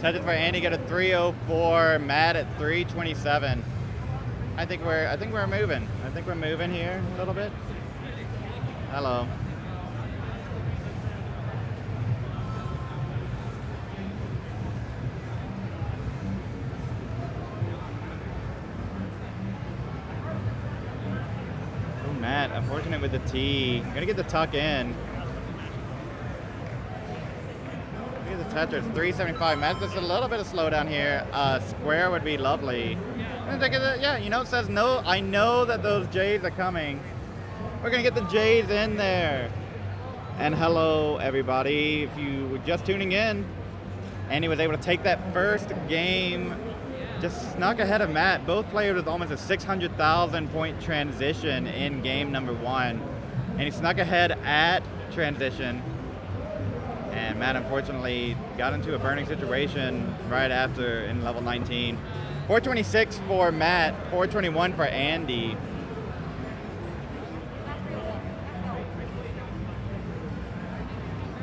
Tetris for Andy got a 304. Matt at 327. I think we're moving. I think we're moving here a little bit. Hello. Oh, Matt, unfortunate with the T. Gonna get the tuck in. Look at the Tetris, 375. Matt, just a little bit of slowdown here. Square would be lovely. Yeah, you know, it says no. I know that those J's are coming. We're gonna get the J's in there. And hello, everybody. If you were just tuning in, Andy was able to take that first game, just snuck ahead of Matt. Both players with almost a 600,000 point transition in game number 1. And he snuck ahead at transition. And Matt, unfortunately, got into a burning situation right after in level 19. 426 for Matt, 421 for Andy.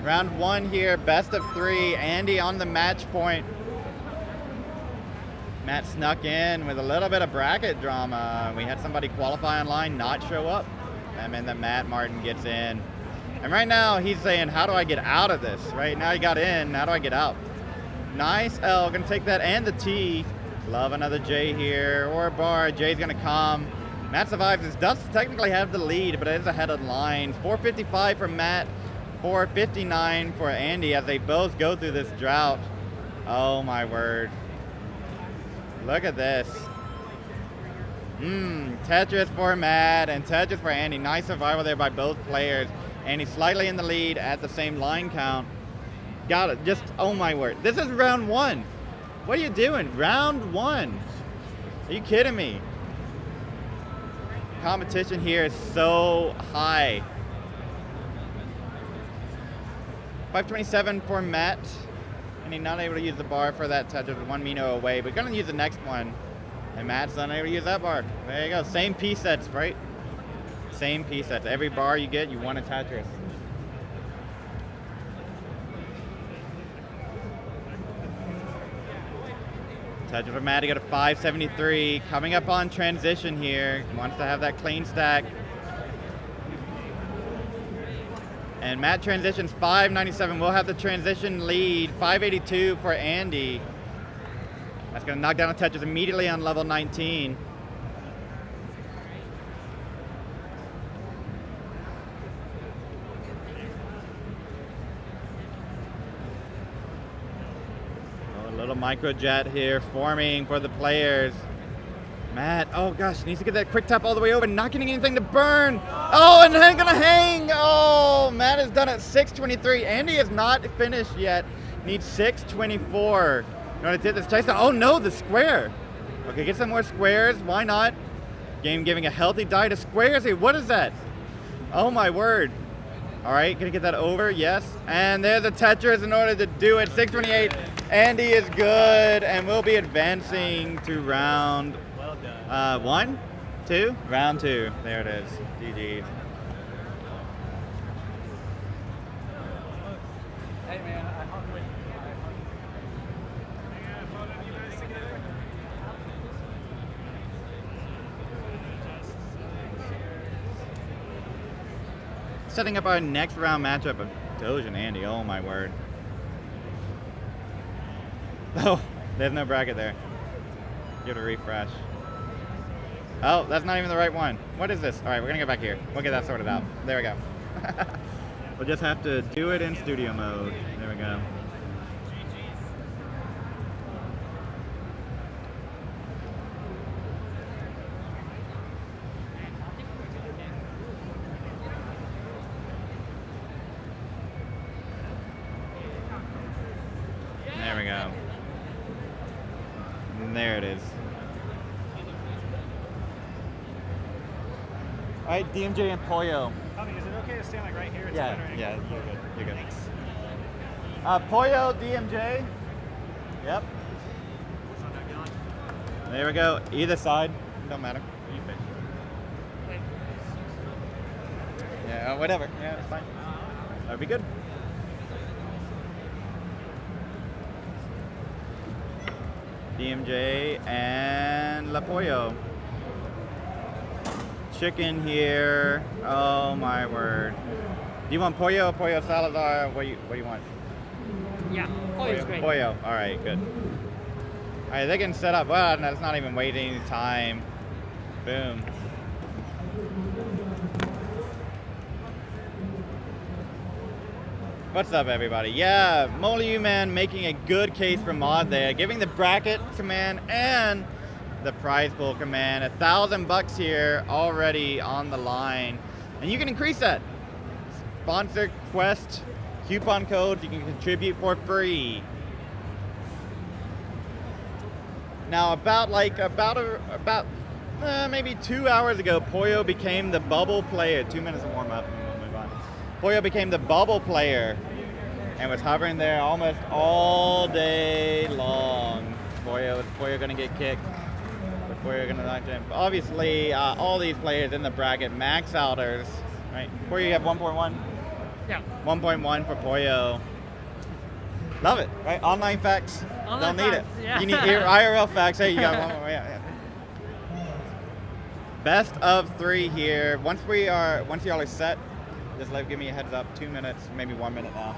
Round 1 here, best of 3. Andy on the match point. Matt snuck in with a little bit of bracket drama. We had somebody qualify online, not show up. That meant that Matt Martin gets in. And right now he's saying, how do I get out of this? Right now he got in, how do I get out? Nice L, gonna take that and the T. Love another J here, or a bar. J's gonna come. Matt survives. This does technically have the lead, but it is ahead of the line. 455 for Matt, 459 for Andy as they both go through this drought. Oh my word. Look at this. Tetris for Matt and Tetris for Andy. Nice survival there by both players. Andy slightly in the lead at the same line count. Got it. Just, oh my word. This is round 1. What are you doing? Round 1. Are you kidding me? Competition here is so high. 527 for Matt. And he's not able to use the bar for that Tetris with 1 Mino away, but gonna use the next one. And Matt's not able to use that bar. There you go. Same P sets, right? Same P sets. Every bar you get, you want a Tetris. Tetris for Matt, he got a 573. Coming up on transition here. He wants to have that clean stack. And Matt transitions 597. We'll have the transition lead. 582 for Andy. That's going to knock down a Tetris immediately on level 19. Oh, a little microjet here forming for the players. Matt, oh gosh, needs to get that quick tap all the way over, not getting anything to burn. Oh, and then gonna hang. Oh, Matt is done at 623. Andy is not finished yet. Needs 624. You want to take this chase? Oh no, the square. Okay, get some more squares. Why not? Game giving a healthy die to squares here. What is that? Oh my word. All right, gonna get that over, yes. And there's a Tetris in order to do it. 628. Andy is good, and we'll be advancing to round 1, 2, round 2. There it is. GG. Hey man, I hung with you. Setting up our next round matchup of Doge and Andy. Oh my word. Oh, there's no bracket there. Give it a refresh. Oh, that's not even the right one. What is this? All right, we're gonna go back here. We'll get that sorted out. There we go. We'll just have to do it in studio mode. There we go. There we go. And there it is. All right, DMJ and Pollo. Tommy, is it okay to stand like right here? It's Yeah, better yeah, angle. you're good. You're good. Thanks. Pollo, DMJ. Yep. Which one are you on? There we go. Either side. Don't matter. You pick. Yeah, whatever. Yeah, it's fine. That'd be good. DMJ and La Pollo. Chicken here. Oh my word. Do you want pollo, pollo Salazar? What do you want? Yeah, pollo is great. Pollo. All right, good. All right, they can set up. Well, no, it's not even waiting any time. Boom. What's up, everybody? Yeah, Molu Man making a good case for mod there, giving the bracket command and the prize pool command. $1,000 here already on the line, and you can increase that. Sponsor quest coupon codes you can contribute for free. Now, about maybe 2 hours ago, Pollo became the bubble player. 2 minutes of warm up. Pollo became the bubble player and was hovering there almost all day long. Pollo gonna get kicked. Pollo gonna knock him. Obviously, all these players in the bracket max outers, right? Pollo, you have 1.1. Yeah. 1.1 for Pollo. Love it, right? Online facts. Online Don't need facts, it. yeah. You need IRL facts. Hey, you got one more. Yeah. Best of 3 here. Once y'all are set, just give me a heads up. 2 minutes, maybe 1 minute now.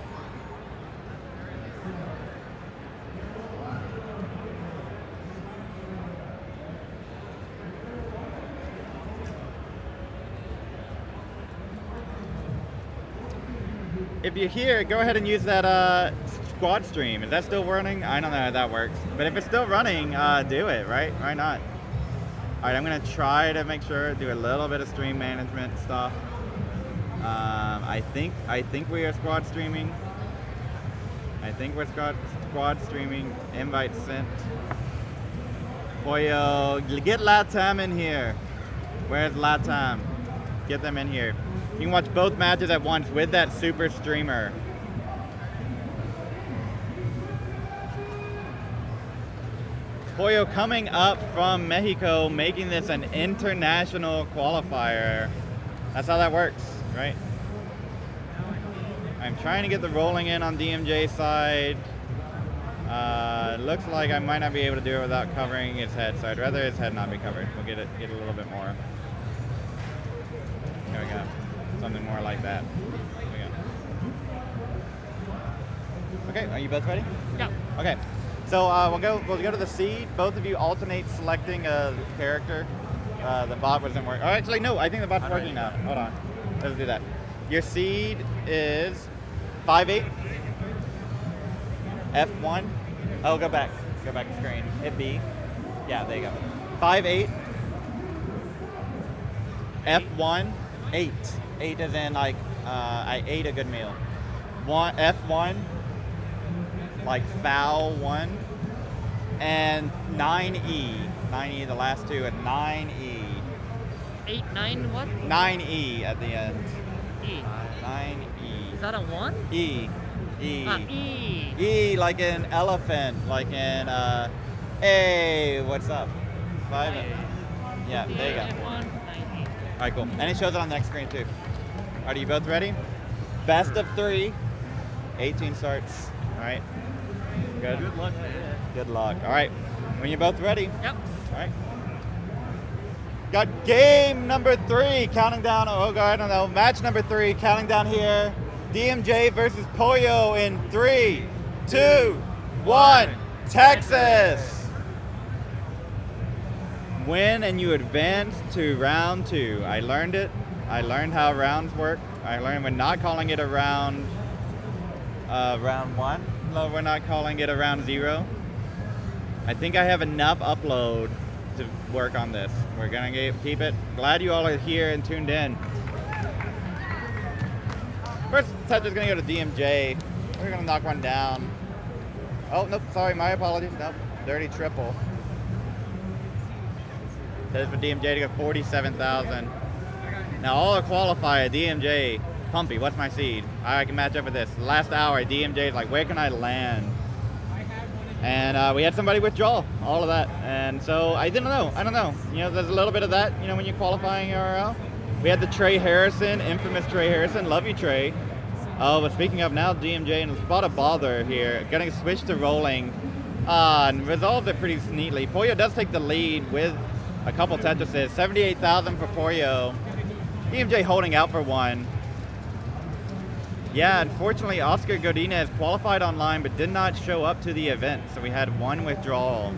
If you're here, go ahead and use that squad stream. Is that still running? I don't know how that works. But if it's still running, do it, right? Why not? All right, I'm gonna try to make sure, do a little bit of stream management stuff. I think we are squad streaming. I think we're squad streaming. Invite sent. Pollo, get Latam in here. Where's Latam? Get them in here. You can watch both matches at once with that super streamer. Pollo coming up from Mexico, making this an international qualifier. That's how that works, right? I'm trying to get the rolling in on DMJ's side. Looks like I might not be able to do it without covering his head, so I'd rather his head not be covered. We'll get a little bit more. There we go. Something more like that. There we go. Okay, are you both ready? Yeah. Okay. So we'll go to the seed. Both of you alternate selecting a character. The bot wasn't working. Oh, actually, no. I think the bot's working now. Hold on. Let's do that. Your seed is 5-8. F1. Oh, go back. Go back to screen. Hit B. Yeah, there you go. 5-8. F1. 8. 8 is in like I ate a good meal. F1. Like foul 1. And 9E. 9E, the last two at 9E. 8, 9, what? 9E at the end. E. 9E. Is that a 1? E. E. E. E like an elephant, like in hey, what's up? 5. Yeah, there you go. F1, 9, E. All right, cool. And it shows it on the next screen too. Are you both ready? Best of 3. 18 starts. All right. Good. Good luck. Good luck. All right. When you're both ready. Yep. All right. Got game number 3 counting down. Oh God, I don't know. Match number 3 counting down here. DMJ versus Pollo in 3, 2, 1. Texas. Win and you advance to round 2. I learned it. I learned how rounds work. I learned we're not calling it a round 1. No, we're not calling it a round 0. I think I have enough upload to work on this. We're gonna keep it. Glad you all are here and tuned in. First touch is gonna go to DMJ. We're gonna knock one down. Oh, nope, sorry, my apologies. Nope, dirty triple. That is for DMJ to go 47,000. Now all the qualifier, DMJ, Pumpy, what's my seed? I can match up with this. Last hour, DMJ is like, where can I land? And we had somebody withdraw all of that. And so I don't know. You know, there's a little bit of that, you know, when you're qualifying URL. We had the Trey Harrison, infamous Trey Harrison. Love you, Trey. Oh, but speaking of now, DMJ in a spot of bother here. Gonna switch to rolling. And resolves it pretty neatly. Pollo does take the lead with a couple Tetrises. 78,000 for Pollo. DMJ holding out for one. Yeah, unfortunately, Oscar Godinez qualified online but did not show up to the event, so we had one withdrawal.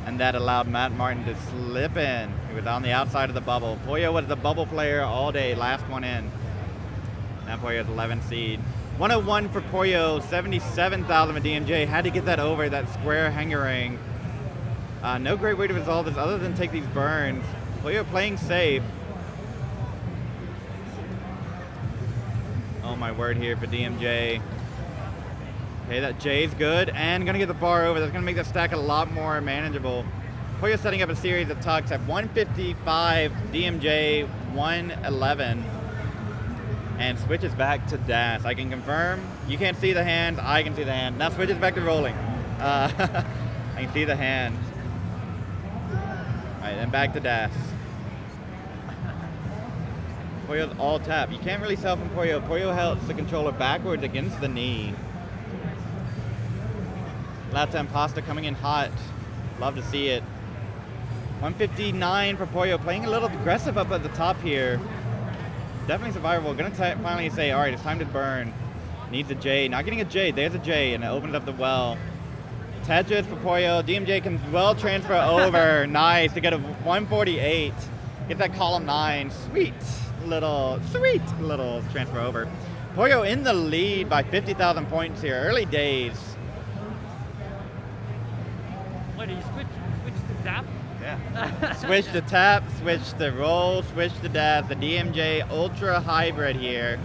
And that allowed Matt Martin to slip in. He was on the outside of the bubble. Pollo was the bubble player all day, last one in. Now Pollo's 11 seed. 101 for Pollo, 77,000 for DMJ. Had to get that over, that square hangering. No great way to resolve this other than take these burns. Pollo playing safe. Oh my word here for DMJ. Okay, that J's good, and gonna get the bar over. That's gonna make the stack a lot more manageable. Pollo setting up a series of tucks at 155, DMJ 111, and switches back to Das. I can confirm, you can't see the hands, I can see the hand. Now switches back to rolling. I can see the hands. All right, then back to Das. Pollo's all tap. You can't really tell from Pollo. Pollo holds the controller backwards against the knee. Latam Pasta coming in hot. Love to see it. 159 for Pollo, playing a little aggressive up at the top here. Definitely survivable. Gonna finally say, all right, it's time to burn. Needs a J. Not getting a J. There's a J, and it opens up the well. Tetris for Pollo. DMJ can well transfer over. Nice to get a 148. Get that column 9. Sweet little transfer over. Pollo in the lead by 50,000 points here. Early days. What, did you switch to tap? Yeah. Switch to tap, switch to roll, switch to dash. The DMJ Ultra Hybrid here.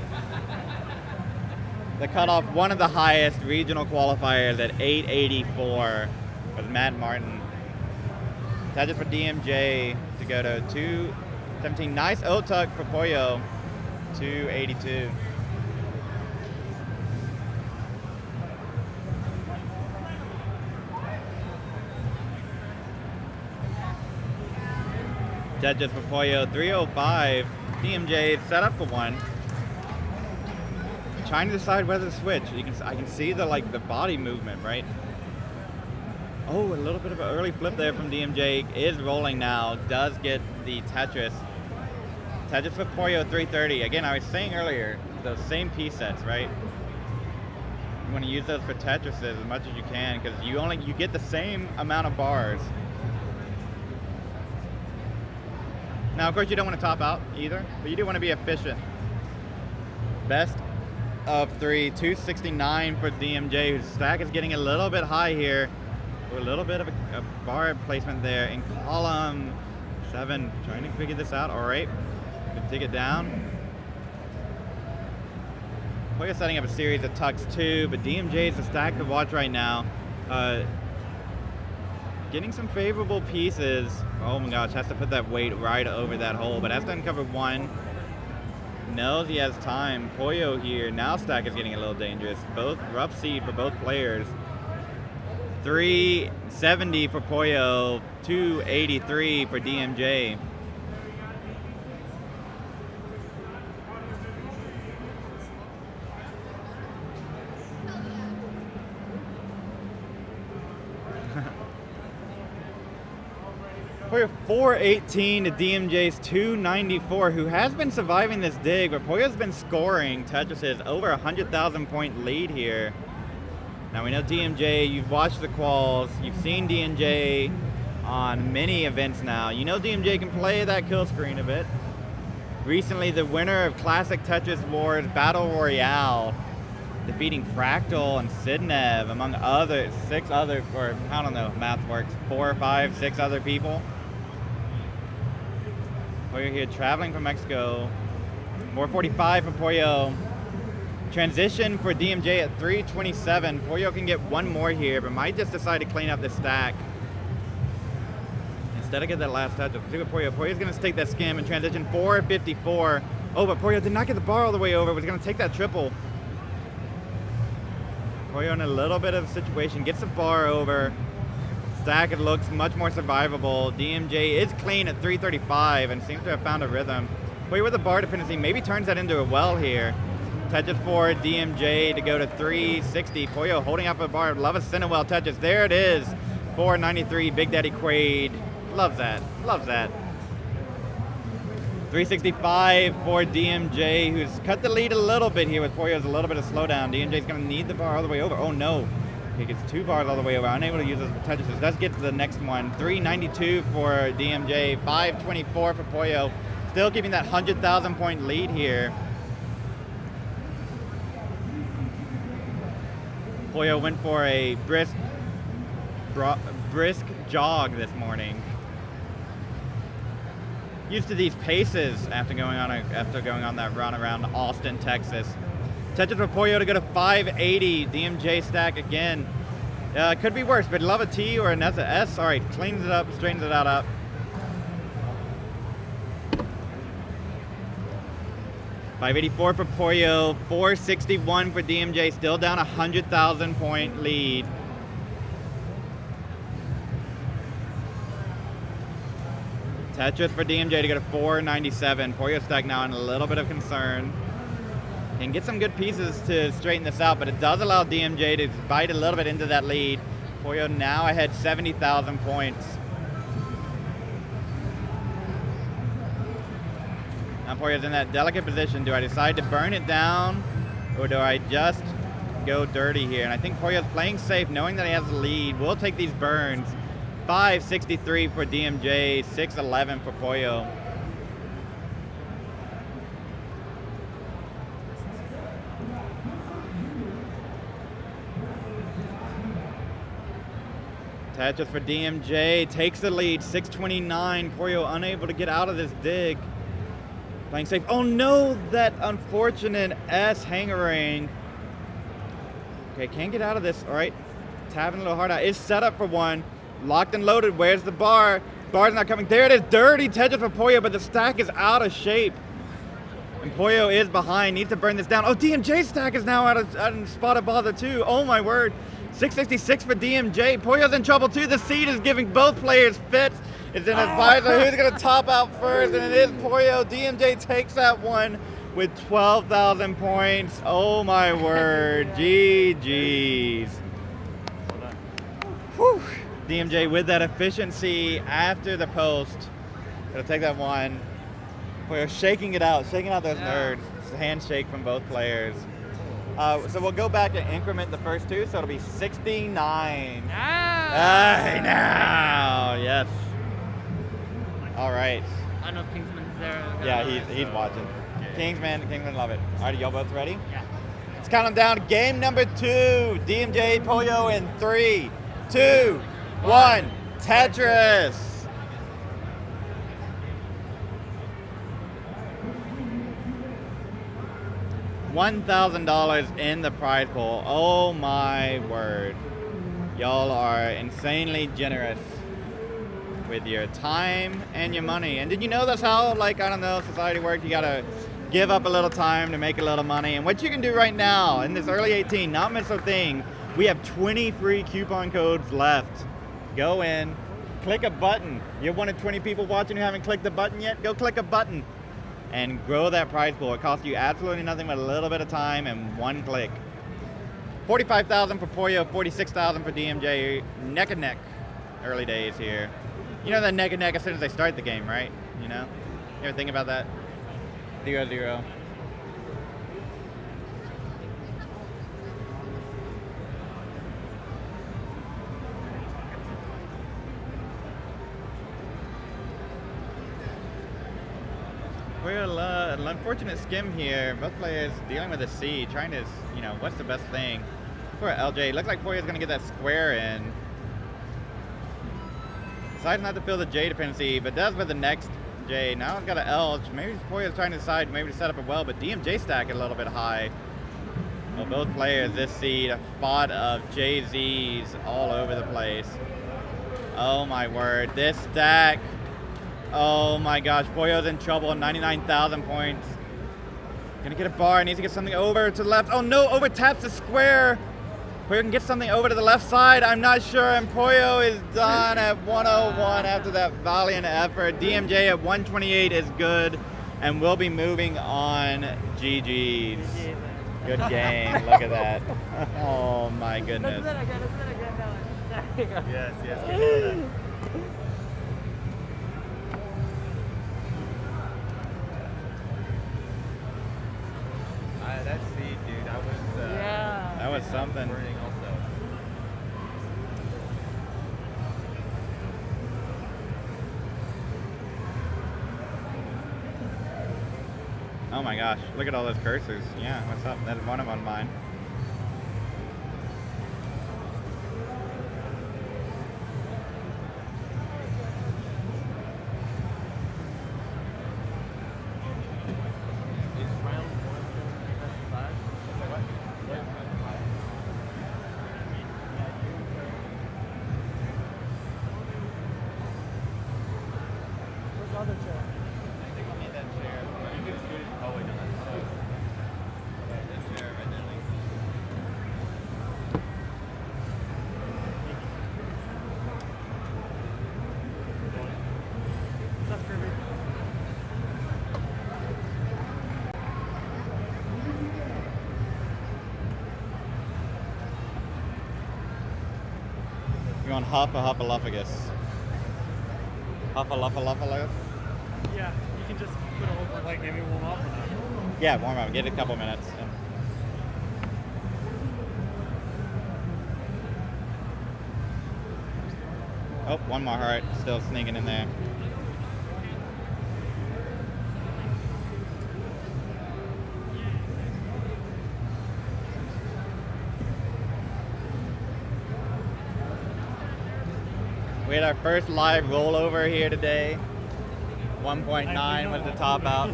The cutoff, one of the highest regional qualifiers at 884 with Matt Martin. That's for DMJ to go to 217. Nice O-tuck for Pollo, 282. Judges for Pollo, 305. DMJ set up for one. Trying to decide whether to switch. I can see the body movement, right? Oh, a little bit of an early flip there from DMJ. Is rolling now. Does get the Tetris. Tetris for Pollo, 330. Again, I was saying earlier, those same piece sets, right? You want to use those for Tetrises as much as you can because you get the same amount of bars. Now, of course, you don't want to top out either, but you do want to be efficient. Best of 3, 269 for DMJ, whose stack is getting a little bit high here. A little bit of a bar placement there in column 7. Trying to figure this out. All right, can take it down. We're setting up a series of tucks too, but DMJ is a stack to watch right now. Getting some favorable pieces. Oh my gosh, has to put that weight right over that hole, but has to uncover one. Knows he has time. Pollo here, now stack is getting a little dangerous. Both rough seed for both players. 370 for Pollo, 283 for DMJ. Pollo 418 to DMJ's 294, who has been surviving this dig, but Pollo's been scoring Tetrises over 100,000 point lead here. Now we know DMJ, you've watched the quals, you've seen DMJ on many events now. You know DMJ can play that kill screen a bit. Recently, the winner of Classic Tetris Wars Battle Royale, defeating Fractal and Sidnev, among other 6 other, or I don't know if math works, 4 or 5, 6 other people. Pollo here traveling from Mexico. 445 for Pollo. Transition for DMJ at 327. Pollo can get one more here, but might just decide to clean up this stack. Instead of get that last touch, let's see what Pollo. Pollo's gonna take that skim and transition 454. Oh, but Pollo did not get the bar all the way over. Was gonna take that triple. Pollo in a little bit of a situation, gets the bar over. Stack, it looks much more survivable. DMJ is clean at 335 and seems to have found a rhythm. Pollo with the bar dependency maybe turns that into a well here. Tetris for DMJ to go to 360. Pollo holding up a bar. Love a Cinewell Tetris. There it is. 493. Big Daddy Quaid. Loves that. Loves that. 365 for DMJ, who's cut the lead a little bit here with Pollo's a little bit of slowdown. DMJ's going to need the bar all the way over. Oh, no. He gets 2 bars all the way over. Unable to use those Tetris. Let's get to the next one. 392 for DMJ. 524 for Pollo. Still keeping that 100,000 point lead here. Pollo went for a brisk jog this morning. Used to these paces after going on that run around Austin, Texas. Tetris for Pollo to go to 580. DMJ stack again. Could be worse, but love a T or an S. All right, cleans it up, straightens it out up. $584 for Pollo, 461 for DMJ, still down 100,000 point lead. Tetris for DMJ to go to 497. Pollo stack now in a little bit of concern. Can get some good pieces to straighten this out, but it does allow DMJ to bite a little bit into that lead. Pollo now ahead 70,000 points. Now Pollo's in that delicate position. Do I decide to burn it down, or do I just go dirty here? And I think Pollo's playing safe, knowing that he has the lead. We'll take these burns. 563 for DMJ, 611 for Pollo. Tetris for DMJ takes the lead, 629. Pollo unable to get out of this dig. Playing safe. Oh no, that unfortunate S hangarang. Okay, can't get out of this. All right, tapping a little hard out. Is set up for one. Locked and loaded. Where's the bar? Bar's not coming. There it is. Dirty Tetris for Pollo, but the stack is out of shape. And Pollo is behind. Needs to burn this down. Oh, DMJ's stack is now out of spot of bother too. Oh my word. 666 for DMJ. Pollo's in trouble too. The seed is giving both players fits. It's in his visor. Who's going to top out first? And it is Pollo. DMJ takes that one with 12,000 points. Oh my word. GG's. Whew. DMJ with that efficiency after the post. Gonna take that one. Pollo shaking it out, shaking out those nerds. It's a handshake from both players. So we'll go back and increment the first two, so it'll be 69. Hey, now, yes. All right. I don't know if Kingsman's there. Yeah, he's watching. Kingsman love it. All right, y'all both ready? Yeah. Let's count them down. Game number 2, DMJ Pollo in 3, 2, 1, Tetris. $1,000 in the prize pool. Oh my word. Y'all are insanely generous with your time and your money. And did you know that's how, like, I don't know, society works? You gotta give up a little time to make a little money. And what you can do right now in this early 18, not miss a thing, we have 20 free coupon codes left. Go in, click a button. You're one of 20 people watching who haven't clicked the button yet? Go click a button and grow that prize pool. It costs you absolutely nothing but a little bit of time and one click. 45,000 for Pollo, 46,000 for DMJ. Neck and neck early days here. You know that neck and neck as soon as they start the game, right? You know? You ever think about that? 0-0. Well, an unfortunate skim here. Both players dealing with a C, trying to, you know, what's the best thing for LJ. Looks like Pollo's going to get that square in. Decides not to fill the J dependency, but does with the next J. Now it's got an L. Maybe Pollo's trying to decide maybe to set up it well, but DMJ stack a little bit high. Well, both players this seed, a spot of JZs all over the place. Oh my word, this stack. Oh my gosh, Pollo's in trouble, 99,000 points. Gonna get a bar, needs to get something over to the left. Oh no, over taps the square. Pollo can get something over to the left side, I'm not sure, and Pollo is done at 101 after that valiant effort. DMJ at 128 is good, and we'll be moving on. GG's. Good game. Look at that. Oh my goodness. Let's do that again. There you go. Yes, yes. Keep doing that. That seed, dude, that was Yeah. That was something. burning also. Oh my gosh. Look at all those cursors. Yeah, what's up? That's one of them on mine. Is round 1 best of 5? What? Yeah. Where's the other chair? I think we'll need that chair. You can scoot it. Oh, wait, no, that's close. That chair right there, like. What's up, Kirby? You want Huffaluffagus? Huffaluffagus? Yeah, you can just put it over, like, maybe warm up or not. Yeah, warm up. Get it a couple minutes. Oh, one more heart. Still sneaking in there. We had our first live rollover here today. 1.9 was the top out.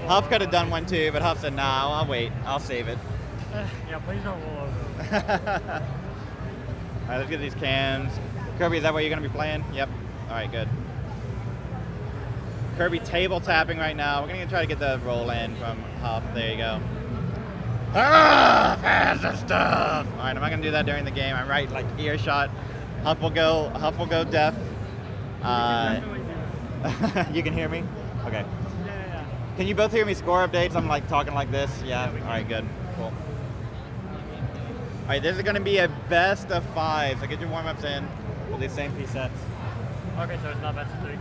Huff could have done one too, but Huff said, nah, I'll wait. I'll save it. Yeah, please don't roll over. All right, let's get these cams. Kirby, is that what you're going to be playing? Yep. All right, good. Kirby table tapping right now. We're going to try to get the roll in from Huff. There you go. Ah, faster stuff. All right, I'm not going to do that during the game. I'm right, like earshot. Huff will go deaf. You can hear me? Okay. Yeah. Can you both hear me score updates? I'm like talking like this. Yeah. All right, good. Cool. All right, this is going to be a best of 5. So get your warm-ups in with these same piece sets. Okay, so it's not best of 3.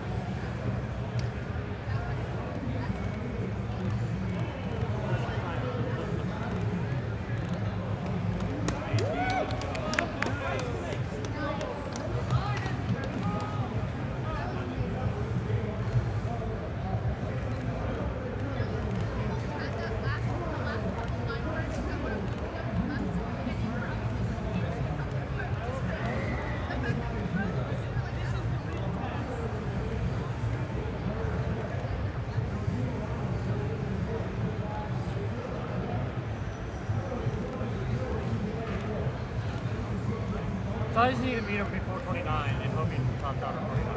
So I just need to beat him before 29 and hoping tops out at 49.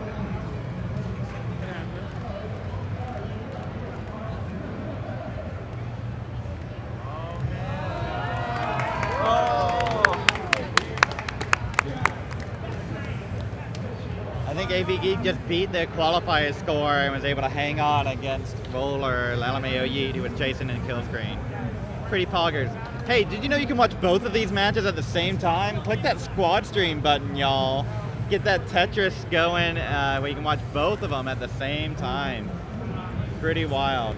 I think AV Geek just beat their qualifier score and was able to hang on against Roller LMAO Yeet, who was chasing in kill screen. Pretty poggers. Hey, did you know you can watch both of these matches at the same time? Click that squad stream button, y'all. Get that Tetris going where you can watch both of them at the same time. Pretty wild.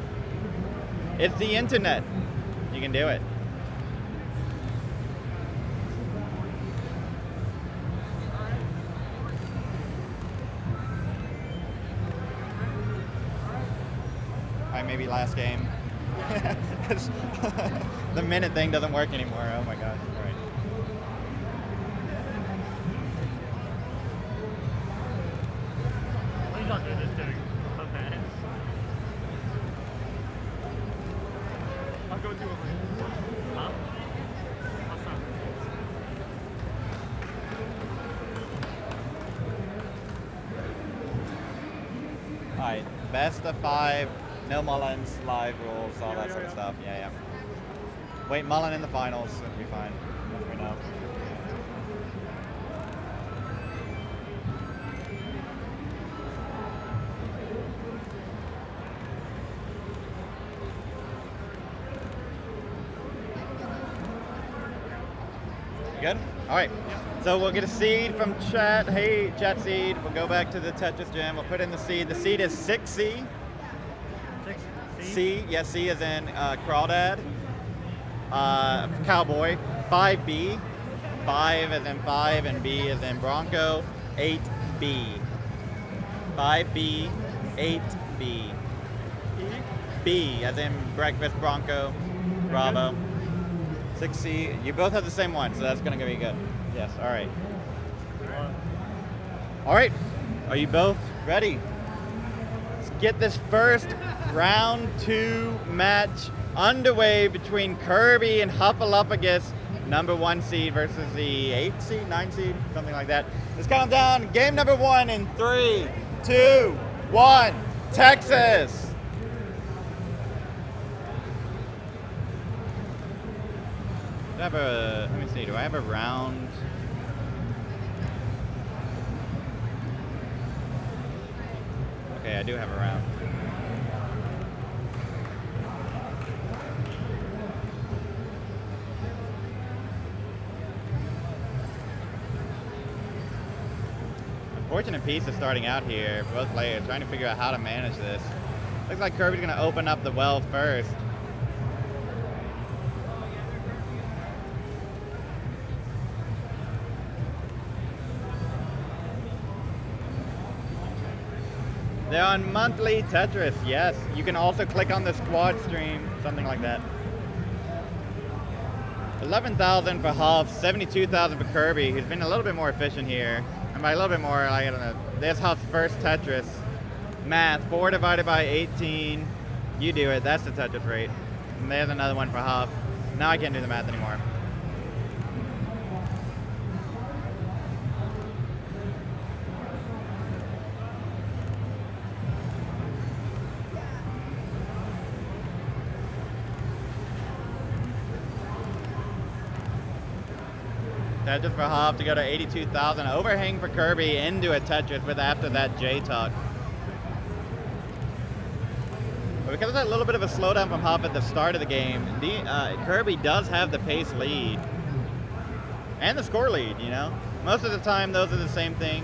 It's the internet. You can do it. All right, maybe last game. The minute thing doesn't work anymore. Oh my gosh. All right. Please don't do this to me. Okay. I'll go do it later. Huh? What's up? All right, best of 5, no Mullins, live rules, all that sort of stuff. Yeah. Wait, Mullen in the finals, it'll be fine. We know. good? All right. So we'll get a seed from chat. Hey, chat seed. We'll go back to the Tetris gym. We'll put in the seed. The seed is 6C. 6C. C, yes, C is in Crawdad. Cowboy. 5B. 5 is in 5 and B is in Bronco. 8B. 5B. 8B. B as in breakfast Bronco. Bravo. 6C. You both have the same one, so that's going to be good. Yes, all right. All right. Are you both ready? Let's get this first round 2 match underway between Kirby and Huffaluffagus, number 1 seed versus the 8 seed, 9 seed, something like that. Let's count down. Game number 1 in 3, 2, 1. Texas. Let me see, do I have a round? Okay, I do have a round. Unfortunate piece of starting out here for both players, trying to figure out how to manage this. Looks like Kirby's gonna open up the well first. They're on monthly Tetris, yes. You can also click on the squad stream, something like that. 11,000 for Huff, 72,000 for Kirby, who's been a little bit more efficient here. And by a little bit more, I don't know. There's Huff's first Tetris. Math, 4 divided by 18. You do it, that's the Tetris rate. And there's another one for Huff. Now I can't do the math anymore. Tetris for Huff to go to 82,000. Overhang for Kirby into a Tetris with after that J-Tuck. But because of that little bit of a slowdown from Huff at the start of the game, Kirby does have the pace lead. And the score lead, you know? Most of the time, those are the same thing.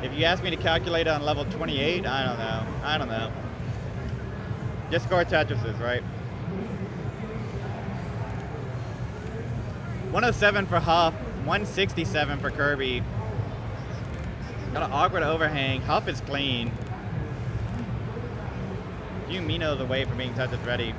If you ask me to calculate on level 28, I don't know. Just score Tetrises, right? 107 for Huff, 167 for Kirby. Got an awkward overhang. Huff is clean. A few Minos away from being Tetris ready.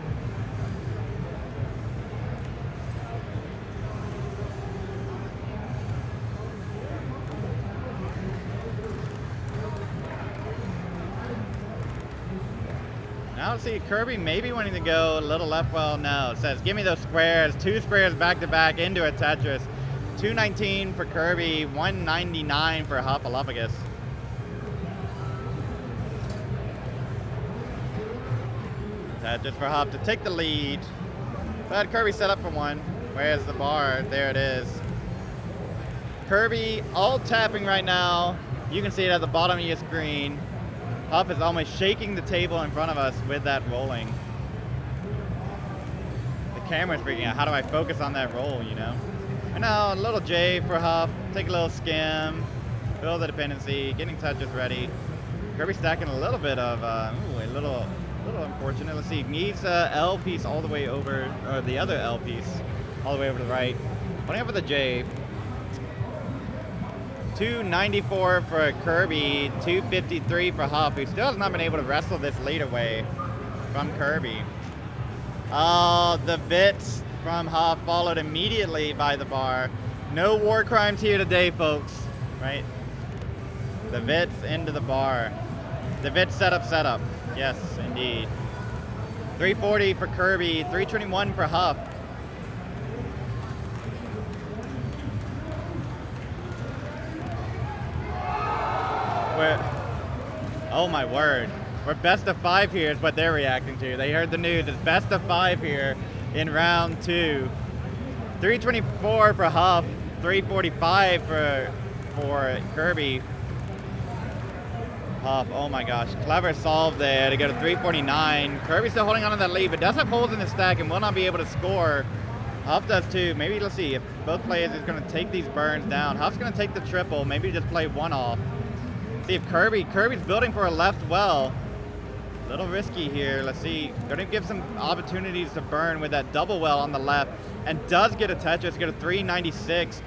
Now let's see, Kirby maybe wanting to go a little left. Well, no. It says, give me those squares. 2 squares back to back into a Tetris. 219 for Kirby, 199 for Huffaluffagus. Tetris for Huff to take the lead. But Kirby set up for one. Where's the bar? There it is. Kirby all tapping right now. You can see it at the bottom of your screen. Huff is almost shaking the table in front of us with that rolling. The camera's freaking out. How do I focus on that roll, you know? And now a little J for Huff. Take a little skim. Build the dependency. Getting touches ready. Kirby stacking a little bit of, a little unfortunate. Let's see. Needs a L piece all the way over, or the other L piece all the way over to the right. Putting up with a J. 294 for Kirby, 253 for Huff, who still has not been able to wrestle this lead away from Kirby. Oh, the bits from Huff followed immediately by the bar. No war crimes here today, folks, right? The bits into the bar. The bits setup. Yes, indeed. 340 for Kirby, 321 for Huff. Oh my word. We're best of 5 here is what they're reacting to. They heard the news. It's best of 5 here in round 2. 324 for Huff, 345 for Kirby. Huff, oh my gosh. Clever solve there to go to 349. Kirby's still holding on to that lead, but does have holes in the stack and will not be able to score. Huff does too. Maybe let's see if both players is going to take these burns down. Huff's going to take the triple. Maybe just play one off. See if Kirby's building for a left well. A little risky here. Let's see. Going to give some opportunities to burn with that double well on the left. And does get a Tetris. Get a 396.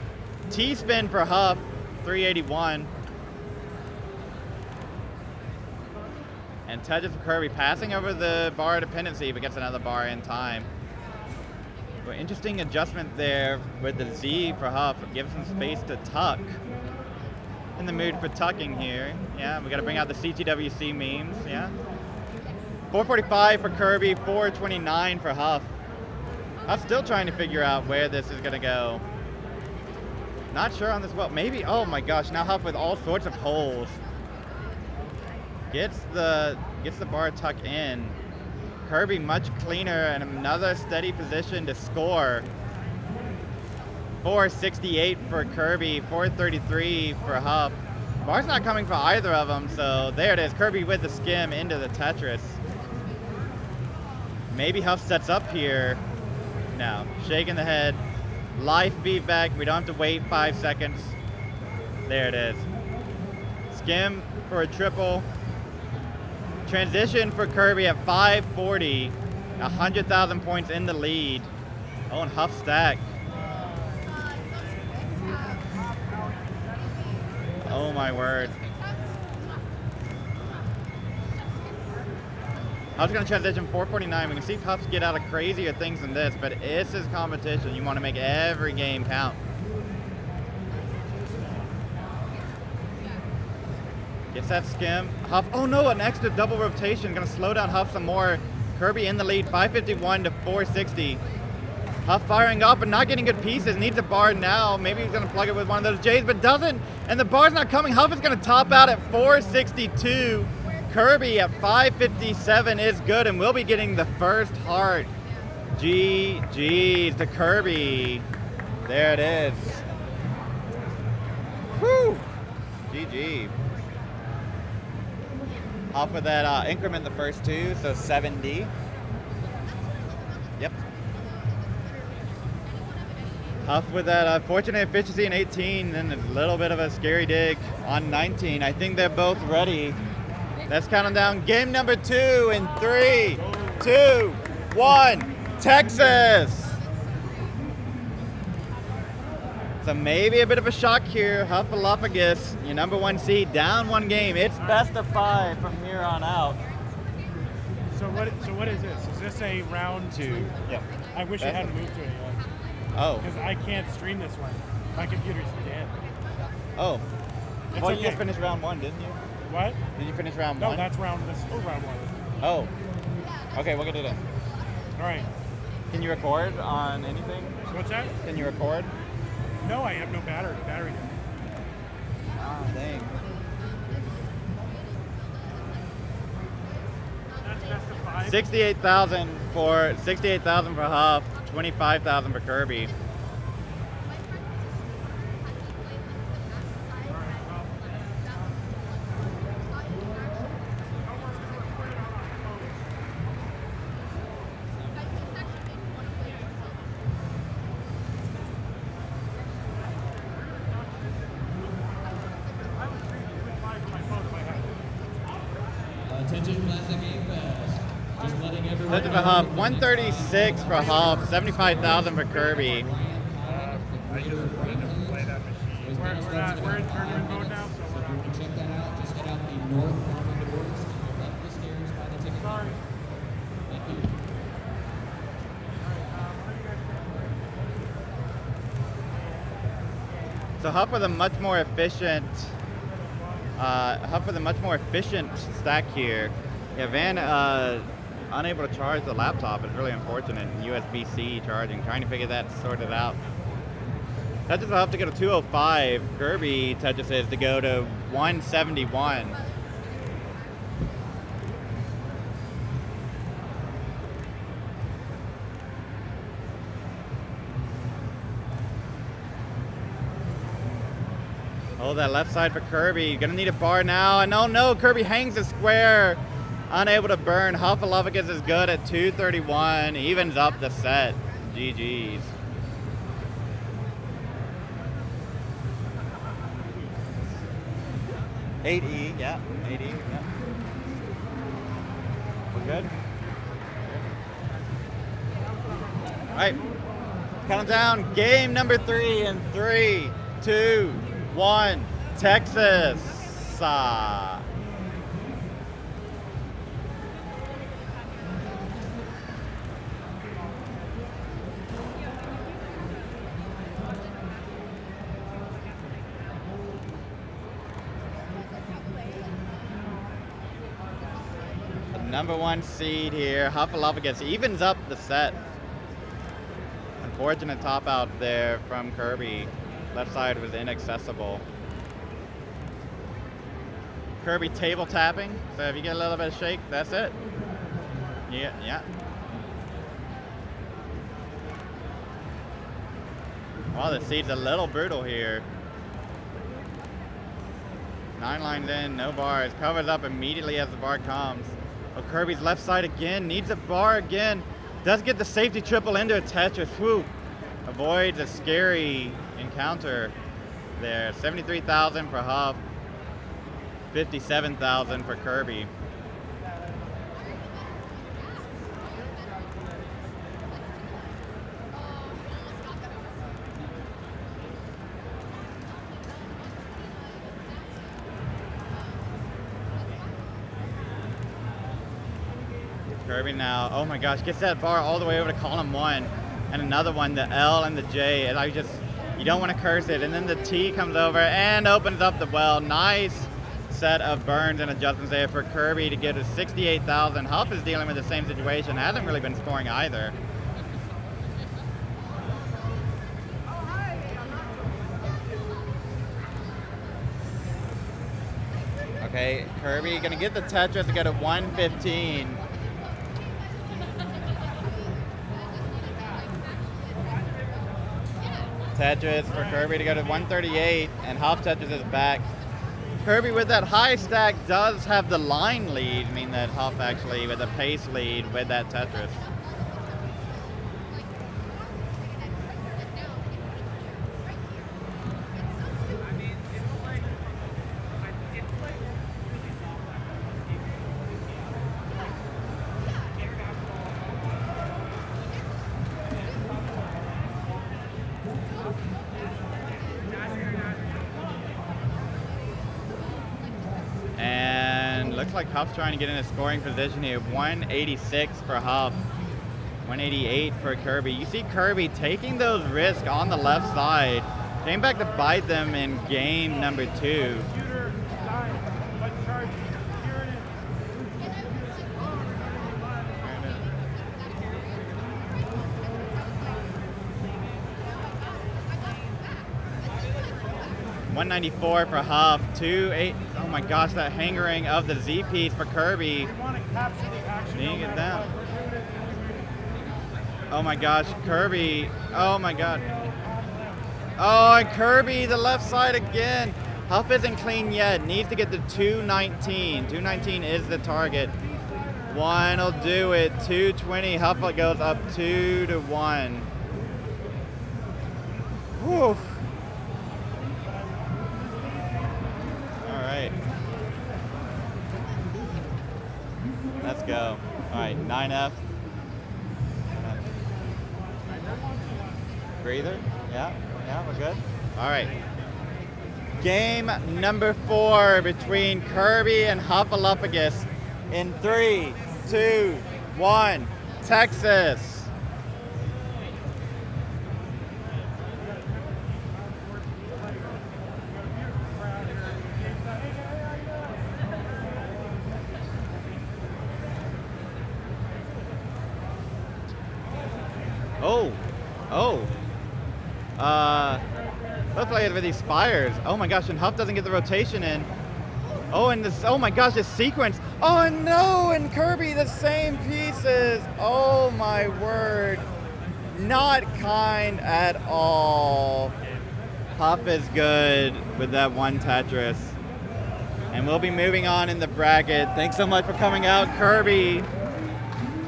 T-spin for Huff. 381. And Tetris for Kirby. Passing over the bar dependency, but gets another bar in time. But interesting adjustment there with the Z for Huff. Gives some space to tuck. In the mood for tucking here. Yeah, we got to bring out the CTWC memes. Yeah. 445 for Kirby, 429 for Huff. I'm still trying to figure out where this is going to go. Not sure on this well. Maybe, oh my gosh, now Huff with all sorts of holes. Gets the bar tuck in. Kirby much cleaner and another steady position to score. 468 for Kirby, 433 for Huff. Bar's not coming for either of them, so there it is. Kirby with the skim into the Tetris. Maybe Huff sets up here. No, shaking the head. Live feedback, we don't have to wait 5 seconds. There it is. Skim for a triple. Transition for Kirby at 540. 100,000 points in the lead. Oh, and Huff stack. Oh my word. Huff's gonna transition 449. We can see if Huff's get out of crazier things than this, but it's his competition. You want to make every game count. Gets that skim. Huff, oh no, an extra double rotation. Gonna slow down Huff some more. Kirby in the lead, 551 to 460. Huff firing up and not getting good pieces. Needs a bar now. Maybe he's gonna plug it with one of those J's, but doesn't. And the bar's not coming. Huff is gonna top out at 462. Kirby at 557 is good, and we'll be getting the first heart. GG's to Kirby. There it is. Whew. GG. Huff with that increment the first two, so 7D. Yep. Huff with that fortunate efficiency in 18, and a little bit of a scary dig on 19. I think they're both ready. Let's count them down. Game number 2 in 3, 2, 1. Texas! So maybe a bit of a shock here. Huffaluffagus, your number 1 seed, down 1 game. It's best of 5 from here on out. So what is this? Is this a round 2? Yeah. I wish I hadn't moved to it yet. Oh. Because I can't stream this one. My computer's dead. Oh. It's Well, okay. you just finished round 1, didn't you? What? Did you finish round No, 1? this is round 1. Oh. Okay, we'll get it in. All right. Can you record on anything? What's that? Can you record? No, I have no battery. Ah, dang. That's best of 5. 68,000 for Huff, 25,000 for Kirby. Attention, Classic Game Fest. Just letting everyone Look at the Huff, 136 for Huff, 75,000 for Kirby. I just wanted to play that machine. We're in tournament mode now, so we're If you want to check that out, just head out the north arm of the doors to your left of the stairs by the ticket. Sorry. Thank you. So Huff with a much more efficient stack here. Yeah, Van unable to charge the laptop is really unfortunate. USB-C charging, trying to figure that sorted out. Tetris will have to go to 205. Kirby Tetris is to go to 171. Oh, that left side for Kirby. Gonna need a bar now. And oh no, Kirby hangs the square. Unable to burn. Huffaluffagus is good at 231. Evens up the set. GG's. 8E, yeah. 8E, yeah. We're good? All right. Count down. Game number 3 in 3, 2, 1. Texas. Number 1 seed here. Hufflepuff evens up the set. Unfortunate top out there from Kirby. Left side was inaccessible. Kirby table tapping. So if you get a little bit of shake, that's it. Yeah, yeah. Well, the seed's a little brutal here. 9 lines in, no bars. Covers up immediately as the bar comes. Oh, Kirby's left side again, needs a bar again. Does get the safety triple into a Tetris. Whew. Avoids a scary encounter there. 73,000 for Huff. 57,000 for Kirby. Kirby now, oh my gosh, gets that bar all the way over to column 1. And another one, the L and the J. And you don't want to curse it. And then the T comes over and opens up the well. Nice set of burns and adjustments there for Kirby to get to 68,000. Huff is dealing with the same situation. Hasn't really been scoring either. Okay, Kirby gonna get the Tetris to go to 115. Tetris for Kirby to go to 138, and Huff Tetris is back. Kirby with that high stack does have the line lead, I mean that Huff actually with a pace lead with that Tetris. Looks like Huff's trying to get in a scoring position here. 186 for Huff, 188 for Kirby. You see Kirby taking those risks on the left side. Came back to bite them in game number 2. 194 for Huff, 2-8. Oh my gosh, that hangering of the Z piece for Kirby. Seeing it down. Oh my gosh, Kirby. Oh my god. Oh, and Kirby, the left side again. Huff isn't clean yet. Needs to get to 219. 219 is the target. 1 will do it. 220. Huff goes up 2-1. Whew. Let's go. All right, 9F. Breather. Yeah, we're good. All right. Game number 4 between Kirby and Hufflepuff in 3, 2, 1. Texas. Let's play it with these spires. Oh my gosh, and Huff doesn't get the rotation in. Oh, and this, oh my gosh, this sequence. Oh no, and Kirby, the same pieces. Oh my word. Not kind at all. Huff is good with that one Tetris. And we'll be moving on in the bracket. Thanks so much for coming out, Kirby.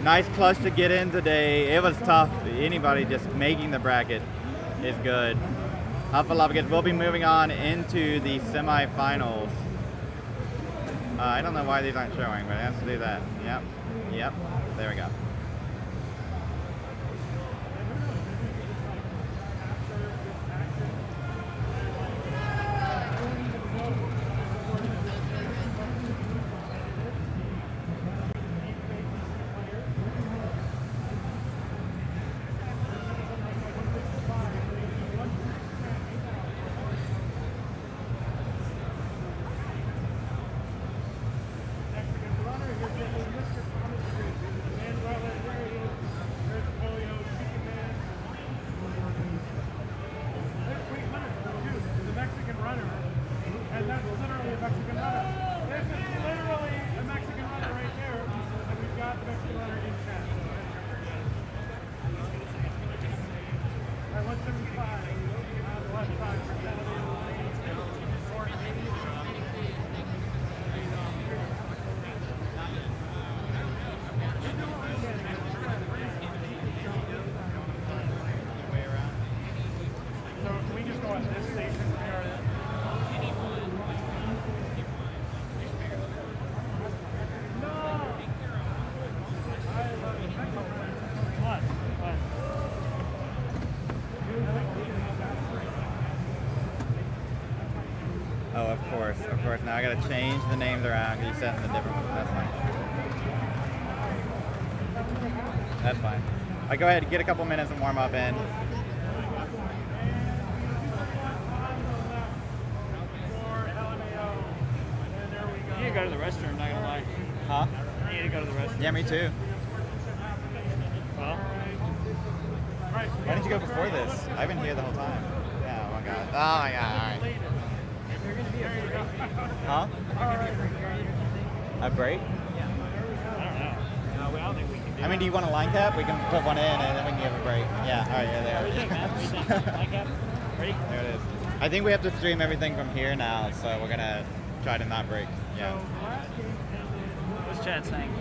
Nice clutch to get in today. It was tough. Anybody just making the bracket is good. Hufflepuff will be moving on into the semifinals. I don't know why these aren't showing, but it has to do that. Yep. Yep. There we go. Oh, of course. Now I gotta change the names around because you set them the different ones. That's fine. That's fine. All right, go ahead. Get a couple minutes and warm up in. You need to go to the restroom, not gonna lie. Huh? You need to go to the restroom. Yeah, me too. Well, Why didn't you go before this? I've been here the whole time. Yeah, oh my god. Oh my god, alright. Huh? A break? I don't know. No, I don't think we can do I mean, do you want a line cap? We can put one in and then we can give a break. Yeah, alright, yeah, there. What do you think, man? What do you think? Line cap? Ready? There it is. I think we have to stream everything from here now, so we're gonna try to not break. Yeah. What's chat saying?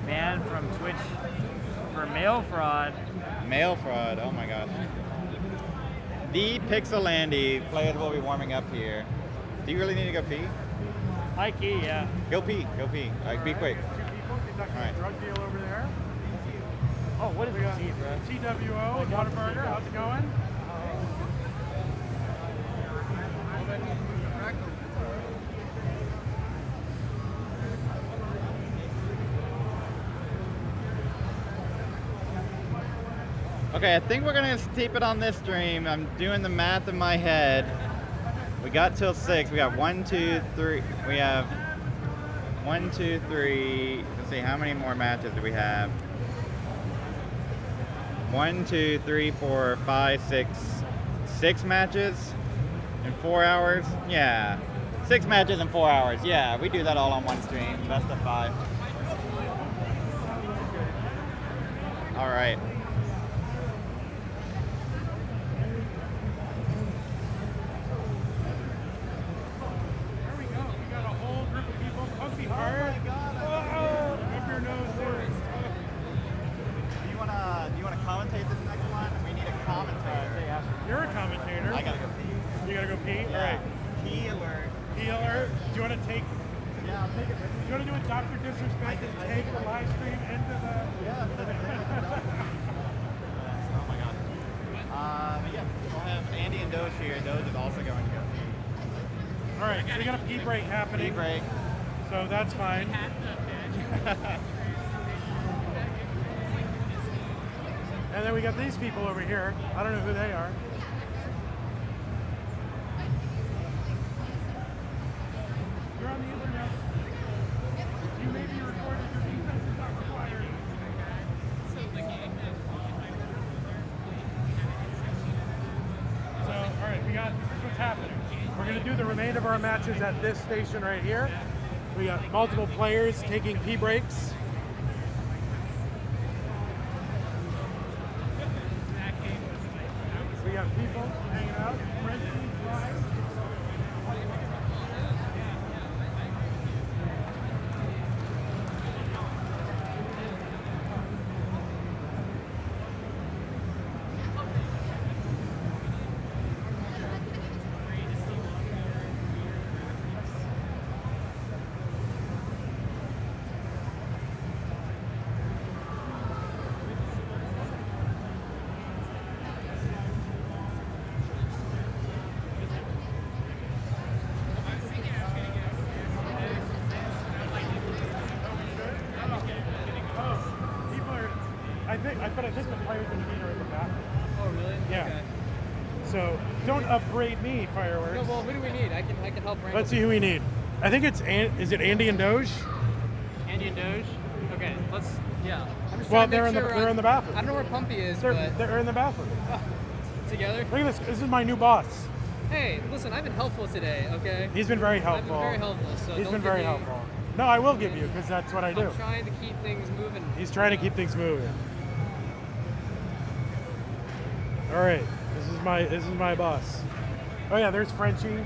Banned from Twitch for mail fraud. Mail fraud, oh my gosh. The Pixelandy players will be warming up here. Do you really need to go pee? High key, yeah. Go pee, go pee. All right, be quick. All right. Drug deal over there. Oh, what is We got it, bro? TWO, Whataburger. How's it going? Okay, I think we're gonna keep it on this stream. I'm doing the math in my head. We got till 6. We got 1, 2, 3. We have 1, 2, 3. Let's see, how many more matches do we have? 1, 2, 3, 4, 5, 6. 6 matches in 4 hours? Yeah. 6 matches in 4 hours. Yeah, we do that all on one stream. Best of 5. All right. There we go. We got a whole group of people. Pumpy hard. Oh, up your nose there. Do you wanna commentate this next one? We need a commentator. You're a commentator. I gotta go pee. You gotta go pee? Yeah. All right. Pee alert. Pee alert. Do you want to take? Yeah, I'll take it. Do you want to do a Dr. Disrespect and take the live stream into the? Yeah. Oh my god. But yeah, we'll have Andy and Doge here. Doge is also going to go pee. All right. So we got a pee break happening. Pee break. So that's fine. And then we got these people over here. I don't know who they are. You're on the internet. You may be recorded. Your defense is not required. So, all right, this is what's happening. We're going to do the remainder of our matches at this station right here. We got multiple players taking pee breaks. We got people hanging out. I think the players in the meet are in the bathroom. Oh, really? Yeah. Okay. So don't upbraid me, Fireworks. No, well, who do we need? I can help wrangle. Let's see who we need. I think it's is it Andy and Doge? Andy and Doge. Okay, let's. Yeah. I'm just Well, trying to make sure they're in the bathroom. I don't know where Pumpy is, They're but in the bathroom. together. Look at this. This is my new boss. Hey, listen, I've been helpful today. Okay. He's been very I've helpful. been very helpful. So He's don't been give very me- helpful. No, I will give you because that's what I do. I'm trying to keep things moving. He's trying to keep things moving. All right, this is my boss. Oh yeah, there's Frenchie.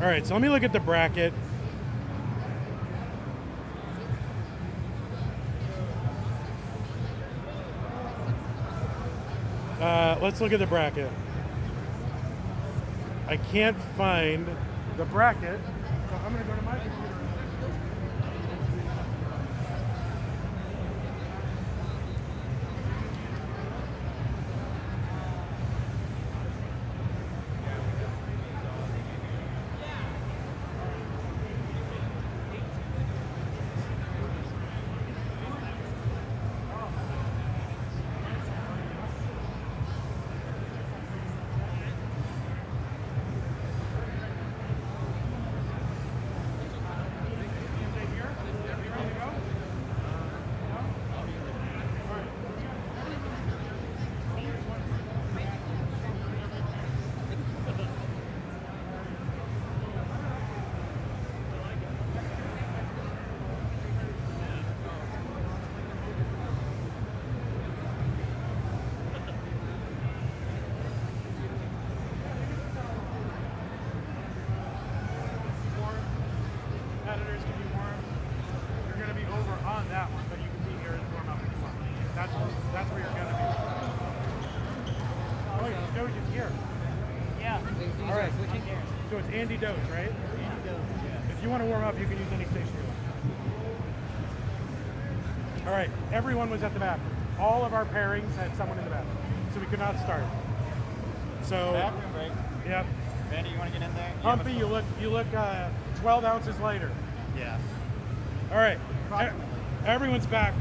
All right, so let me look at the bracket. Let's look at the bracket. I can't find the bracket, so I'm gonna go to my computer. Editors can be warm. You're going to be over on that one, but you can be here and warm up if you want. That's where you're going to be. Oh, wait, Doge is here. Yeah. All right. So it's Andy Doge, right? Andy Doge, yeah. If you want to warm up, you can use any station you want. All right. Everyone was at the bathroom. All of our pairings had someone in the bathroom, so we could not start. So. Bathroom break. Yep. Randy, you want to get in there? Humpy, you look 12 ounces lighter. Yeah. All right. Everyone's back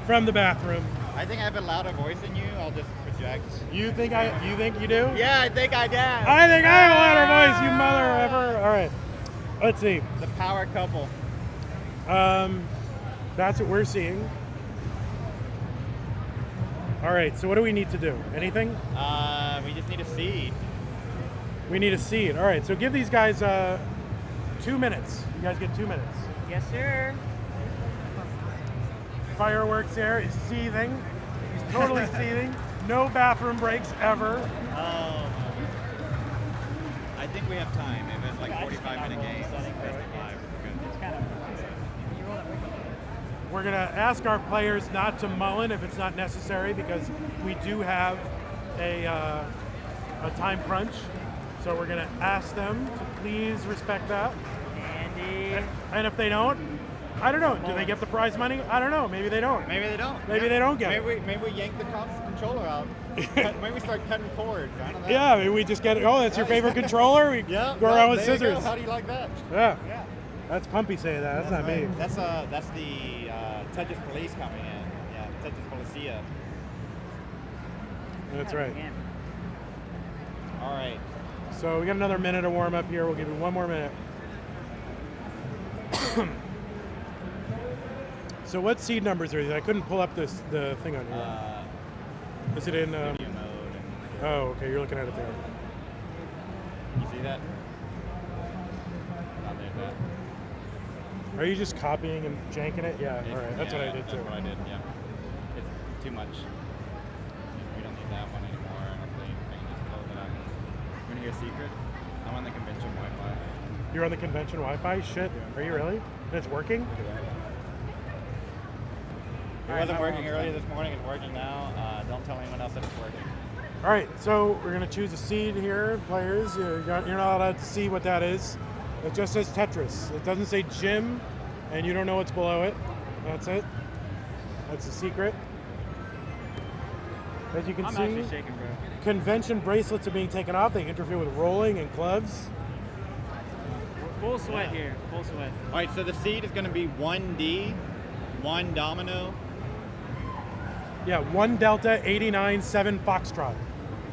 from the bathroom. I think I have a louder voice than you. I'll just project. You think you do? Yeah, I think I can. I think I have a louder voice, you mother ever. All right. Let's see. The power couple. That's what we're seeing. All right. So what do we need to do? Anything? We just need a seed. We need a seed. All right. So give these guys 2 minutes. You guys get 2 minutes. Yes, sir. Fireworks there is seething. He's totally seething. No bathroom breaks ever. Oh. I think we have time. If it's like 45-minute game, It's kind of. You roll that break. We're going to ask our players not to mullen if it's not necessary because we do have a time crunch. So we're going to ask them to please respect that. Andy. And if they don't, I don't know. Do they get the prize money? I don't know. Maybe they don't. Maybe they don't. Maybe they don't get it. Maybe we yank the controller out. Maybe we start cutting cords. I don't know. Yeah, maybe we just get it. Oh, that's your favorite controller? We Yeah. go well, around with there you go. scissors. How do you like that? Yeah. Yeah. That's Pumpy saying that. That's not me. right. That's the Tetris police coming in. Yeah, Tetris Policia. That's right. All right. So we got another minute of warm up here. We'll give you one more minute. So what seed numbers are these? I couldn't pull up the thing on here. Is it in? Video mode. And, Oh, okay. You're looking at it there. you see that? Not there, that. Are you just copying and janking it? Yeah. All right. That's what I did too. That's what I did. Yeah. It's too much. We don't need that one anymore. I don't think. I can just close it out. You want to hear a secret? I'm on the convention Wi-Fi. You're on the convention Wi-Fi? Shit. Are you really? And it's working? Look at that. It wasn't working earlier this morning. It's working now. Don't tell anyone else that it's working. All right, so we're going to choose a seed here, players. You're not allowed to see what that is. It just says Tetris. It doesn't say gym, and you don't know what's below it. That's it. That's the secret. As you can I'm see, actually shaking, bro. convention bracelets are being taken off. They interfere with rolling and clubs. Full sweat here. Full sweat. All right, so the seed is going to be 1D, 1 domino. Yeah, 1 Delta 89 7 Foxtrot.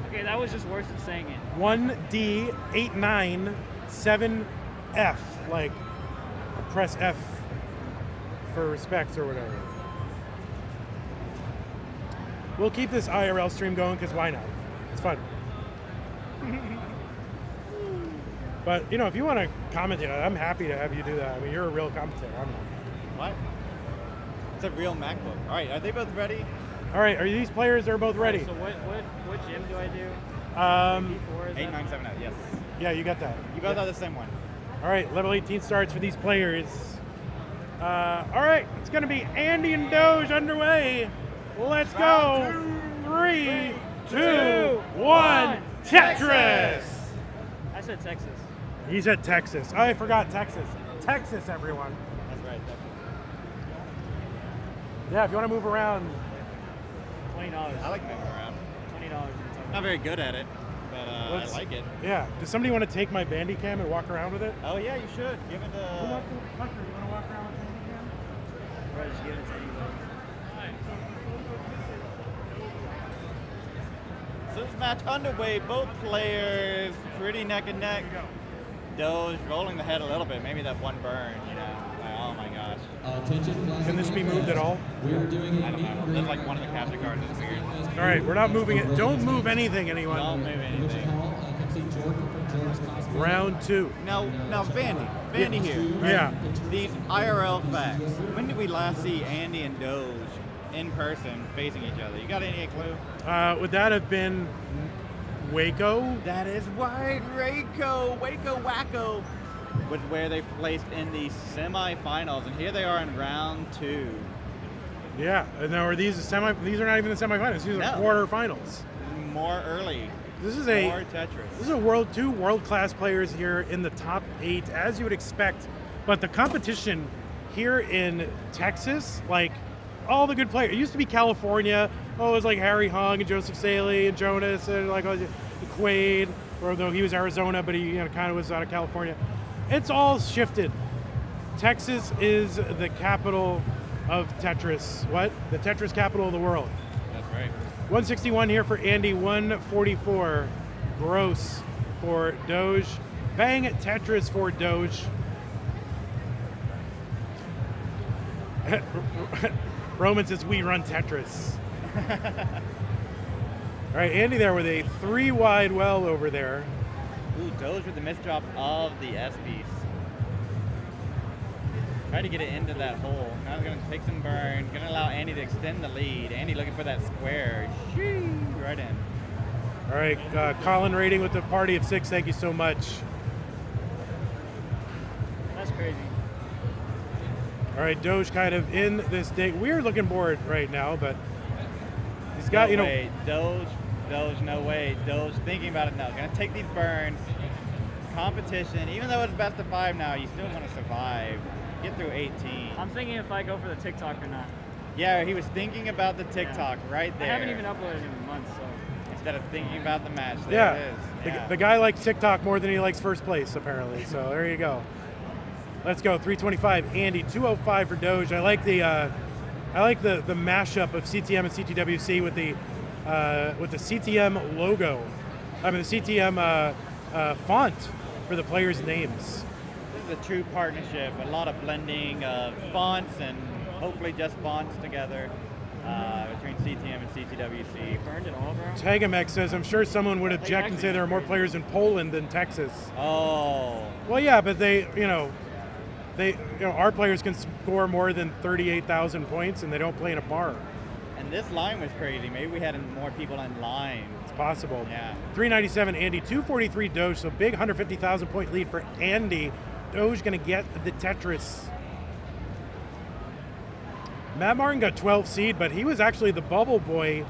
Okay, that was just worse than saying it. 1D 89 7 F, like press F for respects or whatever. We'll keep this IRL stream going because why not? It's fun. But you know, if you want to commentate, I'm happy to have you do that. I mean, you're a real commentator. I'm not. What? It's a real MacBook. All right, are they both ready? All right, are these players? They're both ready. So what gym do I do? 8978, yes. Yeah, you got that. You both have the same one. All right, level 18 starts for these players. All right, it's going to be Andy and Doge underway. Let's go. 3, 2, 1, Tetris. I said Texas. He said Texas. I forgot Texas. Texas, everyone. That's right. Yeah, if you want to move around. $20. I like moving around. $20. Not very good at it, but I like it. Yeah. Does somebody want to take my Bandicam and walk around with it? Oh yeah, you should. Give it Tucker, a... you want to walk around with Bandicam? Or just give it to anybody. So this match underway, both players pretty neck and neck. Doge rolling the head a little bit, maybe that one burn, you know. Like, oh my gosh. Can this be moved at all? We're doing I don't know. That's like one of the capture cards is weird. All right, we're not moving it. Don't move anything, anyone. Don't move anything. Round 2. Now Vandy here. Right? Yeah. These IRL facts. When did we last see Andy and Doge in person facing each other? You got any clue? Would that have been Waco? That is right, Waco Wacko was where they placed in the semifinals, and here they are in round 2. Yeah. And now are these These are not even the semifinals. These are No. quarterfinals. More early. This is More Tetris. This is two world-class players here in the top 8, as you would expect. But the competition here in Texas, like all the good players. It used to be California. Oh, it was like Harry Hung and Joseph Saley and Jonas and like Quaid, although he was Arizona, but he kind of was out of California. It's all shifted. Texas is the capital of Tetris. What? The Tetris capital of the world. That's right. 161 here for Andy, 144 gross for Doge. Bang Tetris for Doge. Roman says, we run Tetris. All right, Andy there with a 3 wide well over there. Ooh, Doge with the misdrop of the S-piece. Try to get it into that hole. Now he's going to take some burn. Going to allow Andy to extend the lead. Andy looking for that square. Shoo, right in. All right, Colin rating with the party of 6. Thank you so much. That's crazy. All right, Doge kind of in this day. We're looking bored right now, but he's got, no way. Doge, no way. Doge thinking about it now. Going to take these burns. Competition, even though it's best of 5 now, you still want to survive. Get through 18. I'm thinking if I go for the TikTok or not. Yeah, he was thinking about the TikTok right there. I haven't even uploaded in months, so. Instead of thinking about the match, there Yeah, it is. Yeah. the guy likes TikTok more than he likes first place, apparently. So there you go. Let's go, 325. Andy, 205 for Doge. I like the mashup of CTM and CTWC with the CTM logo. I mean the CTM font for the players' names. This is a true partnership. A lot of blending of fonts and hopefully just fonts together between CTM and CTWC. Burned it all, bro? Tagamex says, I'm sure someone would object and say there are more players in Poland than Texas. Oh. Well, yeah, but our players can score more than 38,000 points and they don't play in a bar. And this line was crazy. Maybe we had more people in line. It's possible. Yeah. 397 Andy, 243 Doge, so big 150,000 point lead for Andy. Doge gonna get the Tetris. Matt Martin got 12 seed, but he was actually the bubble boy,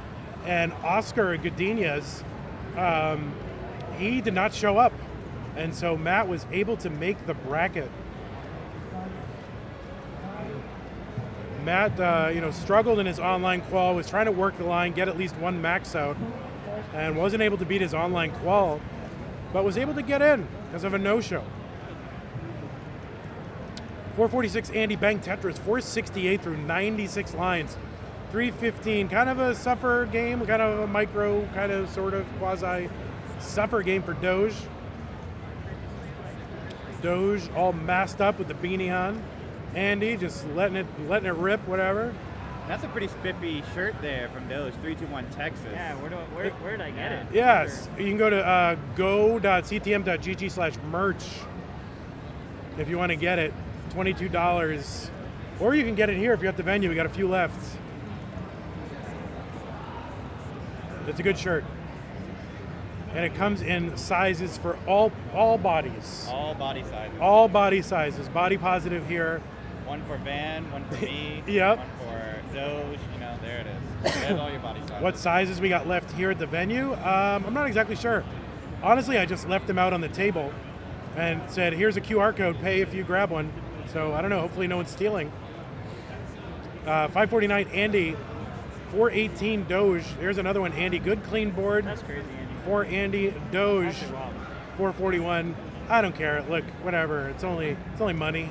and Oscar Godinez, he did not show up. And so Matt was able to make the bracket. Matt, struggled in his online qual, was trying to work the line, get at least one max out, and wasn't able to beat his online qual, but was able to get in because of a no-show. 446 Andy banked Tetris, 468 through 96 lines. 315, kind of a suffer game, kind of a micro, kind of sort of quasi suffer game for Doge. Doge all masked up with the beanie on. Andy just letting it rip, whatever. That's a pretty spiffy shirt there from Doge, 321 Texas. Yeah, where did I get it? Yes, you can go to go.ctm.gg/merch if you want to get it. $22. Or you can get it here if you're at the venue. We got a few left. It's a good shirt. And it comes in sizes for all bodies. All body sizes. All body sizes. Body positive here. One for Van, one for me, Yep. one for Doge, there it is. There's all your body sizes. What sizes we got left here at the venue? I'm not exactly sure. Honestly, I just left them out on the table and said, here's a QR code, pay if you grab one. So I don't know, hopefully no one's stealing. 549 Andy, 418 Doge. There's another one, Andy. Good clean board. That's crazy, Andy. For Andy, Doge, Actually, wow. 441. I don't care. Look, whatever. It's only money.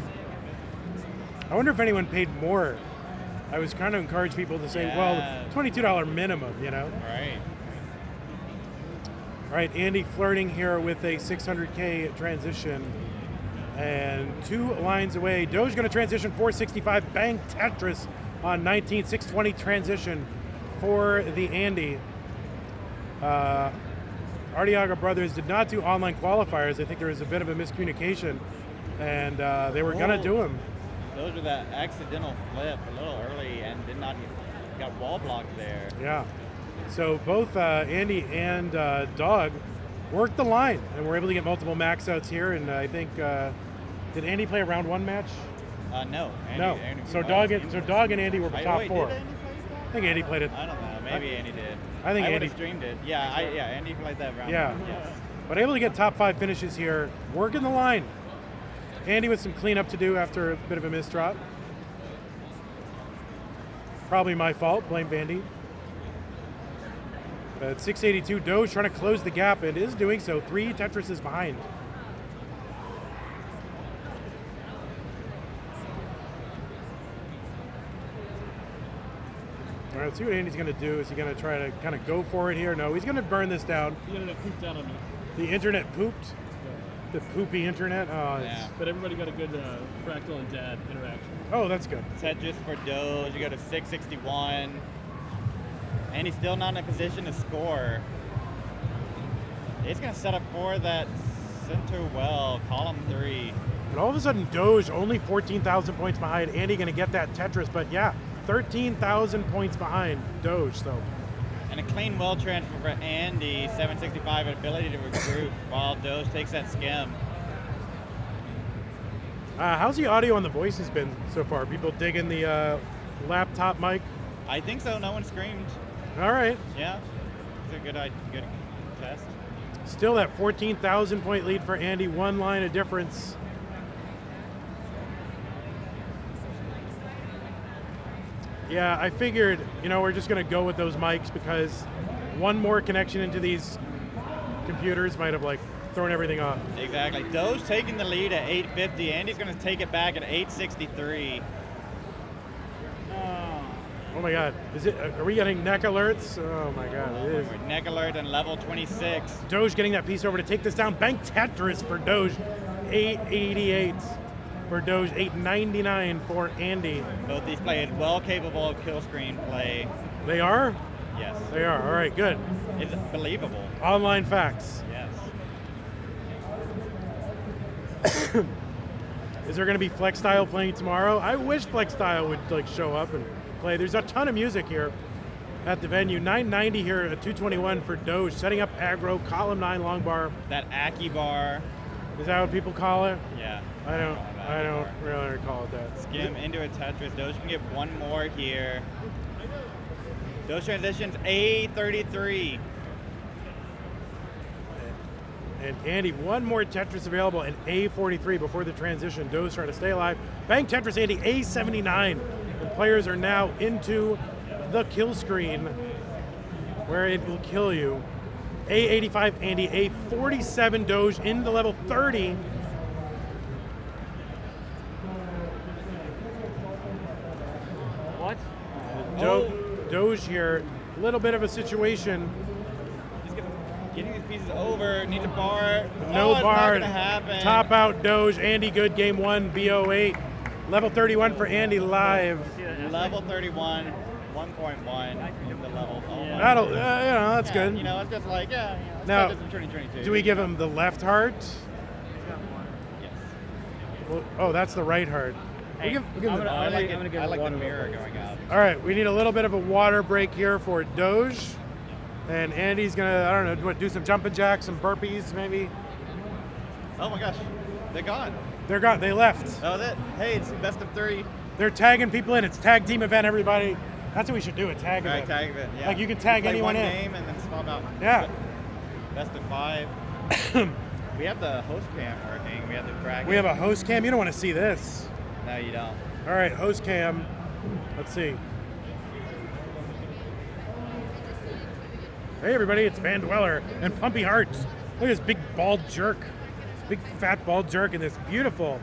I wonder if anyone paid more. I was trying to encourage people to say, well, $22 minimum, Right. All right, Andy flirting here with a 600K transition. And 2 lines away. Doge going to transition 465. Bang Tetris on 19. 620 transition for the Andy. Artiaga Brothers did not do online qualifiers. I think there was a bit of a miscommunication. And they were going to do them. Those were that accidental flip a little early and got wall blocked there. Yeah. So both Andy and Dog worked the line and were able to get multiple max outs here. And I think, did Andy play a round 1 match? No. Andy So Dog and Andy were top 4. Did Andy play I think Andy played it. I don't know. Maybe Andy did. I think I Andy would've streamed it. Yeah, Andy played that round. Yeah. Yes. But able to get top 5 finishes here, working the line. Andy with some cleanup to do after a bit of a miss drop. Probably my fault, blame Vandy. At 682, Doge trying to close the gap and is doing so. 3 Tetris is behind. All right, let's see what Andy's going to do. Is he going to try to kind of go for it here? No, he's going to burn this down. The internet pooped out on me. The internet pooped. The poopy internet. Oh, Yeah. But everybody got a good Fractal and Dad interaction. Oh, that's good. Tetris for Doge. You go to 661. And he's still not in a position to score. He's going to set up for that center well, column 3. And all of a sudden, Doge only 14,000 points behind. Andy going to get that Tetris, but yeah, 13,000 points behind Doge, though. And a clean well transfer for Andy, 765, an ability to regroup while Doge takes that skim. How's the audio on the voices been so far? People digging the laptop mic? I think so. No one screamed. All right. Yeah. It's a good test. Still that 14,000 point lead for Andy. 1 line of difference. Yeah, I figured, we're just going to go with those mics because one more connection into these computers might have thrown everything off. Exactly. Doge taking the lead at 850. Andy's going to take it back at 863. Oh my God, are we getting neck alerts? Oh my God, it is. Neck alert and level 26. Doge getting that piece over to take this down. Bank Tetris for Doge, 888 for Doge, 899 for Andy. Both these players well capable of kill screen play. They are? Yes. They are, all right, good. It's believable. Online facts. Yes. Is there gonna be Flex Style playing tomorrow? I wish Flex Style would show up and play. There's a ton of music here at the venue. 990 here at 221 for Doge, setting up aggro, column 9 long bar. That Aki bar. Is that what people call it? Yeah. I don't really call it that. Skim into a Tetris. Doge can get one more here. Doge transitions A33. And Andy, one more Tetris available and A43 before the transition. Doge trying to stay alive. Bang Tetris, Andy, A79. The players are now into the kill screen where it will kill you. A85, Andy, A47 Doge into level 30. What? Doge here, a little bit of a situation. Just getting these pieces over. Needs a bar. No It's bar. Not gonna happen. Top out Doge. Andy Good game 1, BO8. Level 31 for Andy live. Level 31, 1.1 in the level. Oh my That'll, goodness. that's good. You know, it's just like, it's Now, just in 2022. Do we give him the left heart? Yes. Well, oh, that's the right heart. Hey, we'll give him the- I like, I'm gonna give I it like the water mirror real going up. All right, we need a little bit of a water break here for Doge. And Andy's gonna, I don't know, do some jumping jacks, some burpees maybe. Oh my gosh, they're gone. They're gone, they left. That was it. Hey, it's best of 3. They're tagging people in. It's tag team event, everybody. That's what we should do, a tag All right, event. tag event. Yeah. Like you can tag play anyone one in. game and then swap out. Yeah. Best of 5. We have the host cam working. We have the drag. We have a host cam. You don't want to see this. No, you don't. All right, host cam. Let's see. Hey everybody, it's Van Dweller and Pumpy Hearts. Look at this big bald jerk. This big fat bald jerk and this beautiful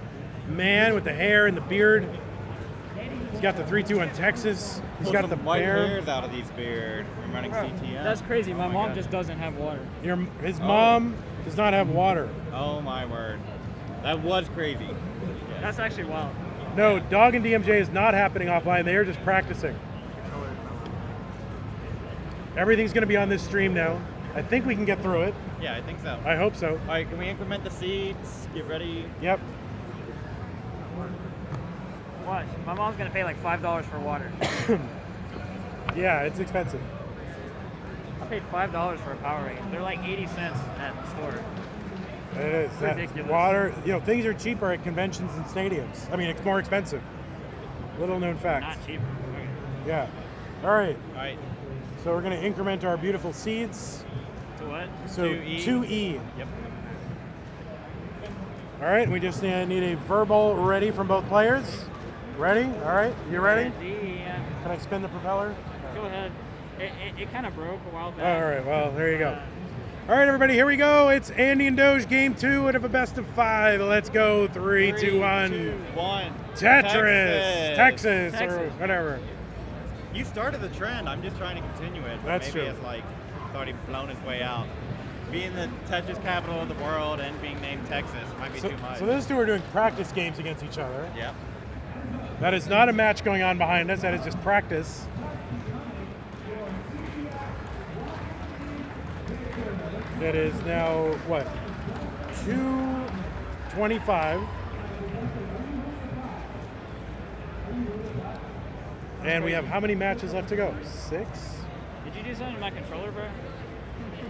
man with the hair and the beard. He's got the 3-2 on Texas. He's got the white bear. hairs out of these beard. I'm running CTM. That's crazy. My Oh mom God. just doesn't have water. His mom does not have water. Oh my word. That was crazy. That's actually wild. No, Dog and DMJ is not happening offline. They are just practicing. Everything's going to be on this stream now. I think we can get through it. Yeah, I think so. I hope so. All right, can we increment the seats? Get ready. Yep. Watch. My mom's gonna pay like $5 for water. Yeah, it's expensive. I paid $5 for a Powerade. They're like 80 cents at the store. It is. That Ridiculous. water, things are cheaper at conventions and stadiums. I mean, it's more expensive. Little known fact. Not cheaper. Okay. Yeah. All right. All right. So we're going to increment our beautiful seeds. To what? So 2E. 2E. Yep. All right. We just need a verbal ready from both players. Ready? All right. You ready? Yeah. Can I spin the propeller? Go ahead. It kind of broke a while All back. right. Well, there you go. All right, everybody. Here we go. It's Andy and Doge game 2 out of a best of 5. Let's go. 3, 2, 1. 2, 1. Tetris. Texas or Texas. whatever. You started the trend. I'm just trying to continue it. But That's maybe true. it's like it's already blown its way out. Being the Tetris capital of the world and being named Texas might be too much. So those two are doing practice games against each other. Yep. That is not a match going on behind us. That is just practice. It is now, what, 2:25. And we have how many matches left to go? 6? Did you do something to my controller, bro?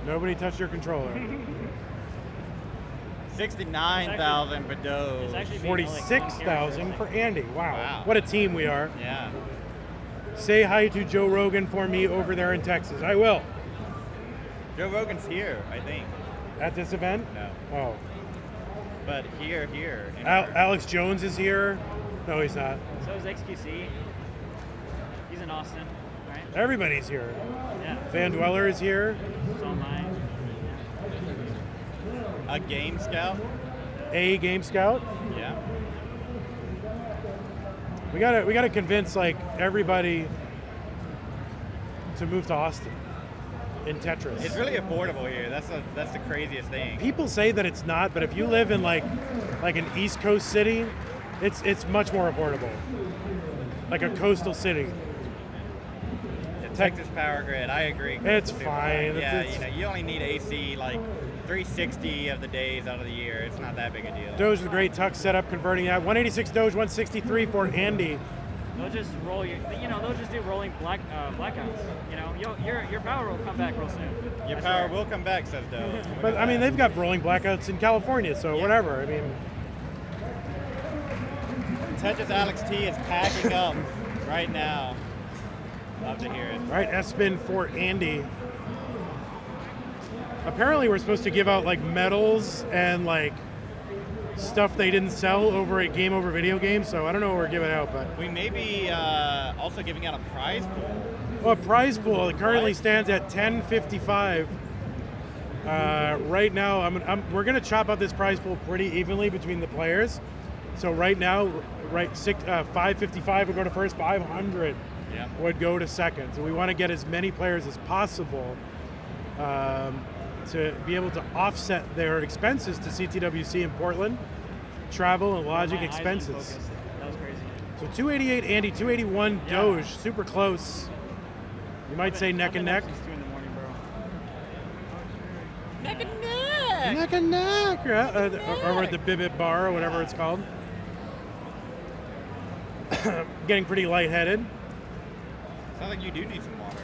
Nobody touched your controller. 69,000 for It's Doge. actually being, like, 46,000 for Andy. Wow. Wow. What a team we are. Yeah. Say hi to Joe Rogan for me over there in Texas. I will. Joe Rogan's here, I think. At this event? No. Oh. But here. in Alex Jones is here. No, he's not. So is XQC. He's in Austin, right? Everybody's here. Yeah. Van Dweller is here. It's all mine. A game scout. A Game Scout. Yeah. We gotta convince like everybody to move to Austin in Tetris. It's really affordable here. That's the craziest thing. People say that it's not, but if you live in like an East Coast city, it's much more affordable. Like a coastal city. The Texas power grid, I agree. It's fine. Yeah, It's- you only need AC like 360 of the days out of the year. It's not that big a deal. Doge with a great tuck setup, converting that. 186 Doge, 163 for Andy. They'll just roll they'll just do rolling blackouts. Your power will come back real soon. Your I power swear. will come back, says Doe. But I mean, they've got rolling blackouts in California, so Yeah. whatever. I mean, Tetris Alex T is packing up right now. Love to hear it. right, S-spin for Andy. Apparently, we're supposed to give out like medals and like stuff they didn't sell over at Game Over Video Games, so I don't know what we're giving out, but We may be also giving out a prize pool. well, a prize pool currently stands at $10.55. Right now, we're going to chop up this prize pool pretty evenly between the players. So right now, right, 555 would go to first, 500 Yeah. would go to second. So we want to get as many players as possible to be able to offset their expenses to CTWC in Portland, travel and lodging My eyes expenses. unfocused. That was crazy. So 288 Andy, 281 Yeah. Doge, super close. You might say neck and neck. Since 2 in the morning, bro. Neck and neck. Neck and neck, or at the Bibbit Bar or whatever it's called. Getting pretty lightheaded. Sounds like you do need some water.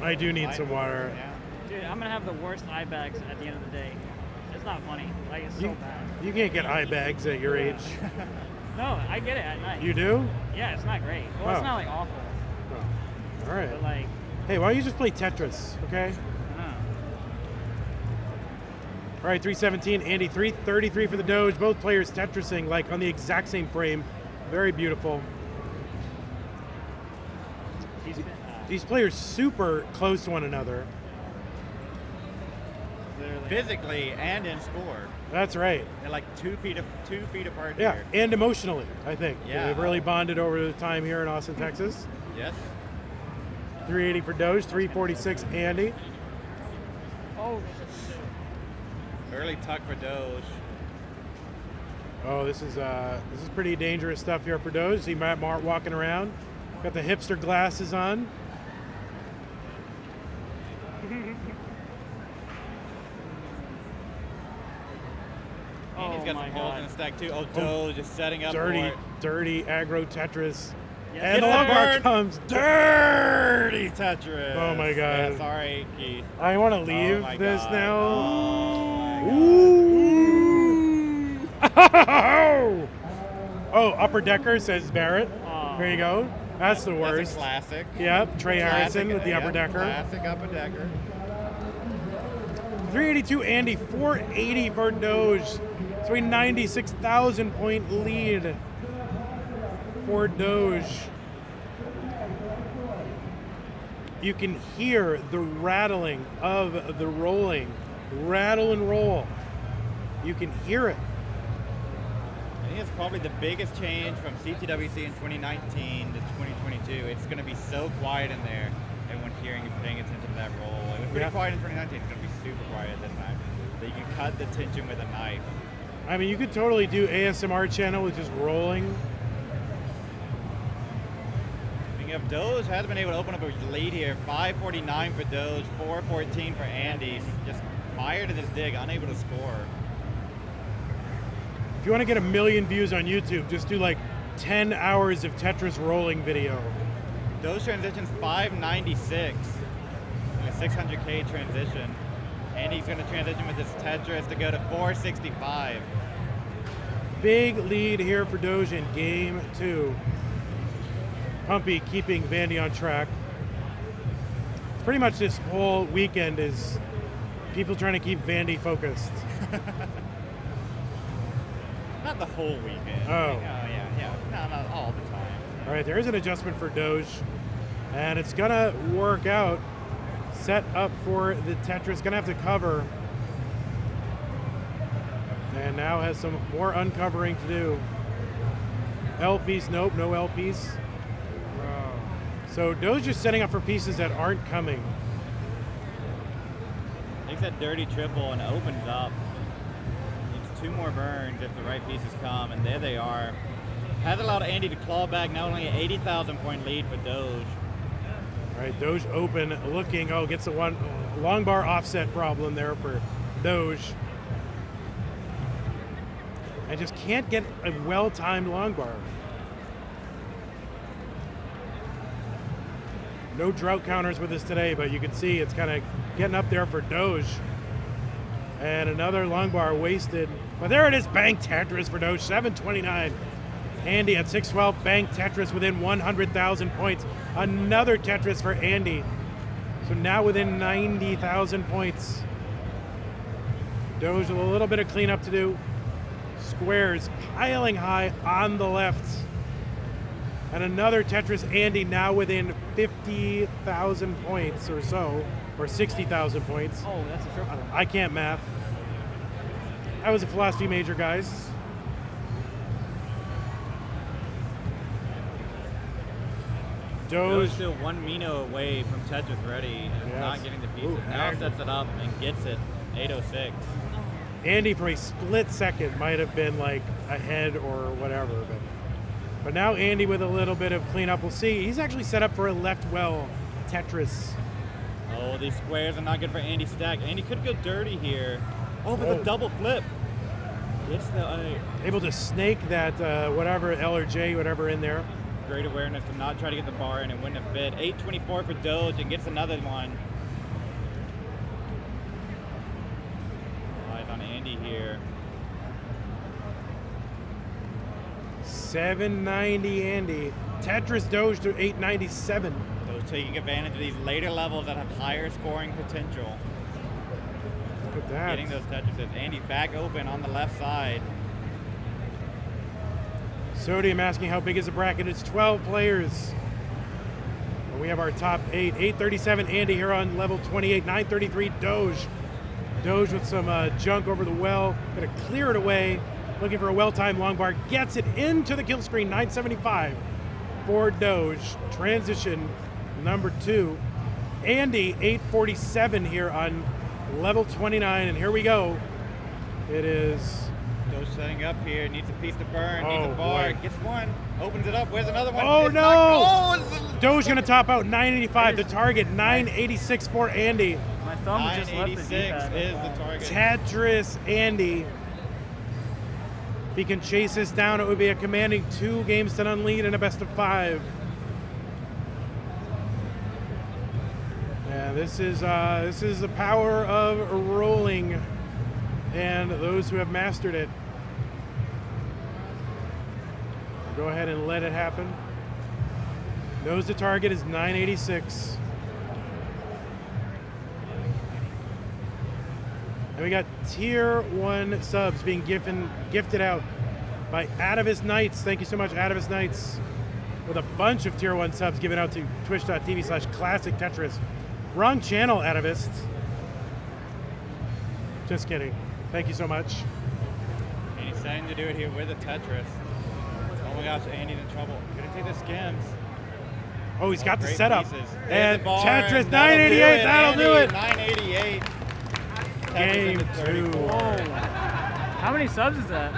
I do need some water. Yeah. Dude, I'm gonna have the worst eye bags at the end of the day. It's not funny. Like, it's so bad. You can't get eye bags at your age. No, I get it at night. You do? Yeah, it's not great. Well, Oh. it's not like awful, Oh. All right. but like, Hey, why don't you just play Tetris, okay? All right, 317, Andy, 333 for the Doge. Both players Tetrising like on the exact same frame. Very beautiful. he's been, These players super close to one another. literally. Physically and in score. That's right. They're like 2 feet apart Yeah, here. and emotionally, I think. Yeah. They've really bonded over the time here in Austin, Texas. Yes. 380 for Doge, 346 Andy. Oh, Early tuck for Doge. Oh, this is pretty dangerous stuff here for Doge. See Matt Mart walking around. Got the hipster glasses on. Andy's got my some holes God. in the stack too. Oh, Doge is setting up for it. Dirty aggro Tetris. Yes. And the Get long the bar bird. comes. Dirty Tetris. Oh my God. Yeah, sorry, Keith. I want to leave Oh my this God. now. Oh my Ooh. Oh, upper decker, says Barrett. Aw. There you go. That's the That's worst. a classic. Yep, Trey Harrison Classic, with the upper yeah, decker. Classic upper decker. 382 Andy, 480 for Doge. So a 96,000 point lead for Doge. You can hear the rattling of the rolling. Rattle and roll. You can hear it. I think it's probably the biggest change from CTWC in 2019 to 2022. It's going to be so quiet in there. Everyone hearing and paying attention to that roll. It was pretty Yeah. quiet in 2019. It's going to be super quiet this time. So you can cut the tension with a knife. I mean, you could totally do ASMR channel with just rolling. Speaking of Doge, has been able to open up a lead here. 549 for Doge, 414 for Andy. Just fired to this dig, unable to score. If you want to get 1 million views on YouTube, just do like 10 hours of Tetris rolling video. Doge transitions 596. A 600K transition. Andy's going to transition with his Tetris to go to 465. Big lead here for Doge in game 2. Pumpy keeping Vandy on track. Pretty much this whole weekend is people trying to keep Vandy focused. Not the whole weekend. Oh. Yeah. No, not all the time. All right, there is an adjustment for Doge, and it's gonna work out. Set up for the Tetris, gonna have to cover. And now has some more uncovering to do. LPs, nope, no LPs. So Doge is setting up for pieces that aren't coming. Takes that dirty triple and opens up. Needs 2 more burns if the right pieces come, and there they are. Has allowed Andy to claw back not only an 80,000 point lead for Doge. All right, Doge open, looking, gets the one long bar offset problem there for Doge. And just can't get a well-timed long bar. No drought counters with us today, but you can see it's kind of getting up there for Doge. And another long bar wasted. But there it is, bank Tetris for Doge, 729. Andy at 612, bank Tetris within 100,000 points. Another Tetris for Andy. So now within 90,000 points. Doge with a little bit of cleanup to do. Squares piling high on the left. And another Tetris, Andy now within 50,000 points or so, or 60,000 points. Oh, that's a triple. I can't math. I was a philosophy major, guys. Doge Doge. still one Mino away from Tetris ready and Yes. not getting the pieces. Ooh, Now Agri. sets it up and gets it. 806. Andy, for a split second, might have been like ahead or whatever, but now Andy with a little bit of cleanup. We'll see. He's actually set up for a left well Tetris. Oh, these squares are not good for Andy stack. Andy could go dirty here. Oh, but the double flip. It's the Able to snake that whatever L or J, whatever in there. great awareness to not try to get the bar and it wouldn't have fit. 824 for Doge and gets another one. Eyes on Andy here. 790 Andy. Tetris Doge to 897. Doge taking advantage of these later levels that have higher scoring potential. Look at that. Getting those Tetrises. Andy back open on the left side. Sodium asking how big is the bracket? It's 12 players. And we have our top 8. 837 Andy here on level 28. 933 Doge. Doge with some junk over the well. Gonna clear it away. Looking for a well-timed long bar. Gets it into the kill screen. 975 for Doge. Transition number 2. Andy 847 here on level 29. And here we go. It is Doge setting up here. Needs a piece to burn. Needs Oh, a bar. boy. Gets one. Opens it up. Where's another one? Oh, It's no! not- oh, it's Doge gonna top out 985. The target 986 for Andy. My thumb just left the 986 D-pad. is the target. Tetris Andy. If he can chase this down, it would be a commanding 2 games to none lead and a best of 5. Yeah, this is the power of rolling, and those who have mastered it. Go ahead and let it happen. Knows the target is 986. And we got tier 1 subs being gifted out by Atavis Knights. Thank you so much, Atavis Knights, with a bunch of tier 1 subs given out to twitch.tv/classic Tetris. Wrong channel, Atavis. Just kidding. Thank you so much. And he's starting to do it here with a Tetris. Oh my gosh, Andy's in trouble. Gonna take the skims. Oh, he's got the Great setup. pieces. There's And the bar, Tetris, and that'll 988, that'll do Andy, it. 988. Game Tetris into 34. 2. How many subs is that?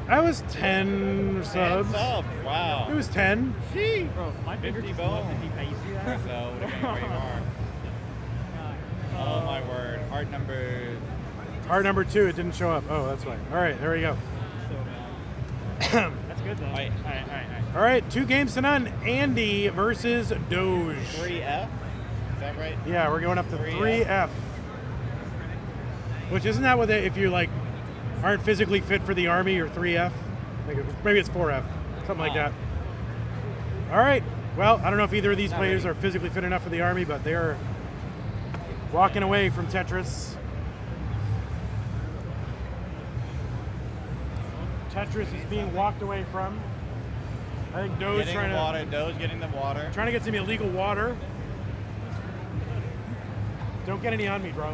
That was 10 10 subs. subs. Wow. It was 10. Gee. Bro, my finger 50 just bone. left the D-pad. You see that? So, would have been where you are. Oh my word. Heart number. Heart number 2, it didn't show up. Oh, that's fine. All right, there we go. That's good though. All right. All right, 2 games to none. Andy versus Doge. 3F. Is that right? Yeah, we're going up to 3F. 3F. Which isn't that what they, if you like aren't physically fit for the army, or 3F? Maybe it's 4F, something like that. All right. Well, I don't know if either of these players are physically fit enough for the army, but they're walking away from Tetris. Tetris is being walked away from. I think Doge Getting trying the to water. Doge getting the water. trying to get some illegal water. Don't get any on me, bro.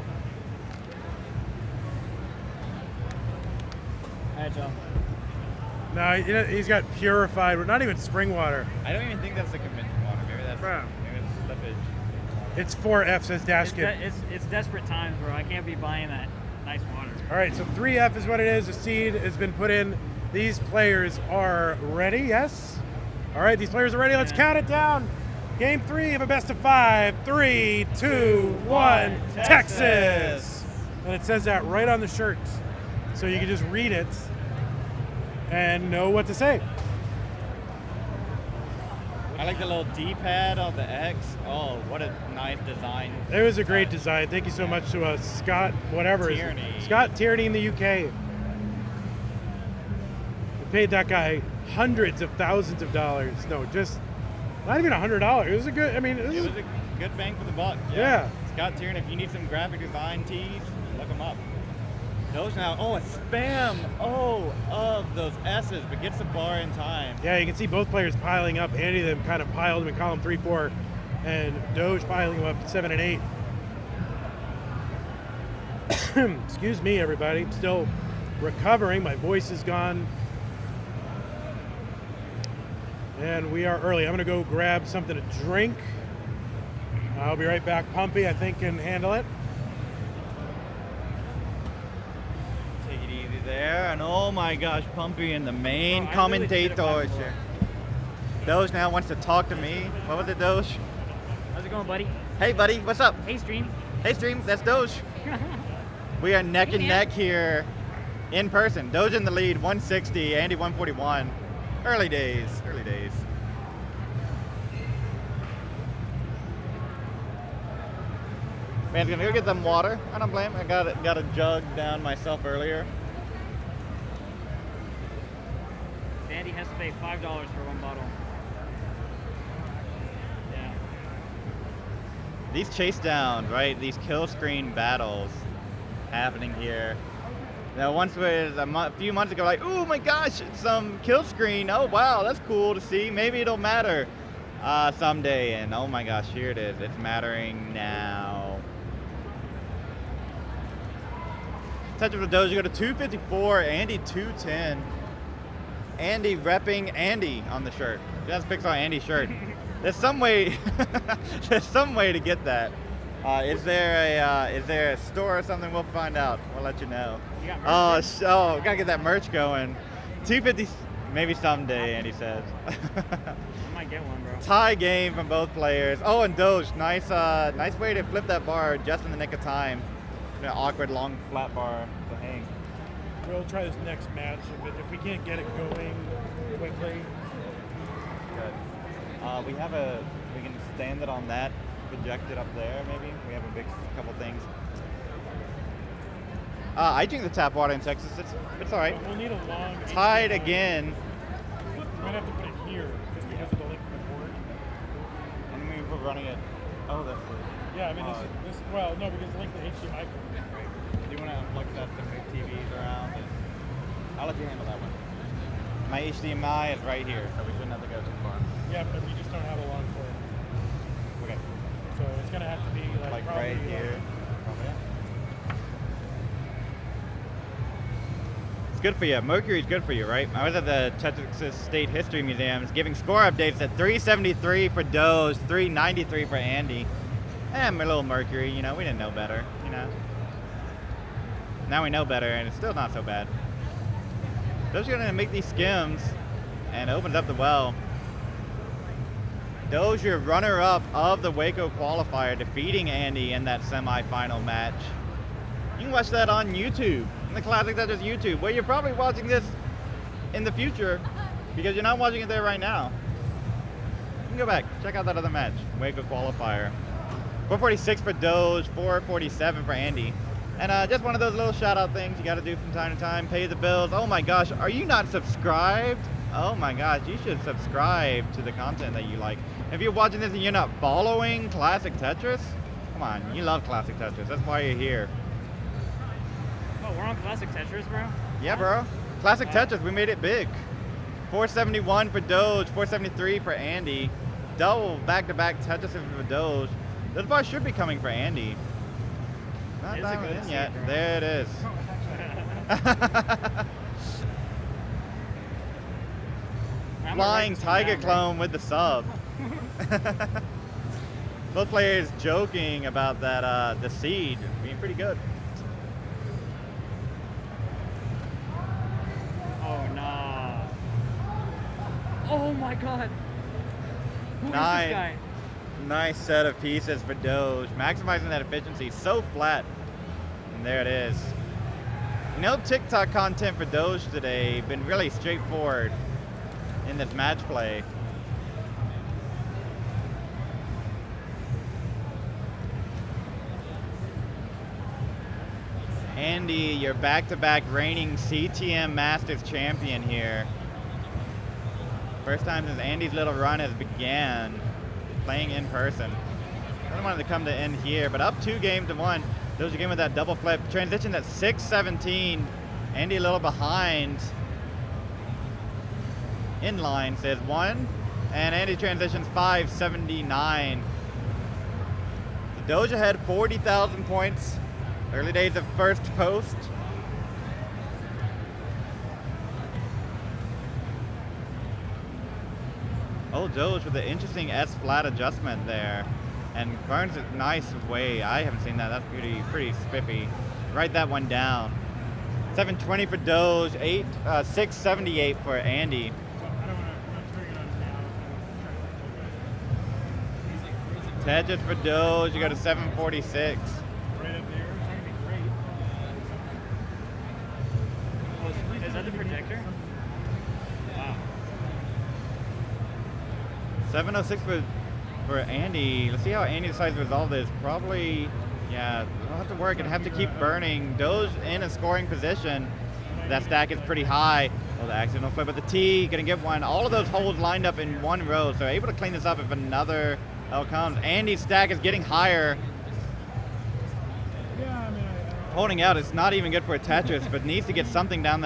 All right, Joe. No, he's got purified, but not even spring water. I don't even think that's the convincing water. Maybe that's slippage. It's 4F, says Dashkid. It's desperate times, bro. I can't be buying that nice water. All right, so 3F is what it is. The seed has been put in. These players are ready, yes? All right, these players are ready. Let's count it down. Game 3 of a best of 5. 3, 2, 1, Texas. And it says that right on the shirt. So you can just read it and know what to say. I like the little D-pad on the X. Oh, what a nice design. It was a great design. Thank you so much to Scott, whatever. Tierney. Scott Tierney in the UK. We paid that guy hundreds of thousands of dollars. No, just not even $100. It was a good, I mean, It was a good bang for the buck. Yeah. Scott Tierney, if you need some graphic design tees, look him up. Those now, oh, a spam, of those S's, but gets the bar in time. yeah, you can see both players piling up. Andy them kind of piled him in column 3, 4, and Doge piling him up 7 and 8. Excuse me, everybody. I'm still recovering. My voice is gone. And we are early. I'm gonna go grab something to drink. I'll be right back. Pumpy, I think, can handle it. Take it easy there. And oh my gosh, Pumpy and the main Oh, I literally commentator should have here. Doge now wants to talk to me. What was it, Doge? How's it going, buddy? Hey, buddy, what's up? Hey, stream. Hey, stream, that's Doge. We are neck and man. neck here in person. Doge in the lead, 160, Andy 141. Early days, early days. Man's gonna go get some water. I don't blame him. I got a jug down myself earlier. Andy has to pay $5 for one bottle. Yeah. These chase downs, right? These kill screen battles happening here. Now, once was a few months ago, like, oh my gosh, it's some kill screen. Oh wow, that's cool to see. Maybe it'll matter someday. And oh my gosh, here it is. It's mattering now. Tetris with Doge, go to 254, Andy 210. Andy repping Andy on the shirt. Just picks on Andy's shirt. There's some way. There's some way to get that. Is there a store or something? We'll find out. We'll let you know. You got merch? Oh, gotta get that merch going. 250, maybe someday. Andy says. I might get one, bro. Tie game from both players. Oh, and Doge, nice way to flip that bar just in the nick of time. An awkward long flat bar to hang. We'll try this next match. If we can't get it going quickly. Good. We can stand it on that, project it up there maybe. We have a big couple things. I drink the tap water in Texas. It's all right. We'll need a long. Tied HDMI. again. We might have to put it here just because of the link to the board. And then we're running it. Oh, that's good. Yeah, I mean this. Well, no, because the link to the HDMI cord. Right? Do you want to look at some big TVs around? I'll let you handle that one. My HDMI is right here, so we shouldn't have to go too far. Yeah, but we just don't have a long cord. Okay. So it's gonna have to be like probably right here. It's good for you. Mercury's good for you, right? I was at the Texas State History Museum giving score updates at 373 for Doge, 393 for Andy. And a little Mercury, you know, we didn't know better, you know. Now we know better, and it's still not so bad. Doge's gonna make these skims and opens up the well. Doge, your runner-up of the Waco qualifier, defeating Andy in that semifinal match. You can watch that on YouTube, in the Classic Tetris YouTube, where you're probably watching this in the future because you're not watching it there right now. You can go back, check out that other match, Waco qualifier. 446 for Doge, 447 for Andy. And just one of those little shout-out things you got to do from time to time, pay the bills. Oh my gosh, are you not subscribed? Oh my gosh, you should subscribe to the content that you like. If you're watching this and you're not following Classic Tetris, come on, you love Classic Tetris. That's why you're here. Oh, we're on Classic Tetris, bro? Yeah, bro. Classic Tetris, we made it big. 471 for Doge, 473 for Andy. Double back-to-back Tetris for Doge. Those bars should be coming for Andy. Not It's a that good in seed, yet. bro. There it is. I'm Flying gonna write this one Tiger down, bro. Clone with the sub. Both players joking about that the seed being pretty good. Oh, nah. Oh my god. Who is this Nice. guy? Nice set of pieces for Doge, maximizing that efficiency. So flat. And there it is. No TikTok content for Doge today. Been really straightforward in this match play. Andy, your back-to-back reigning CTM Masters champion here. First time since Andy's little run has began playing in person. I don't want it to come to end here, but up 2-1. Doge again with that double flip. Transition at 6:17. Andy a little behind. Inline says 1. And Andy transitions 5:79. The Doge ahead 40,000 points. Early days of first post. Oh, Doge with an interesting S flat adjustment there. And burns it nice way. I haven't seen that. That's pretty spiffy. Write that one down. 720 for Doge, 678 for Andy. I'm not turning it on now. Tetris for Doge, you go to 746. Right up there, trying to be great. Oh, is that the projector? Wow. 706 for Andy. Let's see how Andy decides to resolve this. Probably, yeah, we'll have to work and have to keep burning. Doge in a scoring position. That stack is pretty high. Oh, the accidental flip with the T, gonna get one. All of those holes lined up in one row, so able to clean this up if another L comes. Andy's stack is getting higher. Yeah, I mean, Holding out is not even good for a Tetris, but needs to get something down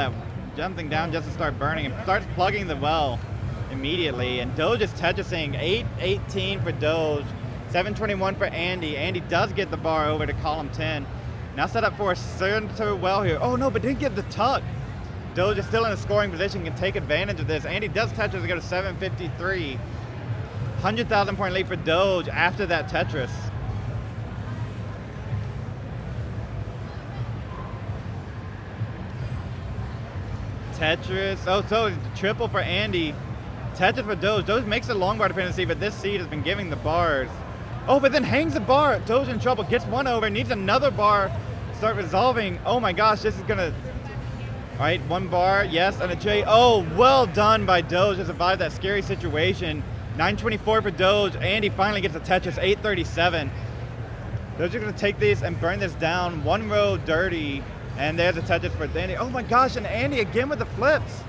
just to start burning. And starts plugging the well immediately. And Doge is Tetrising 818 for Doge, 721 for Andy. Andy does get the bar over to column 10. Now set up for a center well here. Oh no, but didn't get the tuck. Doge is still in a scoring position, can take advantage of this. Andy does Tetris to go to 753. 100,000 point lead for Doge after that Tetris. Tetris, oh, so it's triple for Andy. Tetris for Doge. Doge makes a long bar dependency, but this seed has been giving the bars. Oh, but then hangs the bar. Doge in trouble, gets one over, needs another bar, start resolving. Oh my gosh, this is gonna, all right, one bar, yes, and a J. Oh, well done by Doge to survive that scary situation. 924 for Doge. Andy finally gets a Tetris, 837. Doge is gonna take this and burn this down. One row dirty, and there's a Tetris for Andy. Oh my gosh, and Andy again with the flips.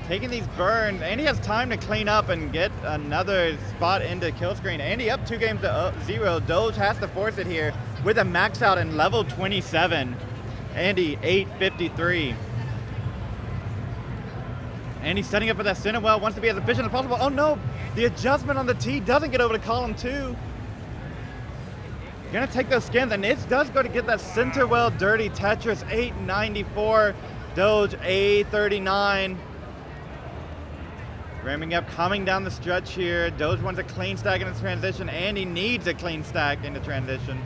Taking these burns. Andy has time to clean up and get another spot into kill screen. Andy up 2 games to 0. Doge has to force it here with a max out in level 27. Andy 853. Andy setting up for that center well, wants to be as efficient as possible. Oh no, the adjustment on the T doesn't get over to column 2. Gonna take those skins, and it does go to get that center well dirty Tetris, 894. Doge, 839. Ramming up, coming down the stretch here. Doge wants a clean stack in the transition. Andy needs a clean stack in the transition.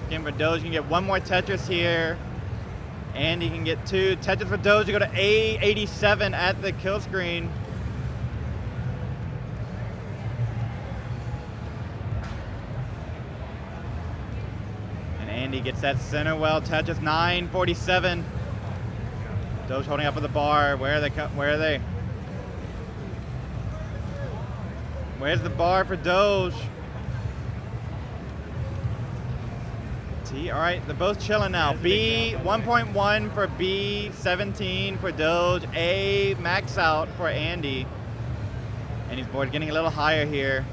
Again for Doge, you can get one more Tetris here. Andy can get 2. Tetris for Doge, you go to A87 at the kill screen. And Andy gets that center well, Tetris 947. Doge holding up at the bar. Where are they? Where are they? Where's the bar for Doge? T. All right, they're both chilling now. B 1.1 for B, 17 for Doge. A max out for Andy. And his board getting a little higher here.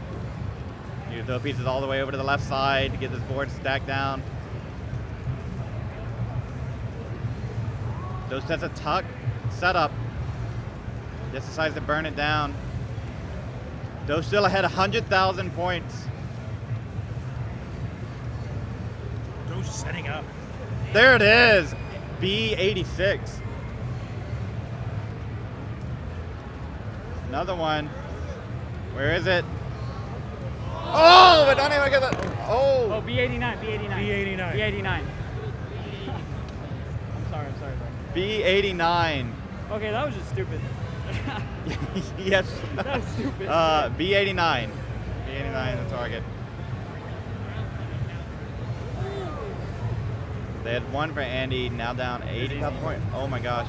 You throw pieces all the way over to the left side to get this board stacked down. Doge sets a tuck setup. Just decides to burn it down. Doge still ahead 100,000 points. Doge setting up. There it is. B86. Another one. Where is it? Oh, but don't even get that. Oh, Oh. B89, B89. B89. B89. I'm sorry, bro. B89. Okay, that was just stupid. Yes. That was stupid. B89. B89 the target. They had one for Andy, now down 80,000 points. Oh my gosh.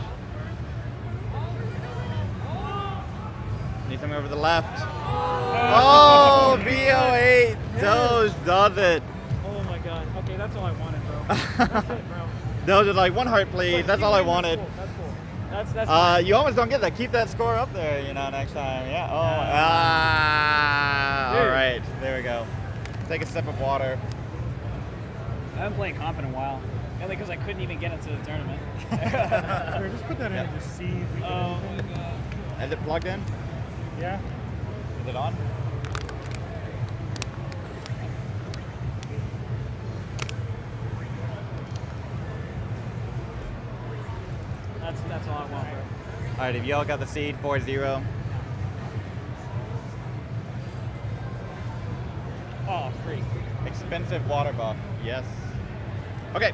Need something over the left. Oh, B08. Doge does it. Oh my god. Okay, that's all I wanted, bro. That's it, bro. Doge is like, one heart please. That's all I wanted. That's cool. That's fine. You almost don't get that. Keep that score up there, you know, next time. Yeah. Oh. All Dude. right. There we go. Take a sip of water. I haven't played comp in a while. Mainly because I couldn't even get into the tournament. Here, just put that in and just see if we Oh can. my god. Is it plugged in? Yeah. Is it on? That's all I want, bro. All right, have y'all got the seed 4-0? Oh, freak. Expensive water buff, yes. Okay.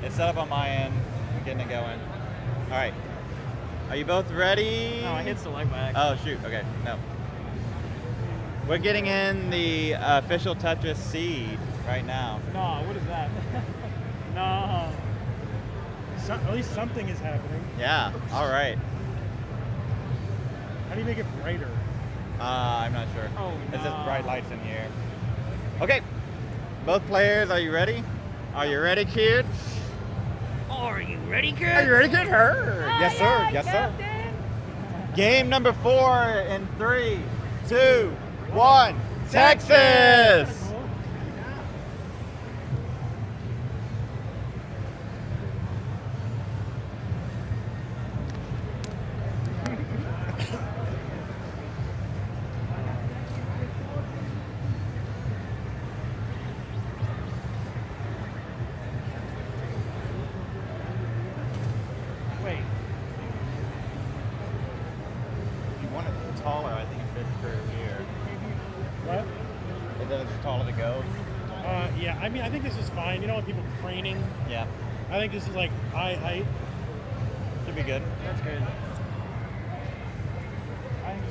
It's set up on my end. I'm getting it going. All right. Are you both ready? No, I hit select by accident. Oh, shoot. Okay, no. We're getting in the official Tetris seed right now. No, what is that? No. At least something is happening. Yeah, all right. How do you make it brighter? I'm not sure. Oh, It's just no. bright lights in here. Okay. Both players, are you ready? Are you ready, kids? Are you ready, kid? Are you ready, kid? Yes, sir. Yes, sir. Game number 4 in 3, 2, 1. Texas! Wait. If you want it taller, I think it fits through here. What? Is that as tall as it goes? Yeah, I mean, I think this is fine. You know when people craning? Yeah. I think this is like eye height. Should be good. That's good.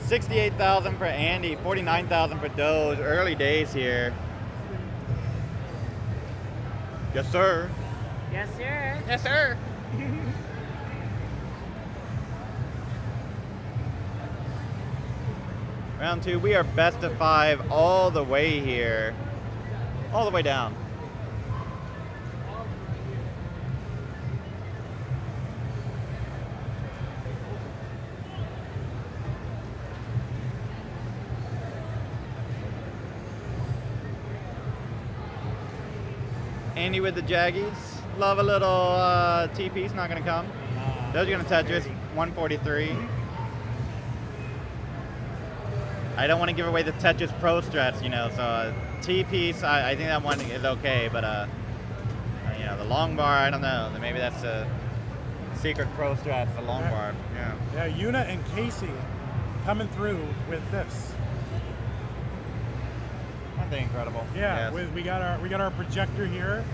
68,000 for Andy, 49,000 for Doge. Early days here. Yes, sir. Yes, sir. Yes, sir. Round 2, we are best of 5 all the way here. All the way down. Andy with the Jaggies. Love a little T-piece, not gonna come. Those are gonna Tetris, 143. I don't want to give away the Tetris Pro strats, you know, so T-piece, I think that one is okay, but you know, the long bar, I don't know. Maybe that's a secret pro strat, the long bar. Yeah. Yeah, Yuna and Casey coming through with this. Aren't they incredible? Yeah, Yes. we got our projector here.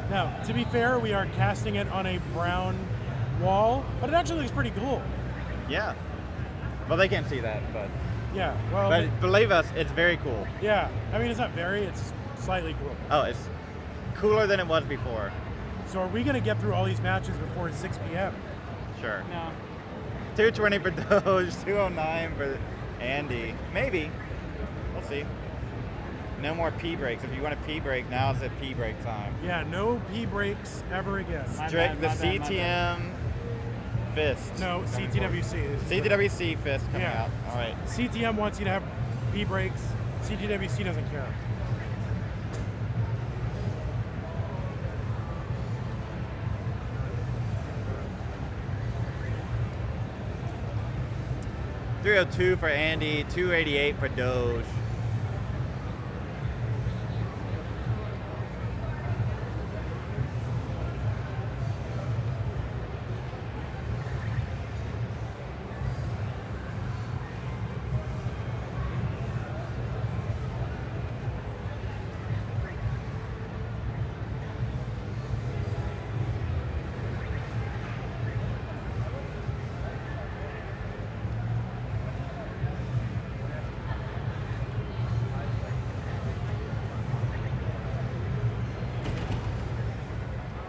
Now, to be fair, we are casting it on a brown wall, but it actually looks pretty cool. Yeah. Well, they can't see that, but Yeah, well, but believe us, it's very cool. yeah. I mean, it's not very; it's slightly cool. Oh, it's cooler than it was before. So, are we gonna get through all these matches before 6 p.m.? Sure. No. 220 for Doge, 209 for Andy. Maybe. We'll see. No more pee breaks. If you want a pee break, now it's a pee break time. Yeah, no pee breaks ever again. My Strict bad, the my bad, my bad. CTM fist. No, CTWC is. CTWC fist coming Yeah. out. All right. CTM wants you to have pee breaks. CTWC doesn't care. $302 for Andy, 288 for Doge.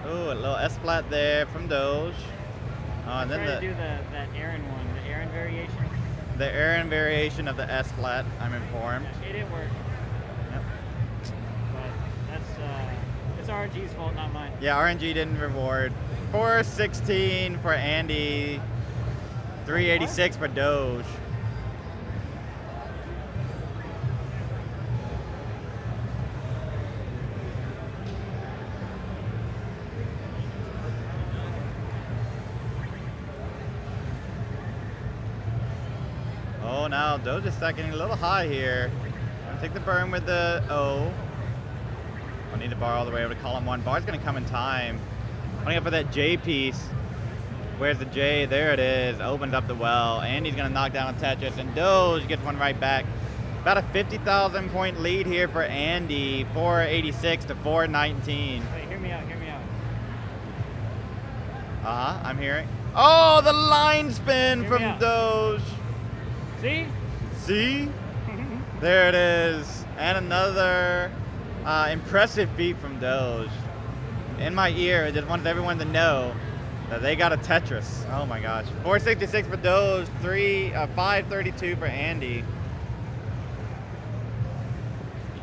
Ooh, a little S flat there from Doge. And Try to then do that Aaron one, the Aaron variation. the Aaron variation of the S flat, I'm informed. It didn't work, Yep. but it's RNG's fault, not mine. Yeah, RNG didn't reward. 416 for Andy, 386 for Doge. Oh, now Doge is stacking a little high here. Gonna take the burn with the O. I need to bar all the way over to column 1. Bar's gonna come in time. Running up for that J piece. Where's the J? There it is. Opens up the well. Andy's going to knock down a Tetris, and Doge gets one right back. About a 50,000 point lead here for Andy, 486 to 419. Wait, hear me out, hear me out. I'm hearing. Oh, the line spin Hear me from out. Doge. See? See? There it is. And another impressive feat from Doge. In my ear, I just wanted everyone to know that they got a Tetris. Oh my gosh. 466 for Doge, 532 for Andy.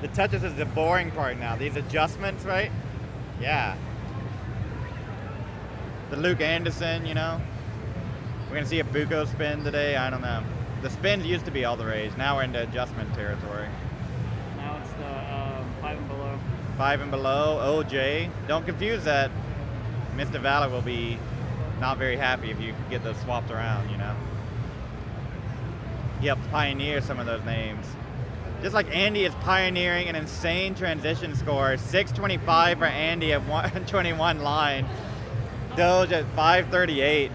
The Tetris is the boring part now. These adjustments, right? Yeah. The Luke Anderson, you know? We're gonna see a Buko spin today, I don't know. The spins used to be all the rage. Now we're into adjustment territory. Now it's the 5 and below. 5 and below, OJ. Don't confuse that. Mr. Valor will be not very happy if you get those swapped around, you know? He helped pioneer some of those names. Just like Andy is pioneering an insane transition score. 625 for Andy at 121 line. Doge at 538.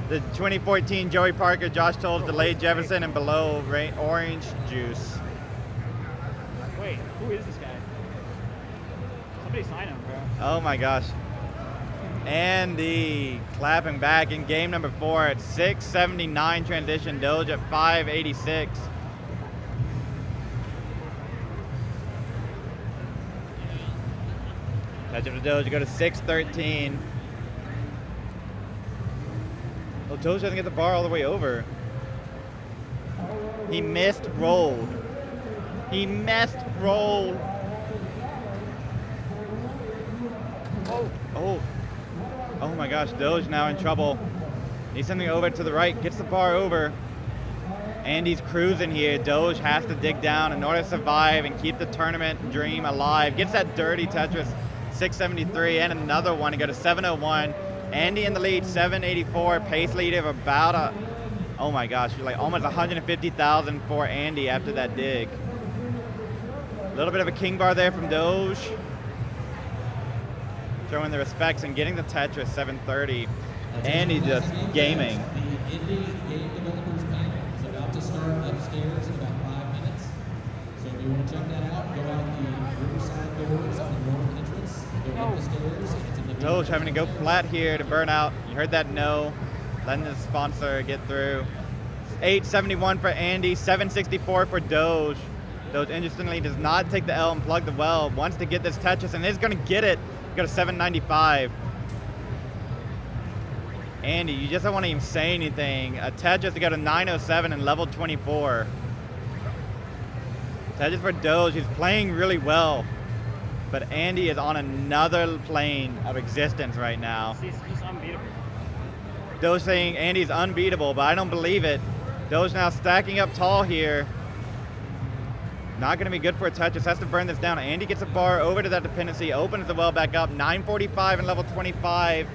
The 2014 Joey Parker, Josh Tolles, delayed Jefferson, and below orange juice. Wait, who is this guy? Somebody sign him, bro. Oh my gosh. Andy clapping back in game number 4 at 679 transition. Doge at 586. Touch of the Doge, go to 613. Oh, Doge doesn't get the bar all the way over. He missed rolled. He missed rolled. Oh my gosh, Doge now in trouble. Needs something over to the right, gets the bar over. Andy's cruising here. Doge has to dig down in order to survive and keep the tournament dream alive. Gets that dirty Tetris, 673, and another one to go to 701. Andy in the lead, 784, pace lead of about oh my gosh, like almost 150,000 for Andy after that dig. A little bit of a king bar there from Doge. Throwing the respects and getting the Tetris, 730. Andy just gaming. The Indy Game Developers Panel is about to start upstairs in about 5 minutes. So if you want to check that out, go out the riverside doors on the north entrance, go up the stairs, and it's in the Doge having to go flat here to burn out. You heard that no. Letting the sponsor get through. 871 for Andy, 764 for Doge. Doge, interestingly, does not take the L and plug the well. Wants to get this Tetris and is going to get it. Go to 795. Andy, you just don't want to even say anything. Tetris to go to 907 and level 24. Tetris for Doge, he's playing really well. But Andy is on another plane of existence right now. He's unbeatable. Doge saying Andy's unbeatable, but I don't believe it. Doge now stacking up tall here. Not going to be good for a Tetris. Has to burn this down. Andy gets a bar over to that dependency, opens the well back up. 945 in level 25.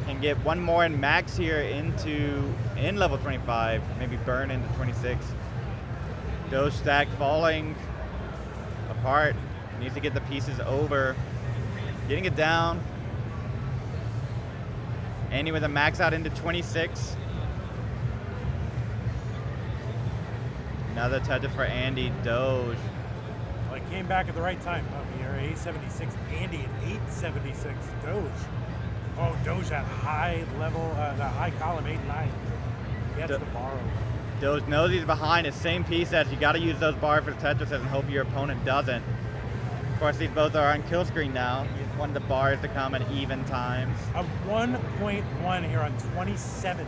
Can get one more in max here in level 25. Maybe burn into 26. Doge stack falling apart. Needs to get the pieces over. Getting it down. Andy with a max out into 26. Another Tetris for Andy. Doge. Well, he came back at the right time. Here, 876. Andy at 876. Doge. Oh, Doge at high level, the high column, 8-9. Gets the bar over. Doge knows he's behind. His same piece as you got to use those bars for Tetris and hope your opponent doesn't. Of course, these both are on kill screen now. You want the bars to come at even times. A 1.1 here on 27.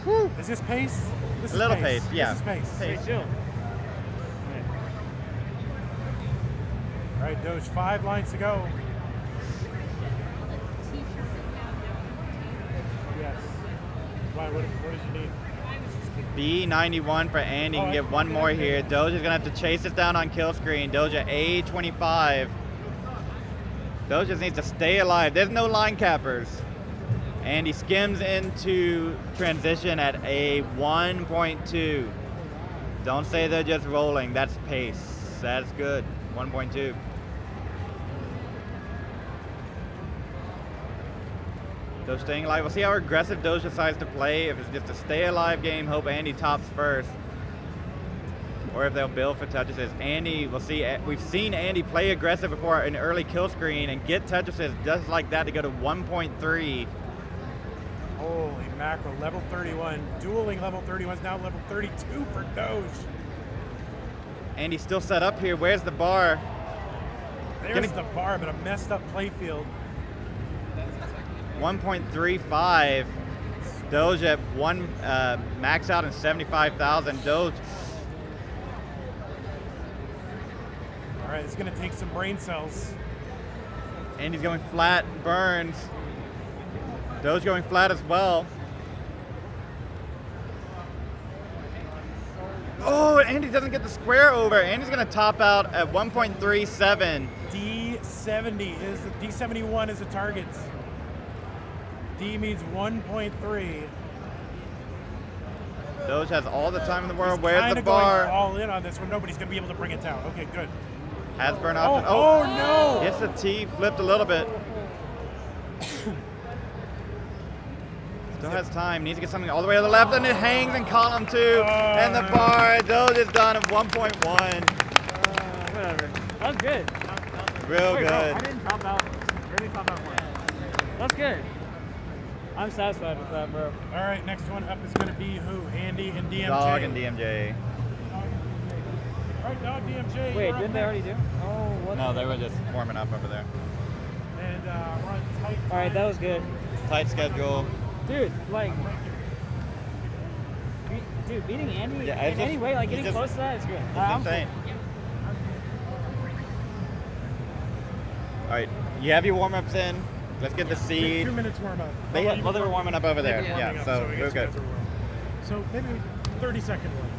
Whew. Is this pace? This is A little pace, yeah. This is pace. Pace. Hey, chill. All right, Doge, 5 lines to go. Yes. Why, what did you need? B91 for Andy. Can get one more here. Doge is going to have to chase it down on kill screen. Doge at A25. Doge just needs to stay alive. There's no line cappers. And he skims into transition at a 1.2. Don't say they're just rolling. That's pace. That's good. 1.2. Doge staying alive. We'll see how aggressive Doge decides to play. If it's just a stay alive game, hope Andy tops first. Or if they'll build for Tetris's. Andy, we'll see. We've seen Andy play aggressive before in early kill screen and get Tetris's just like that to go to 1.3. Holy mackerel, level 31. Dueling level 31 is now level 32 for Doge. Andy's still set up here. Where's the bar? There's the bar, but a messed up playfield. 1.35. Doge at one max out in 75,000. Doge. All right, it's going to take some brain cells. Andy's going flat, burns. Doge going flat as well. Oh, Andy doesn't get the square over. Andy's going to top out at 1.37. D70 is the D71 is the target. D means 1.3. Doge has all the time in the world. He's Where's the kinda bar? going all in on this one. Nobody's going to be able to bring it down. Okay, good. Has burn option. Oh, no! Gets the T, flipped a little bit. Still has time. Needs to get something all the way to the left, and it hangs in column 2. And the bar. Doge is done at 1.1. Whatever. That was good. Real Wait, good. bro, I didn't top out. Really top out one. That's good. I'm satisfied with that, bro. All right, next one up is going to be who? Andy and DMJ. Dog and DMJ. All right, Dog, DMJ. Wait, you're up didn't they already next. do? Oh, what? No, they were just warming up over there. And we're on tight. All right, that was good. Tight schedule. Dude, like, beating Andy Yeah, in any way, like he's getting close to that is good. It's insane. All right, you have your warm-ups in. Let's get the seed. 2 minutes warm up. They were warming up over there. Yeah, so I guess we're you good. guys are warm. So maybe 30-second one.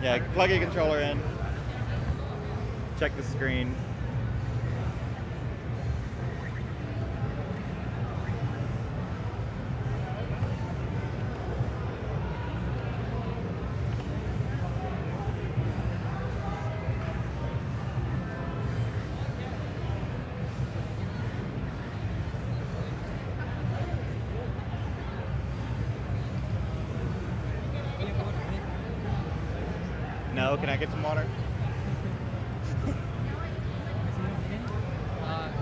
Yeah, plug your controller in. Check the screen. No, can I get some water?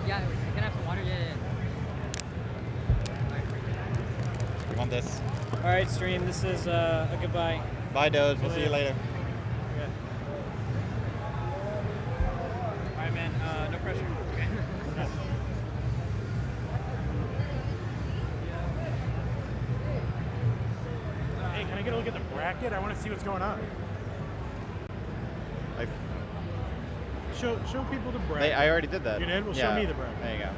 Yeah, can I have some water? Yeah. You want this? All right, stream. This is a goodbye. Bye, Doge. We'll see you later. All right, man. No pressure. Hey, can I get a look at the bracket? I want to see what's going on. Show people the bracket. I already did that. You did? Well, Yeah. show me the bracket. There you go.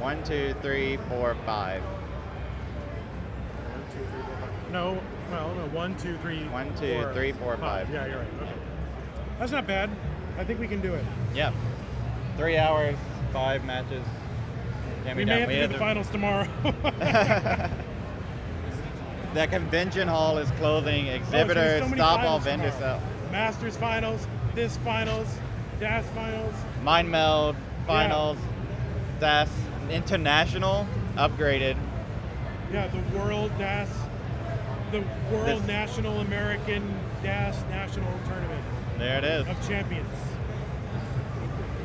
1, 2, 3, 4, 5. No, well, no, 1, 2, 3. 1, 2, 3, 4, 5. Yeah, you're right. Okay. That's not bad. I think we can do it. Yeah. 3 hours, 5 matches. Can't We be may done. have to do the finals tomorrow. That convention hall is closing. there's Exhibitors, so many stop all finals vendor tomorrow. stuff. Masters finals, this finals, DAS finals. Mind Meld finals, DAS International upgraded. Yeah, the World DAS, the World This- National American DAS National Tournament There it is. of Champions.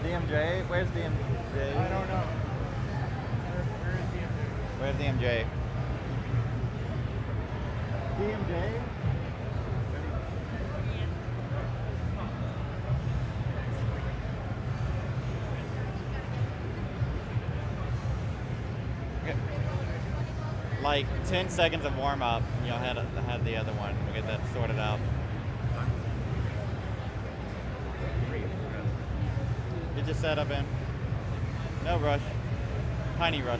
DMJ, where's DMJ? I don't know. Where is the Where's DMJ? DMJ? Okay. Like 10 seconds of warm up, and you'll had the other one. We'll get that sorted out. Get your setup in. No rush. Tiny rush.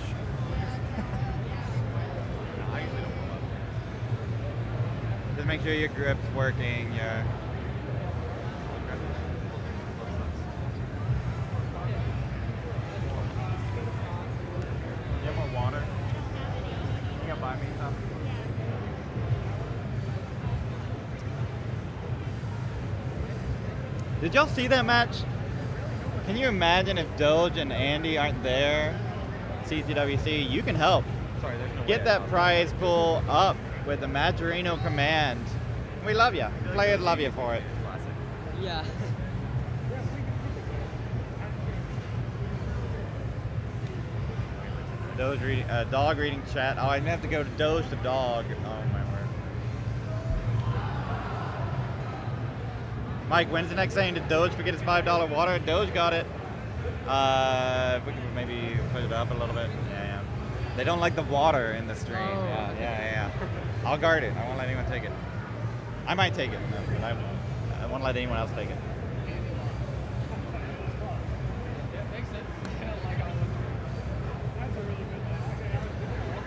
Just make sure your grip's working, your... You have more water? You gonna buy me some? Did y'all see that match? Can you imagine if Doge and Andy aren't there? CTWC, you can help. Sorry, there's no Get way that I prize pool up with the Matcherino command. We love you. Players love you for it. Classic. Yeah. Doge reading, dog reading chat. Oh, I didn't have to go to Doge to dog. Oh my word. Mike, when's the next thing? Did Doge forget his $5 water? Doge got it. If we can maybe put it up a little bit. Yeah. They don't like the water in the stream. Oh. Yeah. I'll guard it. I won't let anyone take it. I might take it, but I won't let anyone else take it.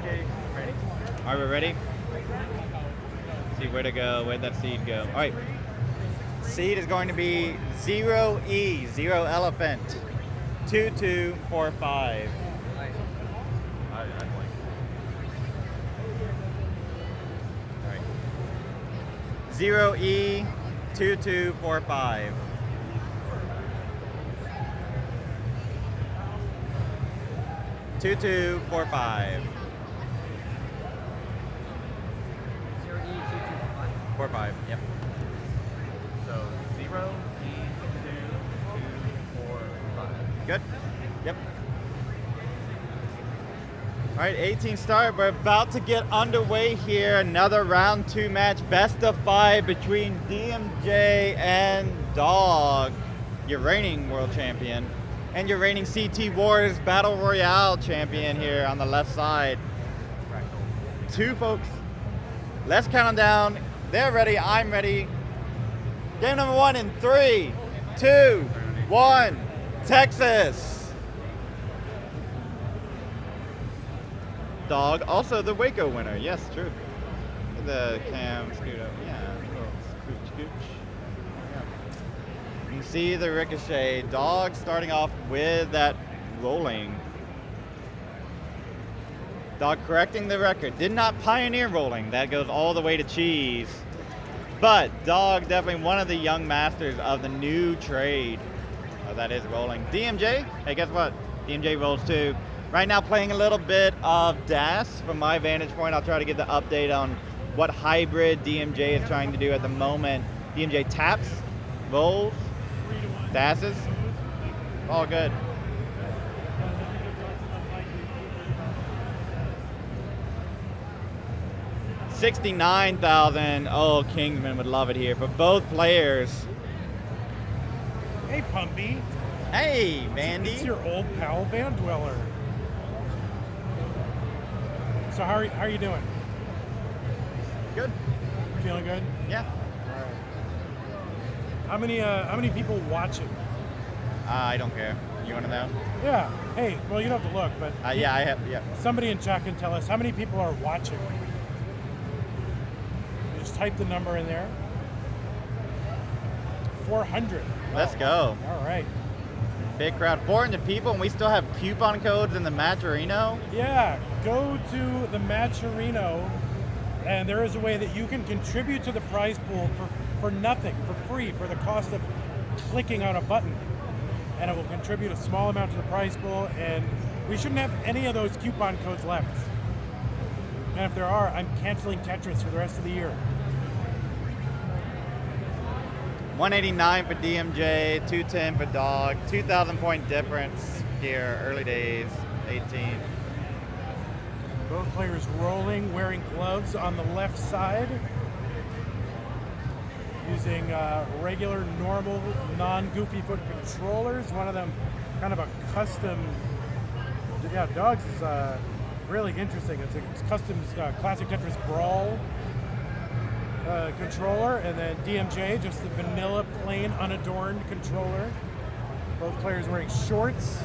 Okay, ready? All right, we're ready? See where to go. Where'd that seed go? All right. Seed is going to be 0E, 0 elephant, 2245. I like. All right. 0E, 2245. Two two four five 4 5. Yep. So 0, E, 2, 2, 4, 5. Good. Yep. All right, 18 start. We're about to get underway here. Another round 2 match, best of 5 between DMJ and Dog, your reigning world champion, and your reigning CT Wars Battle Royale champion here on the left side. Two folks. Let's count them down. They're ready. I'm ready. Game number 1 in 3, 2, 1. Texas. Dog, also the Waco winner. Yes, true. The cam scoot up. Yeah, scooch. Yeah. You can see the ricochet. Dog starting off with that rolling. Dog correcting the record. Did not pioneer rolling. That goes all the way to cheese. But Dog definitely one of the young masters of the new trade. Oh, that is rolling. DMJ, hey, guess what? DMJ rolls too. Right now playing a little bit of DAS from my vantage point. I'll try to get the update on what hybrid DMJ is trying to do at the moment. DMJ taps, rolls, DASes, all good. $69,000. Oh, Kingsman would love it here for both players. Hey, Pumpy. Hey, Vandy. It's your old pal, Van Dweller. So how are you doing? Good. Feeling good? Yeah. How many people watching? I don't care. You want to know? Yeah. Hey, well, you don't have to look, but Yeah, I have. Yeah. somebody in chat can tell us how many people are watching. You just type the number in there. 400. Let's Wow. go. All right. Big crowd. 400 people, and we still have coupon codes in the Matcherino. Yeah, go to the Matcherino, and there is a way that you can contribute to the prize pool for nothing, for free, for the cost of clicking on a button. And it will contribute a small amount to the prize pool, and we shouldn't have any of those coupon codes left. And if there are, I'm canceling Tetris for the rest of the year. 189 for DMJ, 210 for Dog, 2,000 point difference here, early days, 18. Both players rolling, wearing gloves on the left side, using regular, normal, non-goofy foot controllers. One of them kind of a custom, yeah, Dogs is really interesting. It's custom classic Tetris Brawl controller, and then DMJ, just the vanilla, plain, unadorned controller. Both players wearing shorts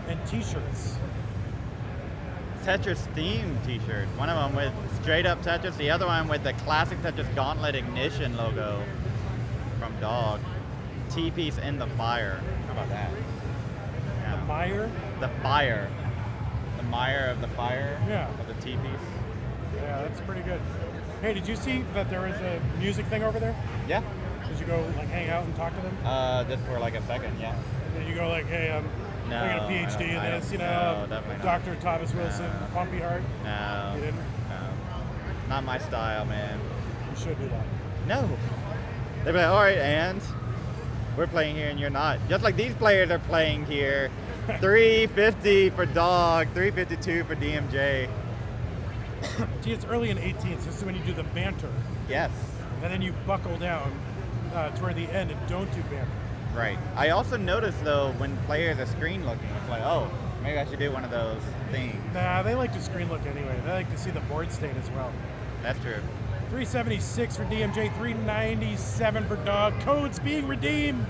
and t-shirts. Tetris themed t-shirt. One of them with straight up Tetris, the other one with the classic Tetris Gauntlet Ignition logo from Dog. T-piece in the fire. How about that? Yeah. The Meyer. The fire. The mire of the fire. Yeah. Of the T-piece. Yeah, that's pretty good. Hey, did you see that there is a music thing over there? Yeah. Did you go like hang out and talk to them? Just for like a second, yeah. And then you go like, hey, No. I got a I PhD don't- in I this, don't- you know, no, definitely not. Dr. Thomas Wilson, Pumpy Heart. No. You didn't? No. Not my style, man. You should do that. No. They'd be like, all right, and we're playing here and you're not. Just like these players are playing here. 350 for Dog, 352 for DMJ. See, it's early in 18th. This is when you do the banter. Yes. And then you buckle down toward the end and don't do banter. Right. I also noticed though when players are screen looking, it's like, oh, maybe I should do one of those things. Nah, they like to screen look anyway. They like to see the board state as well. That's true. 376 for DMJ, 397 for Dog. Codes being redeemed.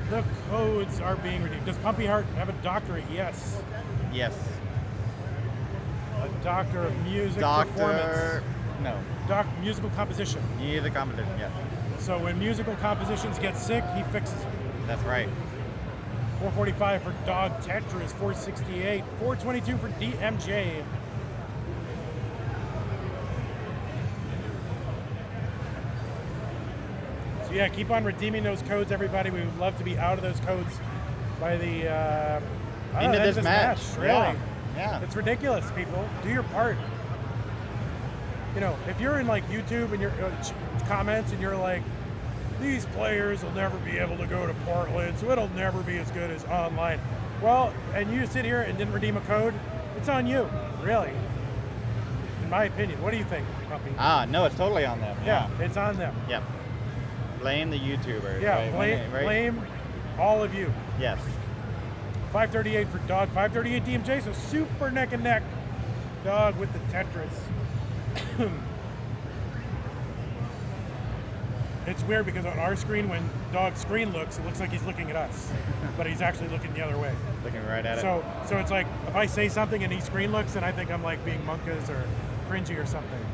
The codes are being redeemed. Does Pumpy Heart have a doctorate? Yes. Yes. A doctor of music Doctor. performance. No. Musical composition. Music competition. Yes. So when musical compositions get sick, he fixes them. That's right. 445 for Dog Tetris, 468, 422 for DMJ. So yeah, keep on redeeming those codes, everybody. We would love to be out of those codes by the End of this match. Really. Yeah. It's ridiculous, people. Do your part. You know, if you're in like YouTube and your comments and you're like, these players will never be able to go to Portland, so it'll never be as good as online. Well, and you sit here and didn't redeem a code, it's on you, really. In my opinion. What do you think, Puppy? No, it's totally on them. Yeah, it's on them. Yep. Blame the YouTubers. Yeah, right? blame all of you. Yes. 538 for Dog, 538 DMJ, so super neck and neck. Dog with the Tetris. It's weird because on our screen, when Dog's screen looks, it looks like he's looking at us, but he's actually looking the other way. Looking right at it. So it's like if I say something and he screen looks, and I think I'm like being monkas or cringy or something.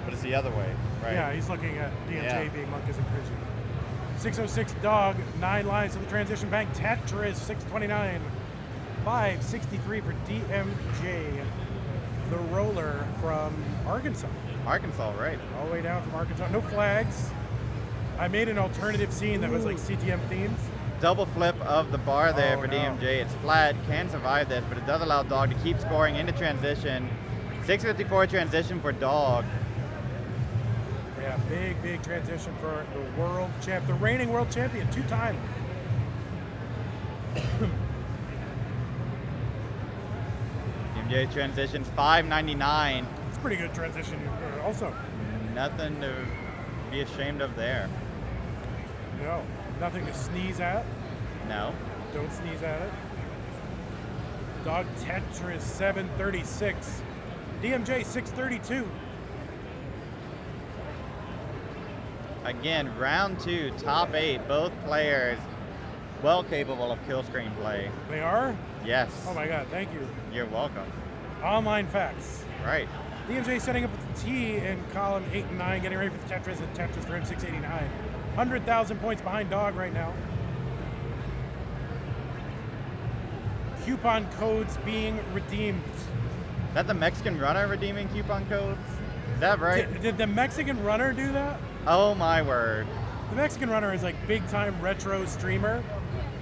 But it's the other way, right? Yeah, he's looking at DMJ Yeah. being monkas and cringy. 606 Dog, 9 lines to the transition bank. Tetris 629, 563 for DMJ, the roller from Arkansas. Arkansas, right? All the way down from Arkansas. No flags. I made an alternative scene that was like CTM themed. Double flip of the bar there for no. DMJ. It's flat, can survive this, but it does allow Dog to keep scoring into transition. 654 transition for Dog. Yeah, big transition for the world champ, the reigning world champion, 2-time. DMJ transitions 599. It's a pretty good transition also. Nothing to be ashamed of there. No, nothing to sneeze at. No. Don't sneeze at it. Dog Tetris 736. DMJ 632. Again, round 2, top 8, both players well capable of kill screen play. They are? Yes. Oh my god, thank you. You're welcome. Online facts. Right. DMJ setting up with the T in column 8 and 9, getting ready for the Tetris, and Tetris for him 689. 100,000 points behind Dog right now. Coupon codes being redeemed. Is that the Mexican runner redeeming coupon codes? Is that right? Did the Mexican runner do that? Oh my word. The Mexican runner is like big time retro streamer,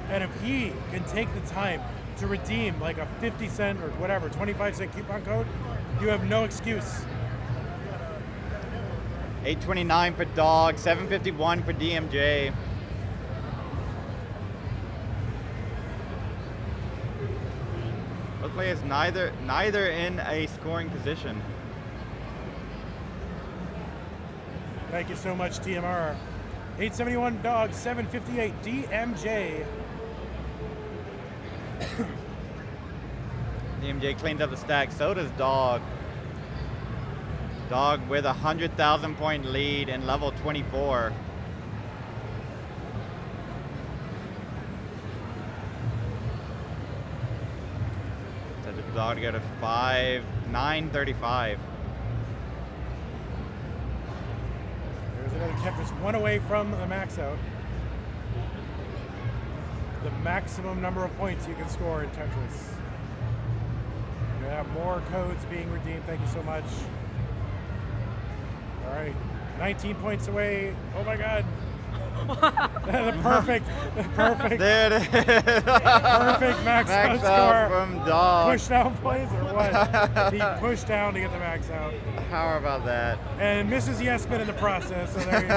and if he can take the time to redeem like a 50 cent or whatever, 25-cent coupon code, you have no excuse. 829 for Dog, 751 for DMJ. Both players neither in a scoring position. Thank you so much, TMR. 871 Dog, 758 DMJ. DMJ cleans up the stack, so does Dog. Dog with a 100,000 point lead in level 24. So the Dog to go to 935. There's another Tetris, one away from the max out. The maximum number of points you can score in Tetris. You have more codes being redeemed. Thank you so much. All right, 19 points away. Oh my God. The perfect. There it is. Perfect max out score. from Dog. Push down plays or what? He pushed down to get the max out. How about that? And misses Yesman in the process, so there you go.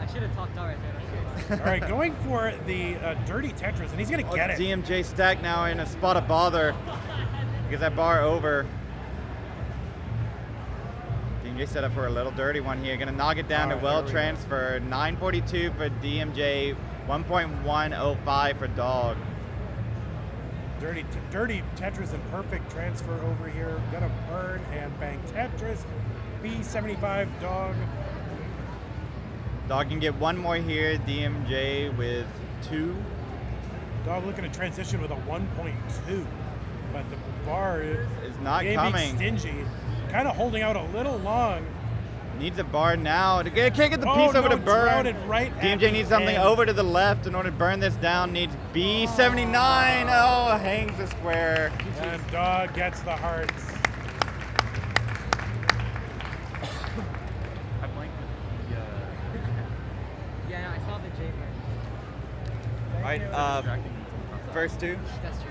I should have talked out right there. All right, going for the dirty Tetris, and he's going to get it. DMJ stack now in a spot of bother. Gets that bar over. DMJ set up for a little dirty one here. Gonna knock it down to well transfer. 942 for DMJ, 1.105 for Dog. Dirty Tetris and perfect transfer over here. Gonna burn and bang Tetris. B75 Dog. Dog can get one more here. DMJ with 2. Dog looking to transition with a 1.2, but the bar is not coming. Stingy, kind of holding out a little long. Needs a bar now. Can't get the piece over to burn. Right DMJ needs something over to the left in order to burn this down. Needs B79. Oh, hangs the square. And Dog gets the hearts. I blanked with the. Yeah, no, I saw the J part. All right, first 2. That's true.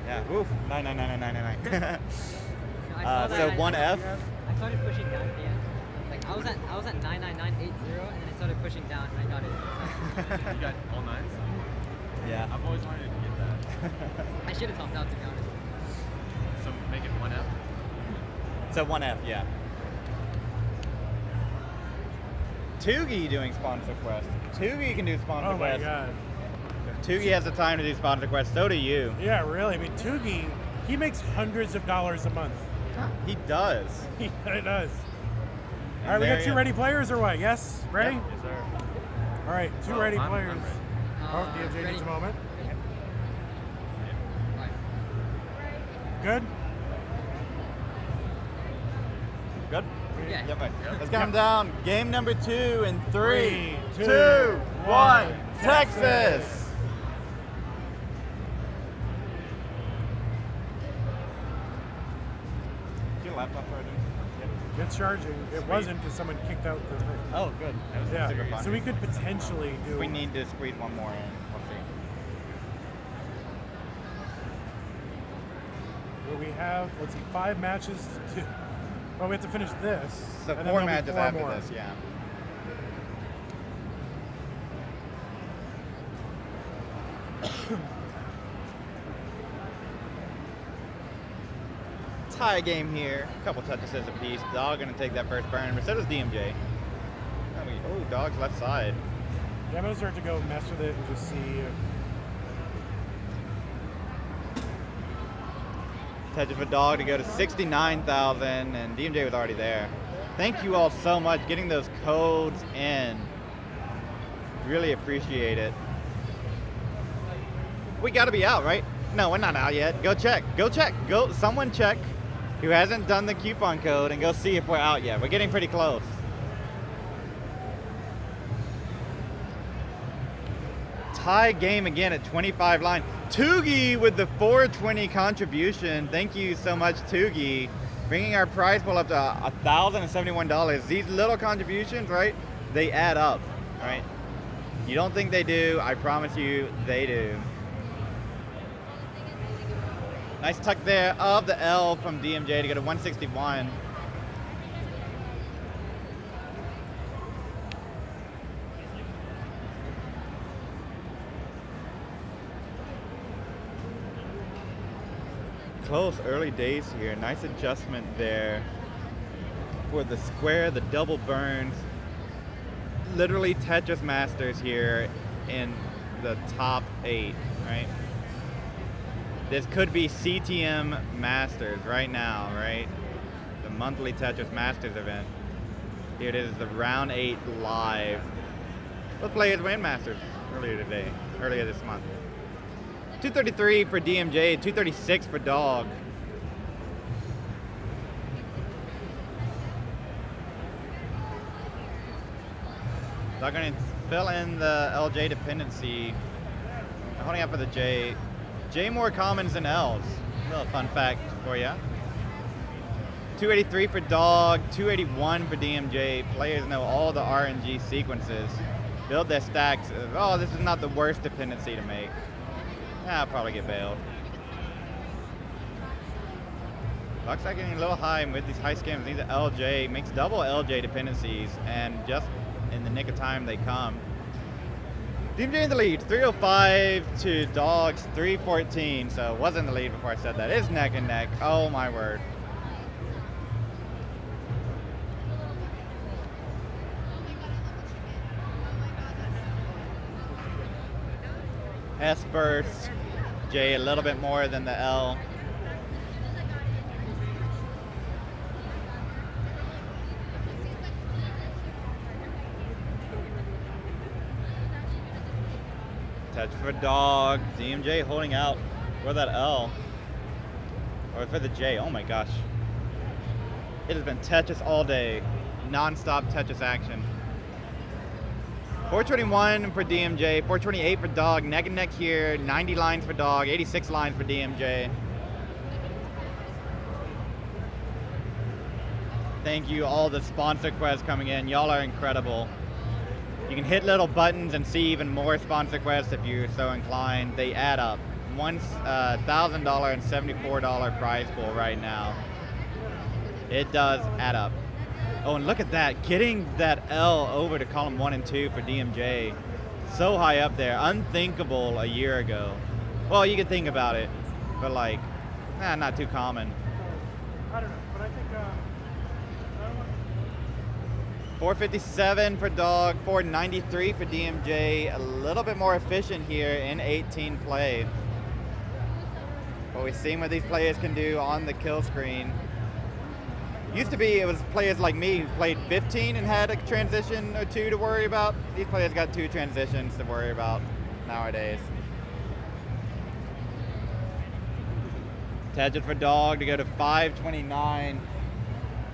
Yeah, woof. 9999999. No, I saw that. So I 1F. I started pushing down at the end. Like I was at 99980, and then I started pushing down, and I got it. You got all 9s? Yeah. I've always wanted to get that. I should have topped out, to be honest. So make it 1F. So 1F, yeah. Tugi doing sponsor quest. Tugi can do sponsor Oh my quest. God. If Tugi has the time to do sponsor quest, so do you. Yeah, really. I mean, Tugi, he makes hundreds of dollars a month. He does. He does. And All right, we there got 2 you- ready players or what? Yes? Ready? Yes, sir. All right, 2 Oh, ready I'm players. ready. Oh, DMJ Ready. needs a moment. Right. Good? Good? Yeah. Yep. Let's count them down. Game number 2 in 3, 3, 2, 2, 1. 1. Texas. Your laptop charging? Yep. It's charging. It wasn't because someone kicked out the thing. Oh, good. That was super Yeah, fun. so we could potentially do. We need to squeeze one more in. We'll see. Well, we have, let's see, 5 matches. Well, we have to finish this. So and then 4 there'll be matches 4 after more. this, yeah. Tie game here. A couple touches apiece. Dog gonna take that first burn, but so does DMJ. Oh, Dog's left side. Yeah, I'm gonna start to go mess with it and just see. Touches for Dog to go to 69,000, and DMJ was already there. Thank you all so much getting those codes in. Really appreciate it. We gotta be out, right? No, we're not out yet. Go check. Go check. Go. Someone check who hasn't done the coupon code and go see if we're out yet. We're getting pretty close. Tie game again at 25 line. Tugi with the 420 contribution. Thank you so much, Tugi. Bringing our prize pool up to $1,071. These little contributions, right? They add up, right? You don't think they do. I promise you they do. Nice tuck there of the L from DMJ to go to 161. Close early days here. Nice adjustment there for the square, the double burns. Literally Tetris Masters here in the top 8, right? This could be CTM Masters right now, right? The monthly Tetris Masters event. Here it is, the round 8 live. Both players win Masters earlier this month. 233 for DMJ, 236 for Dog. Dog gonna fill in the LJ dependency. Holding out for the J. J more commons than L's. A little fun fact for you. 283 for Dog, 281 for DMJ. Players know all the RNG sequences. Build their stacks. Oh, this is not the worst dependency to make. I'll probably get bailed. Clock's getting a little high with these high scams. Needs an LJ, makes double LJ dependencies, and just in the nick of time they come. DMJ in the lead, 305 to Dog's 314. So it wasn't the lead before I said that. It's neck and neck. Oh my word. S burst, J a little bit more than the L. Touch for Dog, DMJ holding out for that L, or for the J. Oh my gosh. It has been Tetris all day, non-stop Tetris action. 421 for DMJ, 428 for Dog, neck and neck here, 90 lines for Dog, 86 lines for DMJ. Thank you, all the sponsor quests coming in. Y'all are incredible. You can hit little buttons and see even more sponsor quests if you're so inclined. They add up. $1,000 and $74 prize pool right now. It does add up. Oh, and look at that, getting that L over to column 1 and 2 for DMJ. So high up there, unthinkable a year ago. Well, you could think about it, but like, not too common. I don't know, but I think, 457 for Dog, 493 for DMJ. A little bit more efficient here in 18 play. But we've seen what these players can do on the kill screen. Used to be, it was players like me who played 15 and had a transition or two to worry about. These players got 2 transitions to worry about nowadays. Tetris for Dog to go to 529.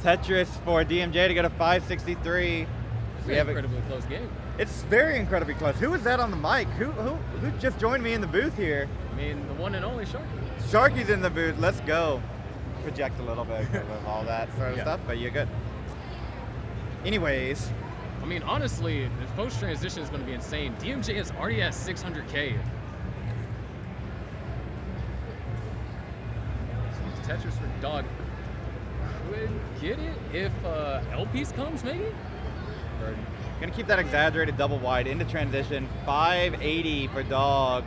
Tetris for DMJ to go to 563. We have an incredibly close game. It's very incredibly close. Who was that on the mic? Who just joined me in the booth here? I mean, the one and only Sharky. Sharky's in the booth. Let's go. Project a little bit of all that sort of stuff, but you're good. Anyways. I mean, honestly, this post-transition is going to be insane. DMJ is already at 600K. So Tetris for Dog could get it if L-Piece comes, maybe? Or, gonna keep that exaggerated double wide into transition. 580 for Dog.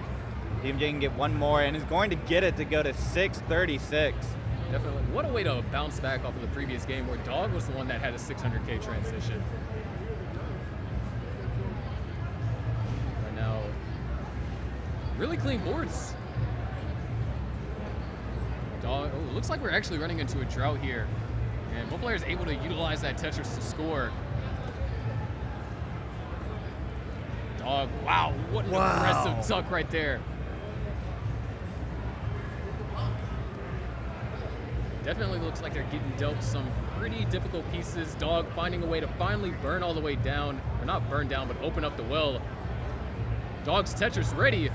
DMJ can get one more and is going to get it to go to 636. Definitely. What a way to bounce back off of the previous game where Dog was the one that had a 600K transition. Right now, really clean boards. Dog, oh, looks like we're actually running into a drought here. And both players able to utilize that Tetris to score. Dog, wow, what an aggressive tuck right there. Definitely looks like they're getting dealt some pretty difficult pieces. Dog finding a way to finally burn all the way down, or not burn down, but open up the well. Dog's Tetris ready.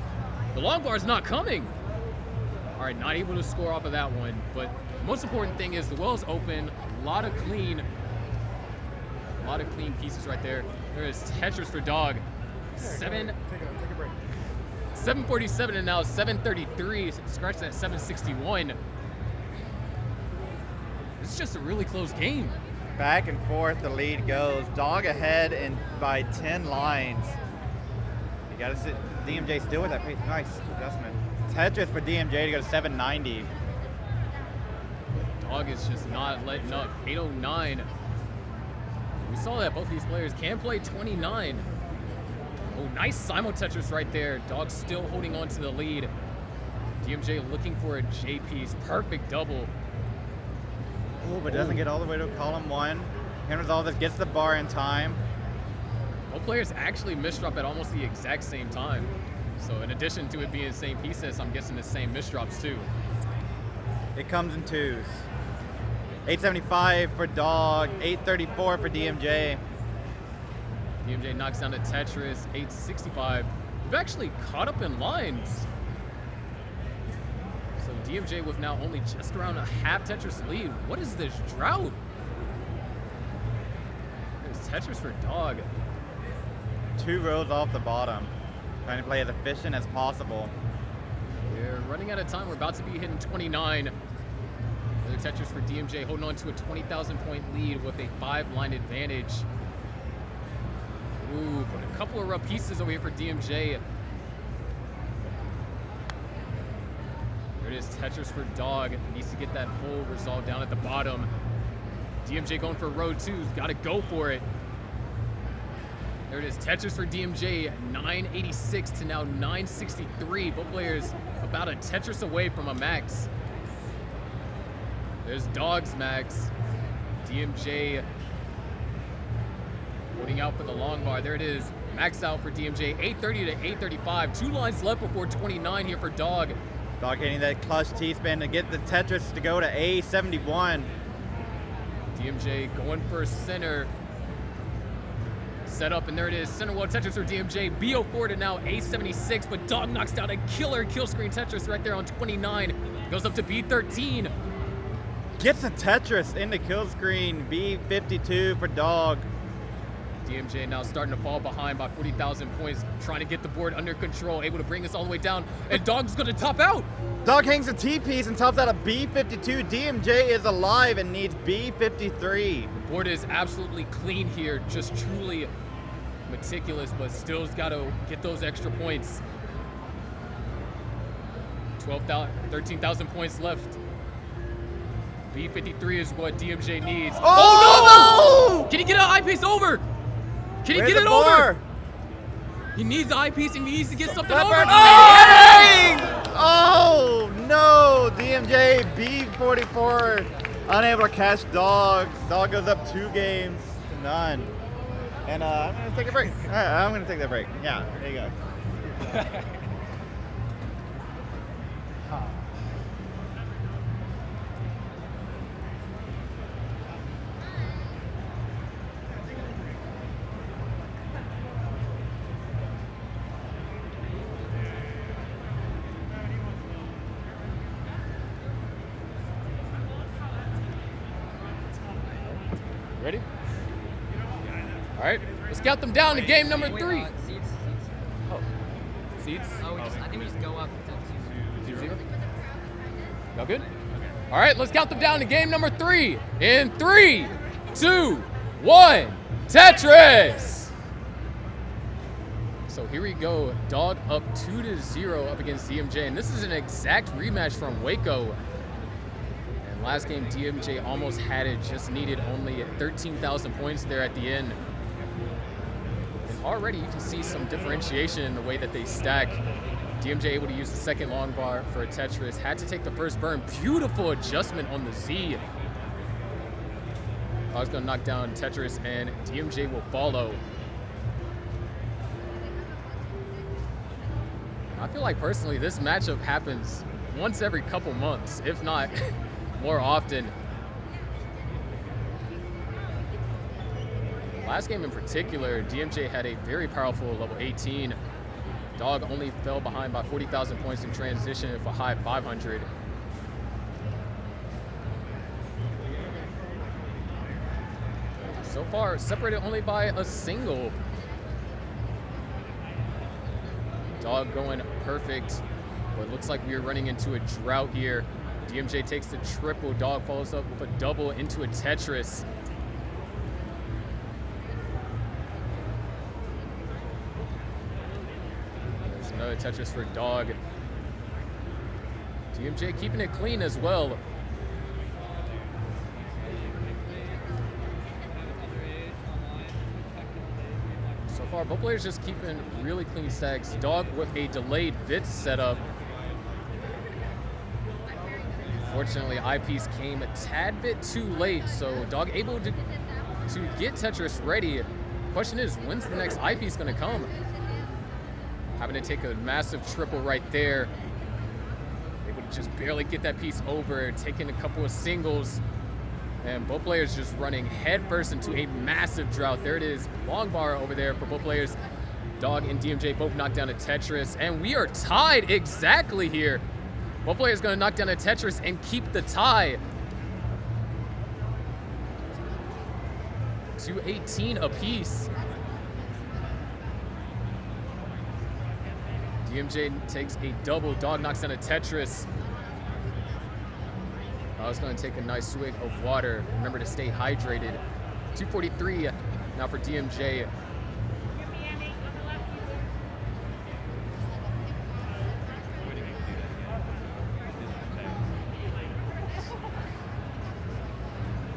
The long bar's not coming. All right, not able to score off of that one, but the most important thing is the well's open. A lot of clean pieces right there. There is Tetris for Dog. take a break. 747 and now 733. Scratch that 761. It's just a really close game. Back and forth the lead goes. Dog ahead and by 10 lines. You gotta sit DMJ still with that pace. Nice adjustment. Tetris for DMJ to go to 790. Dog is just not letting up. 809. We saw that both of these players can play 29. Oh, nice simul Tetris right there. Dog still holding on to the lead. DMJ looking for a J piece. Perfect double. Oh, but doesn't get all the way to column 1. Can resolve this, gets the bar in time. Both players actually misdrop at almost the exact same time. So in addition to it being the same pieces, I'm guessing the same misdrops too. It comes in 2s. 875 for Dog, 834 for DMJ. DMJ knocks down the Tetris, 865. We've actually caught up in lines. So DMJ with now only just around a half Tetris lead. What is this drought? There's Tetris for Dog. 2 rows off the bottom. Trying to play as efficient as possible. We're running out of time. We're about to be hitting 29. Another Tetris for DMJ, holding on to a 20,000 point lead with a 5-line advantage. Ooh, but a couple of rough pieces over here for DMJ. There it is, Tetris for Dog. Needs to get that full resolve down at the bottom. DMJ going for row 2's got to go for it. There it is, Tetris for DMJ, 986 to now 963. Both players about a Tetris away from a max. There's Dog's max. DMJ holding out for the long bar. There it is, max out for DMJ, 830 to 835. 2 lines left before 29 here for Dog. Dog hitting that clutch T-spin to get the Tetris to go to A71. DMJ going for center. Set up, and there it is. Center wall Tetris for DMJ. BO4 to now A76, but Dog knocks down a killer kill screen Tetris right there on 29. Goes up to B13. Gets a Tetris in the kill screen. B52 for Dog. DMJ now starting to fall behind by 40,000 points, trying to get the board under control, able to bring us all the way down, and Dog's gonna top out. Dog hangs a T-piece and tops out a B52. DMJ is alive and needs B53. The board is absolutely clean here, just truly meticulous, but still's gotta get those extra points. 13,000 points left. B53 is what DMJ needs. Oh, no! Can he get an eyepiece over? Can he Where's get it the over? bar? He needs the eyepiece and he needs to get something Leopard. over. Oh no! DMJ B44 unable to catch Dog. Dog goes up 2 games to none. And I'm gonna take a break. All right, I'm gonna take that break. Yeah, there you go. Ready? All right, let's count them down to game number 3. Seats. Oh, seats? Oh, I think we just go up to 2-0. Y'all good? All right, let's count them down to game number 3. In 3, 2, 1, Tetris! So here we go, Dog up 2-0 up against DMJ, and this is an exact rematch from Waco. And last game, DMJ almost had it, just needed only 13,000 points there at the end. And already you can see some differentiation in the way that they stack. DMJ able to use the second long bar for a Tetris, had to take the first burn. Beautiful adjustment on the Z. Dog's gonna knock down Tetris and DMJ will follow. I feel like personally this matchup happens once every couple months, if not more often. Last game in particular, DMJ had a very powerful level 18. Dog only fell behind by 40,000 points in transition with a high 500. So far, separated only by a single. Dog going perfect, but it looks like we're running into a drought here. DMJ takes the triple, Dog follows up with a double into a Tetris. There's another Tetris for Dog. DMJ keeping it clean as well. So far, both players just keeping really clean stacks. Dog with a delayed bit setup. Fortunately, eyepiece came a tad bit too late, so Dog able to get Tetris ready. Question is, when's the next eyepiece gonna come? Having to take a massive triple right there. Able to just barely get that piece over, taking a couple of singles. And both players just running headfirst into a massive drought. There it is, long bar over there for both players. Dog and DMJ both knocked down a Tetris, and we are tied exactly here. Both players gonna knock down a Tetris and keep the tie. 218 apiece. DMJ takes a double. Dog knocks down a Tetris. Dog's gonna take a nice swig of water. Remember to stay hydrated. 243 now for DMJ.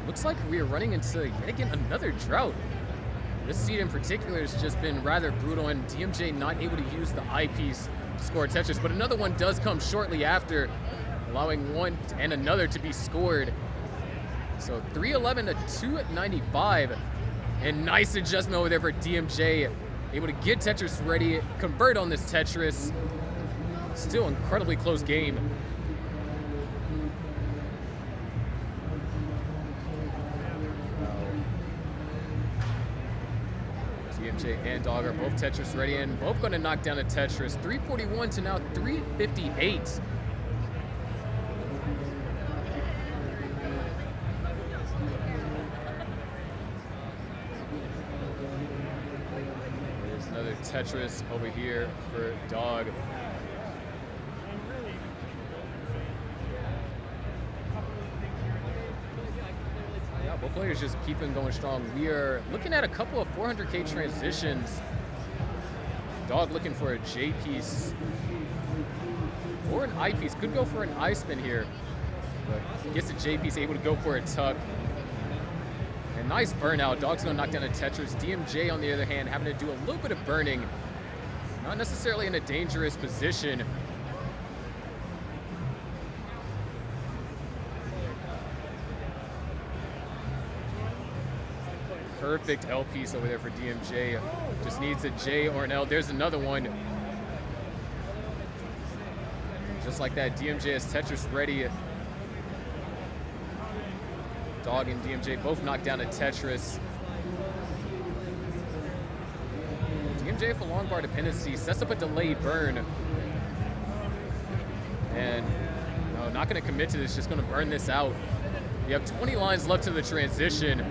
Looks like we are running into yet again another drought. This seed in particular has just been rather brutal, and DMJ not able to use the eyepiece to score Tetris, but another one does come shortly after, allowing one and another to be scored. So 311 to 295, and nice adjustment over there for DMJ. Able to get Tetris ready, convert on this Tetris. Still incredibly close game. DMJ and Dog are both Tetris ready and both going to knock down a Tetris. 341 to now 358. There's another Tetris over here for Dog. Both players just keeping going strong. We are looking at a couple of 400K transitions. Dog looking for a J piece or an I piece. Could go for an I spin here, but gets a J piece, able to go for a tuck. And nice burnout. Dog's gonna knock down a Tetris. DMJ, on the other hand, having to do a little bit of burning. Not necessarily in a dangerous position. Perfect L piece over there for DMJ. Just needs a J or an L. There's another one. Just like that, DMJ has Tetris ready. Dog and DMJ both knocked down a Tetris. DMJ for long bar dependency sets up a delayed burn. And no, not gonna commit to this, just gonna burn this out. You have 20 lines left to the transition.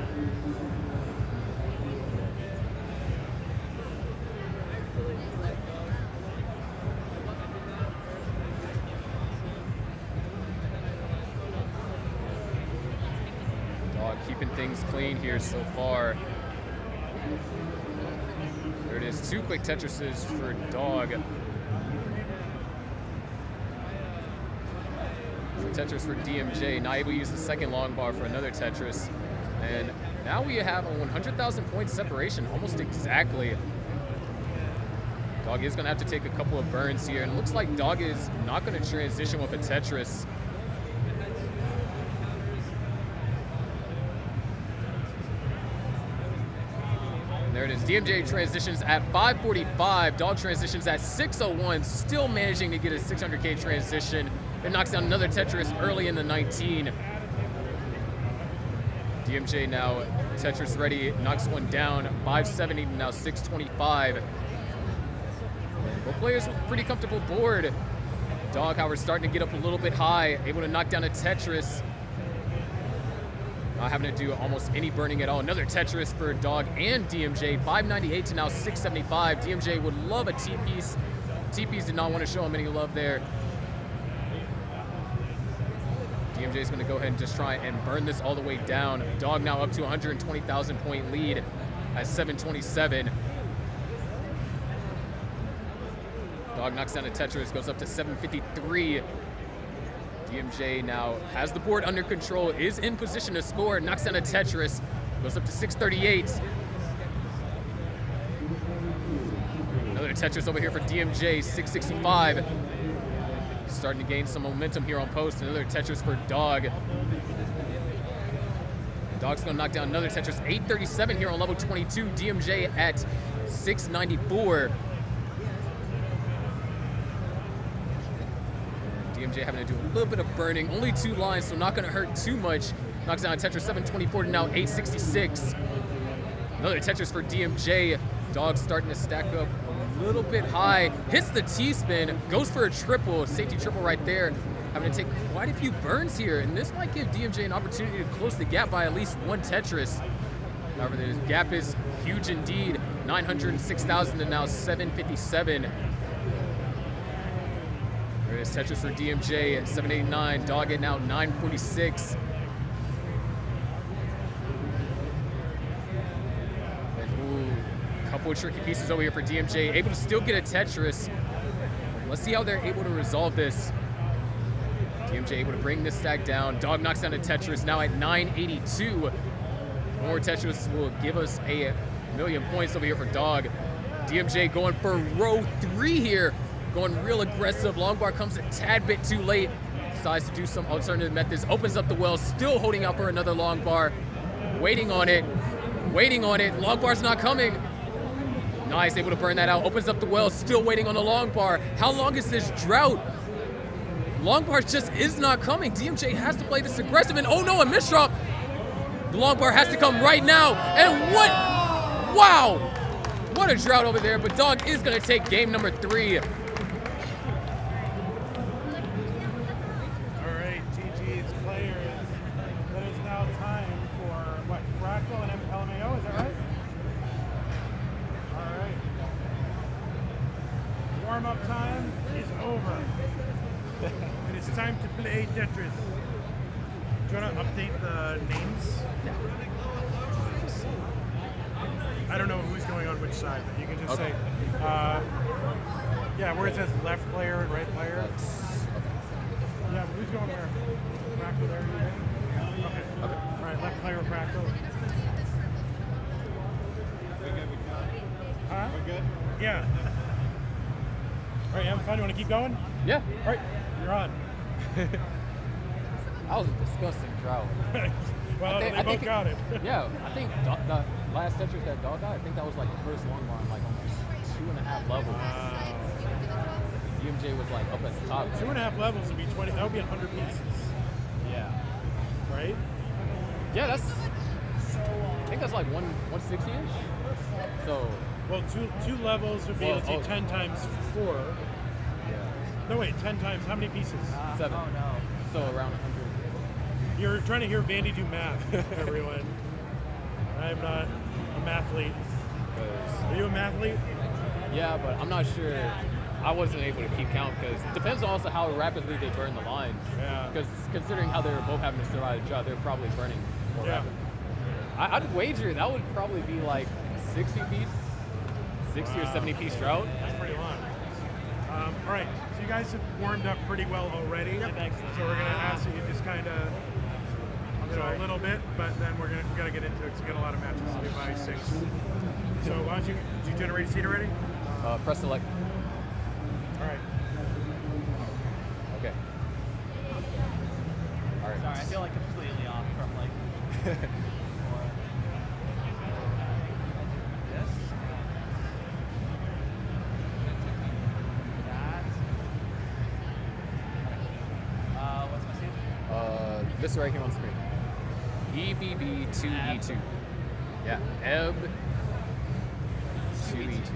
Keeping things clean here so far. There it is, 2 quick Tetrises for Dog. So Tetris for DMJ, not able to use the second long bar for another Tetris. And now we have a 100,000 point separation, almost exactly. Dog is gonna have to take a couple of burns here, and it looks like Dog is not gonna transition with a Tetris. There it is. DMJ transitions at 545. Dog transitions at 601. Still managing to get a 600K transition. It knocks down another Tetris early in the 19. DMJ now Tetris ready. Knocks one down. 570 to now 625. Both players with a pretty comfortable board. Dog, however, starting to get up a little bit high. Able to knock down a Tetris. Not having to do almost any burning at all. Another Tetris for Dog and DMJ. 598 to now 675. DMJ would love a T-piece. T-piece did not want to show him any love there. DMJ is going to go ahead and just try and burn this all the way down. Dog now up to 120,000 point lead at 727. Dog knocks down a Tetris, goes up to 753. DMJ now has the board under control, is in position to score, knocks down a Tetris, goes up to 638. Another Tetris over here for DMJ, 665. Starting to gain some momentum here on post. Another Tetris for Dog. Dog's gonna knock down another Tetris, 837 here on level 22. DMJ at 694. DMJ having to do a little bit of burning. Only 2 lines, so not going to hurt too much. Knocks down a Tetris, 724 to now 866. Another Tetris for DMJ. Dog starting to stack up a little bit high. Hits the T-spin, goes for a triple, safety triple right there. having to take quite a few burns here, and this might give DMJ an opportunity to close the gap by at least one Tetris. However, the gap is huge indeed. 906,000 to now 757. There is Tetris for DMJ at 789. Dog at now 946. And ooh, couple of tricky pieces over here for DMJ. Able to still get a Tetris. Let's see how they're able to resolve this. DMJ able to bring this stack down. Dog knocks down a Tetris now at 982. More Tetris will give us a million points over here for Dog. DMJ going for row 3 here. Going real aggressive. Long bar comes a tad bit too late. Decides to do some alternative methods. Opens up the well. Still holding out for another long bar. Waiting on it. Waiting on it. Long bar's not coming. Nice, able to burn that out. Opens up the well. Still waiting on the long bar. How long is this drought? Long bar just is not coming. DMJ has to play this aggressive. And oh no, a misdrop. The long bar has to come right now. And what? Wow. What a drought over there. But Dog is going to take game number 3. Warm-up time is over. And it's time to play Tetris. Do you want to update the names? Yeah. I don't know who's going on which side, but you can just say, yeah, where it says left player and right player. Yeah, but who's going where? Fractal there? Okay. All right, left player, Fractal. Huh? We're good? Yeah. All right, you having fun? You want to keep going? Yeah. All right, you're on. That was a disgusting drought. Well, they both got it. Yeah, I think the last Tetris that Dog got, I think that was like the first long bar in like almost 2.5 levels. DMJ was like up at the top. 2.5 levels would be 20. That would be 100 pieces. Yeah. Right? Yeah, that's. I think that's like 160-ish. So. Well, two levels would be, let's see, 10 times 4. Yeah. No, wait, 10 times, how many pieces? 7. Oh no. So around 100. You're trying to hear Vandy do math, everyone. I'm not a mathlete. Are you a mathlete? Yeah, but I'm not sure. I wasn't able to keep count because it depends also how rapidly they burn the lines. Yeah. Because considering how they're both having to survive the drought, they're probably burning more rapidly. I'd wager that would probably be like 60 piece. 60 or 70 piece drought. That's pretty long. All right, so you guys have warmed up pretty well already. So we're going to ask you just kind of, a little bit, but then we got to get into it because we got a lot of matches to do by 6. So why don't did you generate a seat already? Press select. All right. Okay. All right. Sorry, I feel like completely off from like. This right here on screen. EBB2E2. Yeah, EB 2E2.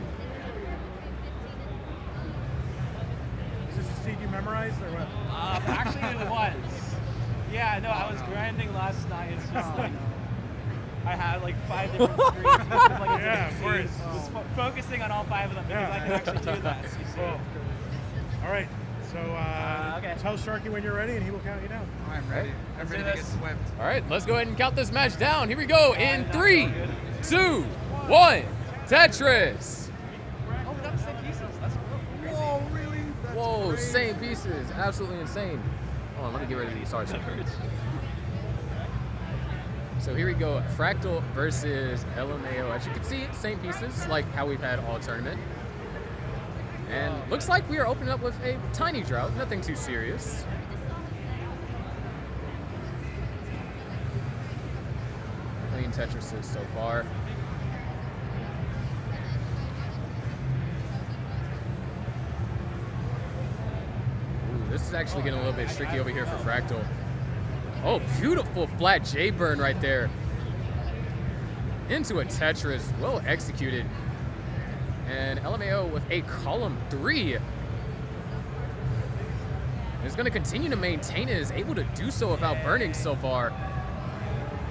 Is this a seat you memorized or what? Actually, it was. Yeah, no, I was grinding last night. It's just like I had like 5 different screens. With, like, yeah, of course. Just focusing on all 5 of them because I can actually do that. So you see. Cool. All right. So okay. Tell Sharky when you're ready, and he will count you down. I'm ready. I'm ready to get swept. All right, let's go ahead and count this match down. Here we go in 3, 2, 1. Tetris. Oh, we got the same pieces. That's cool. Whoa, really? That's Whoa, crazy. same pieces. Absolutely insane. Hold on, let me get rid of these. Sorry. So here we go. Fractal versus LMAO. As you can see, same pieces, like how we've had all tournament. And looks like we are opening up with a tiny drought, nothing too serious. Clean Tetrises so far. Ooh, this is actually getting a little bit tricky over here for Fractal. Oh, beautiful flat J burn right there. Into a Tetris, well executed. And LMAO with a column 3. Is going to continue to maintain it, is able to do so without burning so far.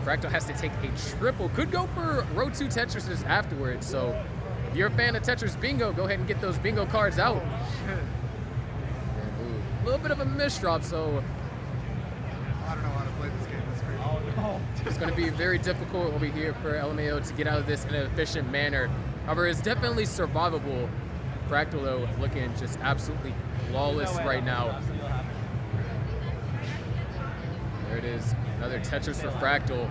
Fractal has to take a triple. Could go for row 2 Tetrises afterwards. So if you're a fan of Tetris Bingo, go ahead and get those bingo cards out. A little bit of a misdrop, so I don't know how to play this game. That's crazy. Oh no. it's going to be very difficult over here for LMAO to get out of this in an efficient manner. However, it's definitely survivable. Fractal, though, looking just absolutely flawless right now. There it is. Another Tetris for Fractal.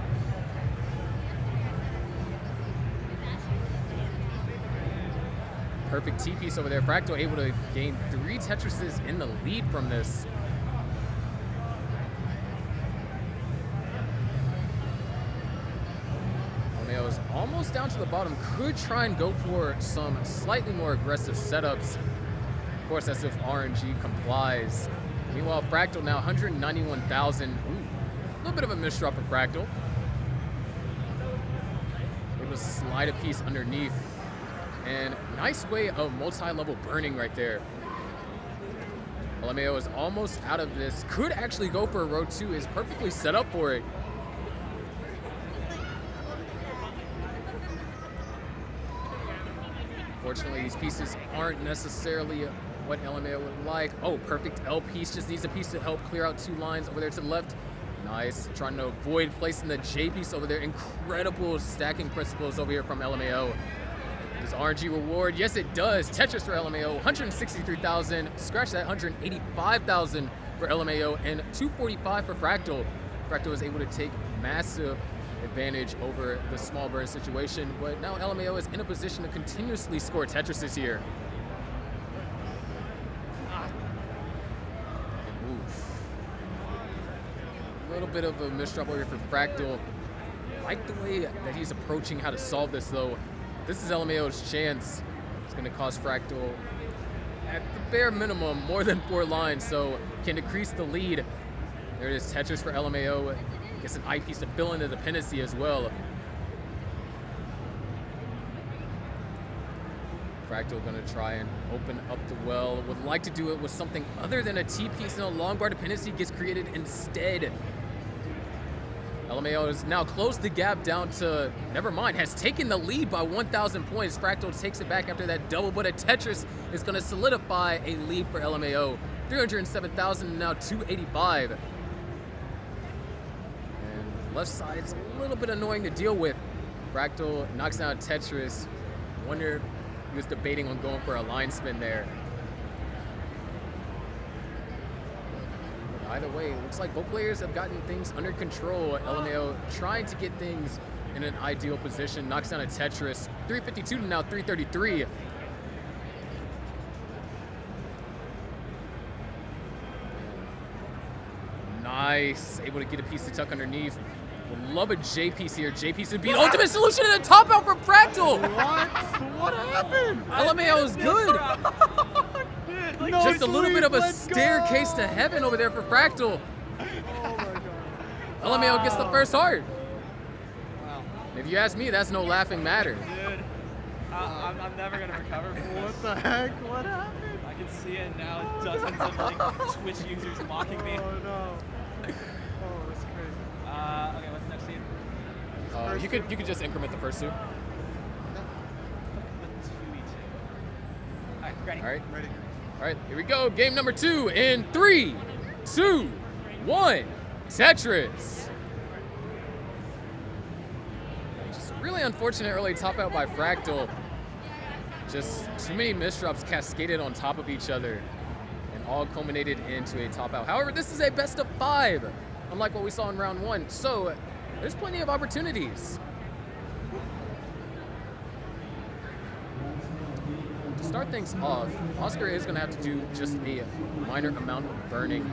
Perfect T-piece over there. Fractal able to gain 3 Tetrises in the lead from this. LMAO is almost down to the bottom. Could try and go for some slightly more aggressive setups. Of course, that's if RNG complies. Meanwhile, Fractal now 191,000. Ooh, a little bit of a misdrop for Fractal. Able to slide a piece underneath. And nice way of multi-level burning right there. LMAO is almost out of this. Could actually go for a row 2. Is perfectly set up for it. Unfortunately, these pieces aren't necessarily what LMAO would like. Oh, perfect L piece. Just needs a piece to help clear out 2 lines over there to the left. Nice. Trying to avoid placing the J piece over there. Incredible stacking principles over here from LMAO. Does RNG reward? Yes, it does. Tetris for LMAO, 163,000. Scratch that, 185,000 for LMAO, and 245 for Fractal. Fractal was able to take massive advantage over the small burn situation, but now LMAO is in a position to continuously score Tetrises here. And oof. A little bit of a misdrop over here for Fractal. I like the way that he's approaching how to solve this, though. This is LMAO's chance. It's going to cost Fractal, at the bare minimum, more than 4 lines, so can decrease the lead. There it is, Tetris for LMAO. Gets an I piece to fill in the dependency as well. Fractal going to try and open up the well. Would like to do it with something other than a T piece, and a long bar dependency gets created instead. LMAO has now closed the gap down to, never mind, has taken the lead by 1,000 points. Fractal takes it back after that double, but a Tetris is going to solidify a lead for LMAO. 307,000, now 285. And left side's a little bit annoying to deal with. Fractal knocks down Tetris. Wonder if he was debating on going for a line spin there. Either way, it looks like both players have gotten things under control. LMAO trying to get things in an ideal position. Knocks down a Tetris. 352 to now 333. Nice. Able to get a piece to tuck underneath. Would love a J piece here. J piece would be the ultimate solution and a top out from Fractal. What? What happened? LMAO is good. No Just a little bit of a let's staircase go. to heaven over there for Fractal. Oh my god. LMAO gets the first heart. Wow. If you ask me, that's no laughing matter. Dude, I'm never gonna recover from this. What the heck? What happened? I can see it now. Dozens of like Twitch users mocking me. Oh no. Oh, that's crazy. Okay, what's the next scene? You could just increment the first 2. The 2v2. Alright, ready? All right. Ready? All right, here we go. Game number 2 in 3, 2, 1. Tetris. Just really unfortunate early top out by Fractal. Just too many misdrops cascaded on top of each other and all culminated into a top out. However, this is a best of 5, unlike what we saw in round 1. So there's plenty of opportunities. To start things off, Oscar is going to have to do just a minor amount of burning.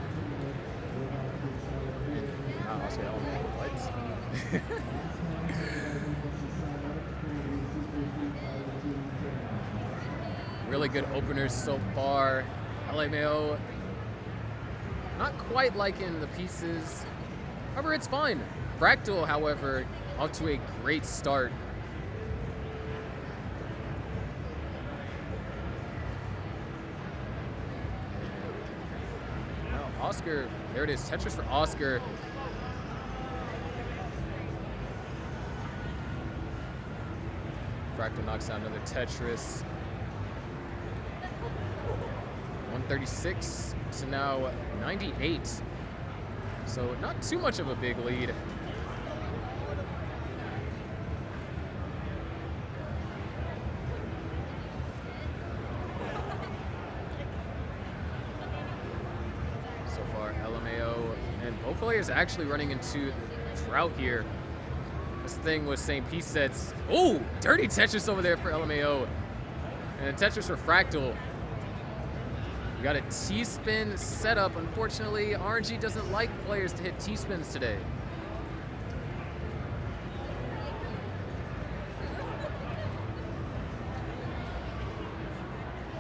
Oscar, what? Really good openers so far. LMAO not quite liking the pieces. However, it's fine. Fractal, however, off to a great start. Oscar. There it is, Tetris for Oscar. Fractal knocks out another Tetris. 136 to now 98. So not too much of a big lead. So far, LMAO and both players actually running into drought here. This thing was saying piece sets. Oh, dirty Tetris over there for LMAO. And a Tetris for Fractal. We got a T-spin setup. Unfortunately, RNG doesn't like players to hit T-spins today.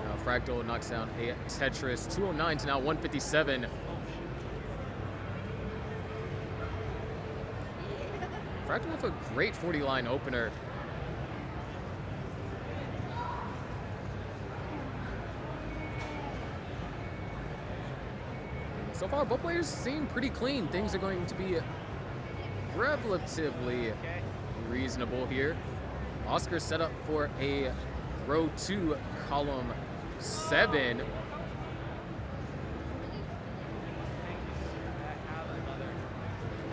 Now Fractal knocks down a Tetris. 209 to now 157. Fractal with a great 40-line opener. So far, both players seem pretty clean. Things are going to be relatively reasonable here. Oscar set up for a row 2, column 7.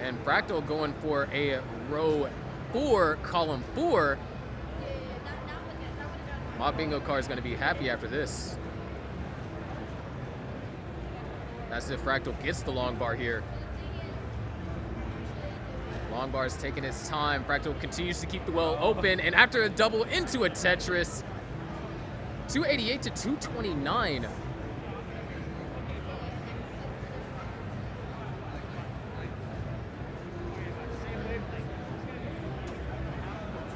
And Fractal going for a row 4, column 4. My bingo card is going to be happy after this. That's if Fractal gets the long bar here. Long bar is taking its time. Fractal continues to keep the well open, and after a double into a Tetris, 288 to 229.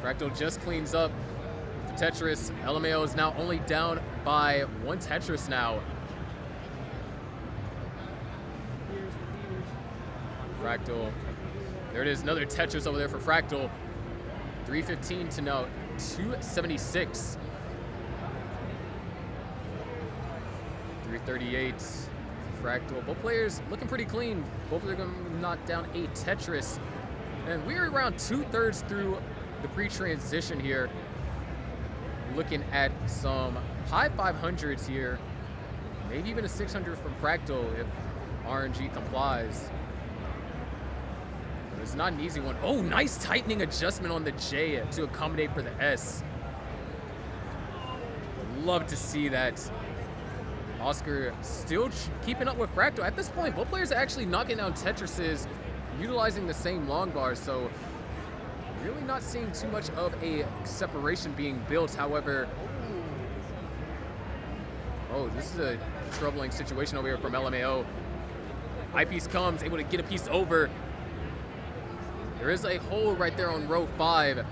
Fractal just cleans up the Tetris. LMAO is now only down by 1 Tetris now. Fractal. There it is, another Tetris over there for Fractal. 315 to now 276. 338. Fractal. Both players looking pretty clean. Both of them going to knock down a Tetris. And we're around 2/3 through the pre-transition here. Looking at some high 500s here. Maybe even a 600 from Fractal if RNG complies. But it's not an easy one. Oh, nice tightening adjustment on the J to accommodate for the S. Would love to see that. Oscar still keeping up with Fractal. At this point, both players are actually knocking down Tetrises, utilizing the same long bars, so really not seeing too much of a separation being built. However, oh, this is a troubling situation over here from LMAO. Eyepiece comes, able to get a piece over. There is a hole right there on row 5.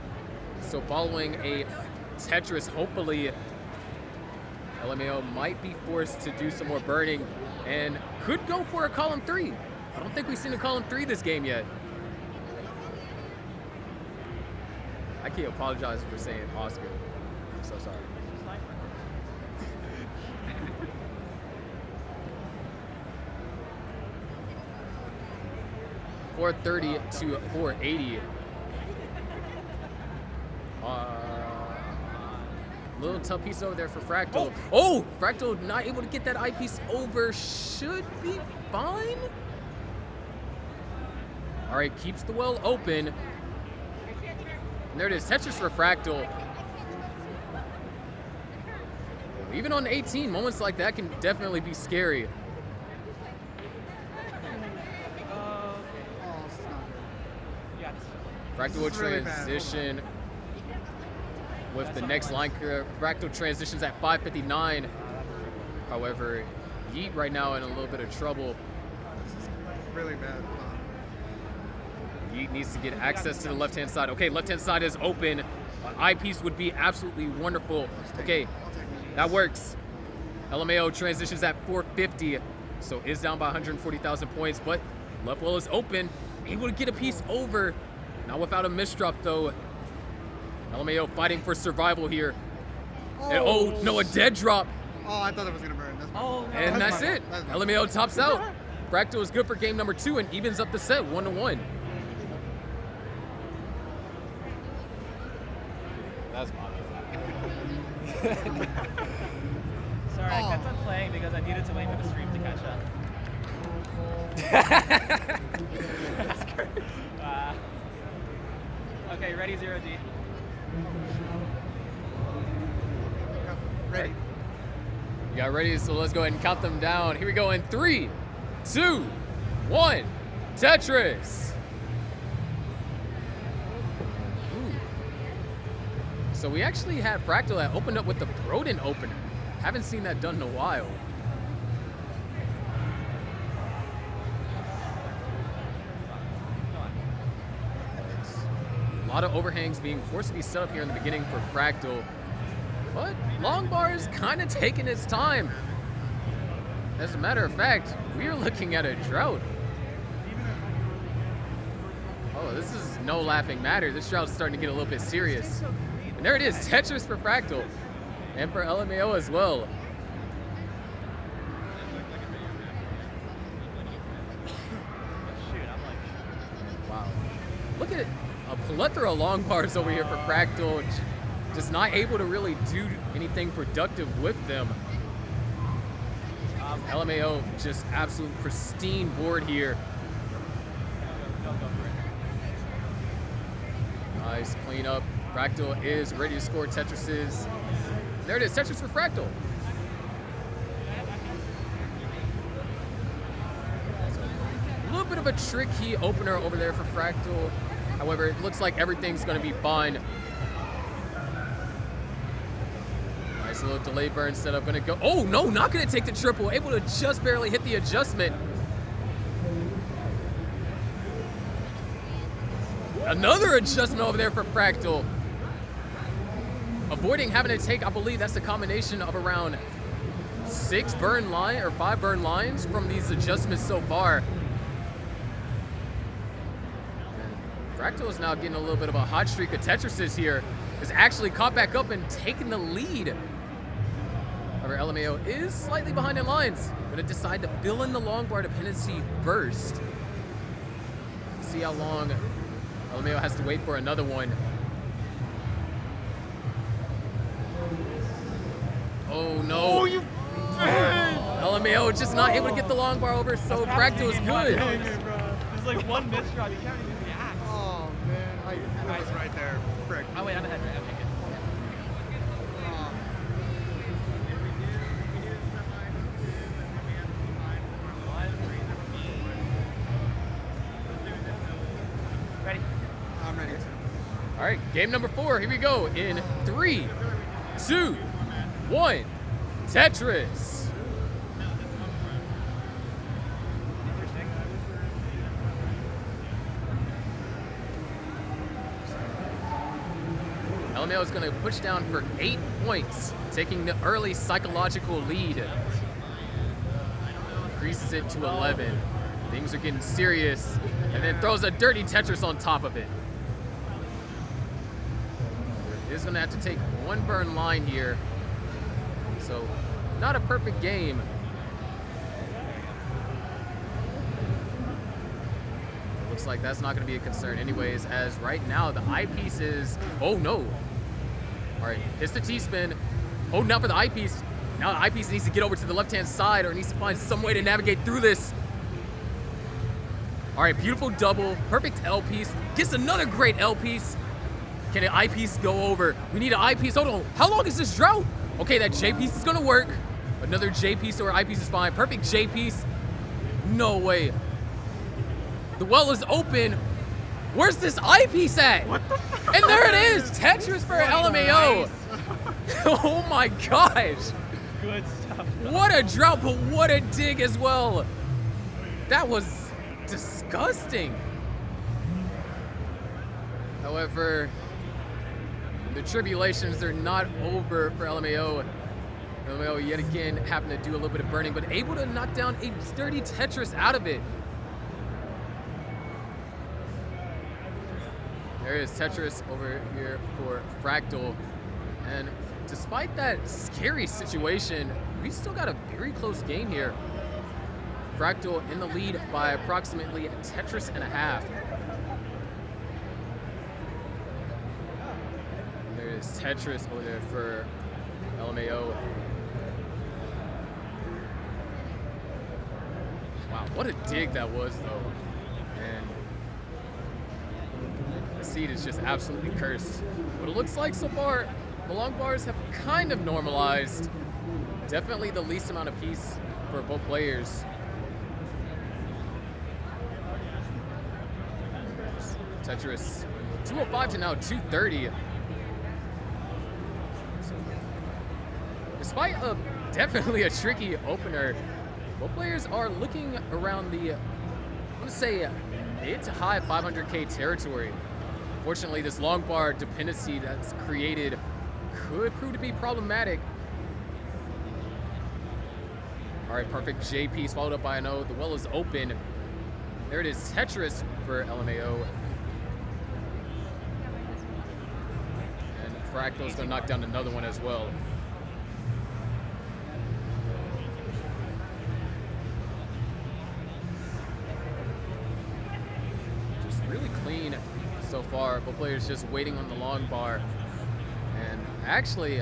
So following a Tetris, hopefully, LMAO might be forced to do some more burning and could go for a column 3. I don't think we've seen a column 3 this game yet. I can't apologize for saying Oscar. I'm so sorry. 430 to 480. Little tough piece over there for Fractal. Oh, Fractal not able to get that eyepiece over. Should be fine. All right, keeps the well open. And there it is, Tetris for Fractal. Even on 18, moments like that can definitely be scary. Fractal will transition with the next line. Fractal transitions at 5:59. However, Yeet right now in a little bit of trouble. This is really bad. Yeet needs to get access to the left-hand side. Okay, left-hand side is open. An eyepiece would be absolutely wonderful. Okay, that works. LMAO transitions at 450, so is down by 140,000 points, but left well is open. Able to get a piece over. Not without a misdrop, though. LMAO fighting for survival here. And, oh, no, a dead drop. Oh, I thought it was going to burn. And that's it. LMAO tops out. Fractal is good for game number 2 and evens up the set 1-1. That's obvious. Sorry, I kept on playing because I needed to wait for the stream to catch up. That's great. Okay, ready, 0G. Ready. You got ready, so let's go ahead and count them down. Here we go in 3, 2, 1, Tetris. Ooh. So we actually had Fractal that opened up with the Broden opener. Haven't seen that done in a while. A lot of overhangs being forced to be set up here in the beginning for Fractal. But long bar is kind of taking its time. As a matter of fact, we are looking at a drought. Oh, this is no laughing matter. This drought's starting to get a little bit serious. And there it is, Tetris for Fractal. And for LMAO as well. Wow. Look at a plethora of long bars over here for Fractal. Just not able to really do anything productive with them. LMAO just absolute pristine board here. Nice cleanup. Fractal is ready to score Tetrises. There it is, Tetris for Fractal. So, a little bit of a tricky opener over there for Fractal. However, it looks like everything's going to be fine. Nice little delay burn setup. Going to go. Oh, no, not going to take the triple. Able to just barely hit the adjustment. Another adjustment over there for Fractal. Avoiding having to take, I believe that's a combination of around 5 burn lines from these adjustments so far. And Fractal is now getting a little bit of a hot streak of Tetrises here. Is actually caught back up and taking the lead. However, LMAO is slightly behind in lines. Gonna decide to fill in the long bar dependency first. See how long LMAO has to wait for another one. Oh no. Oh, you. LMAO just not able to get the long bar over, so Fractal is good. There's like one misdrive, you can't even react. Oh, man. I was right there. Frick. Oh, wait, I'm ahead, right? Okay, good. Ready? I'm ready. All right, game number 4, here we go in 3, 2, 1, Tetris. LMAO is going to push down for 8 points, taking the early psychological lead. Increases it to 11. Things are getting serious, and then throws a dirty Tetris on top of it. Is going to have to take 1 burn line here. So, not a perfect game. Looks like that's not going to be a concern anyways, as right now the eyepiece is... Oh, no. All right, hits the T-spin. Oh, not for the eyepiece. Now the eyepiece needs to get over to the left-hand side or needs to find some way to navigate through this. All right, beautiful double. Perfect L-piece. Gets another great L-piece. Can an eyepiece go over? We need an eyepiece. Hold on. How long is this drought? Okay, that J-piece is going to work. Another J-piece or eyepiece is fine. Perfect J-piece. No way. The well is open. Where's this eyepiece at? What the fuck? And there it is. Tetris for LMAO. Oh my gosh. Good stuff. What a drought, but what a dig as well. That was disgusting. However, the tribulations are not over for LMAO. LMAO yet again having to do a little bit of burning, but able to knock down a sturdy Tetris out of it. There is Tetris over here for Fractal. And despite that scary situation, we still got a very close game here. Fractal in the lead by approximately a Tetris and a half. There's Tetris over there for LMAO. Wow, what a dig that was, though. And the seed is just absolutely cursed. What it looks like so far, the long bars have kind of normalized. Definitely the least amount of piece for both players. Tetris 205 to now 230. So, despite definitely a tricky opener, both players are looking around the, I'm gonna say, mid to high 500K territory. Fortunately, this long bar dependency that's created could prove to be problematic. All right, perfect J piece followed up by an O. The well is open. There it is, Tetris for LMAO. And Fractal's gonna knock down another one as well. Just really clean so far. Both players just waiting on the long bar. And actually,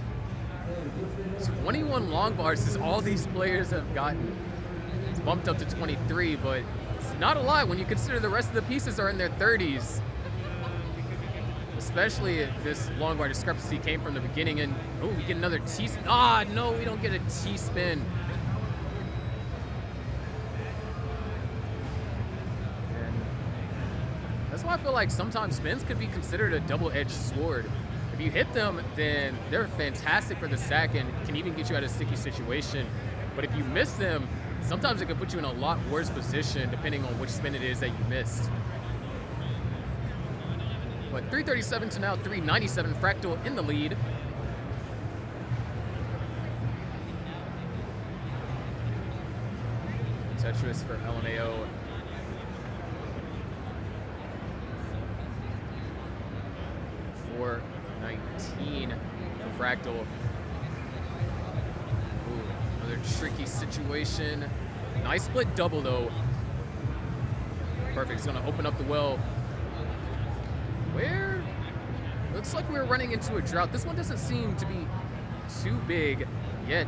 21 long bars is all these players have gotten. It's bumped up to 23, but it's not a lot when you consider the rest of the pieces are in their 30s. Especially if this long bar discrepancy came from the beginning. And oh, we get another T-spin. Ah, no, we don't get a T-spin. And that's why I feel like sometimes spins could be considered a double-edged sword. If you hit them, then they're fantastic for the stack and can even get you out of a sticky situation. But if you miss them, sometimes it can put you in a lot worse position depending on which spin it is that you missed. But 337 to now 397, Fractal in the lead. Tetris for LMAO. For 19 for Fractal. Ooh, another tricky situation. Nice split double though. Perfect, it's gonna open up the well. Where? Looks like we're running into a drought. This one doesn't seem to be too big yet.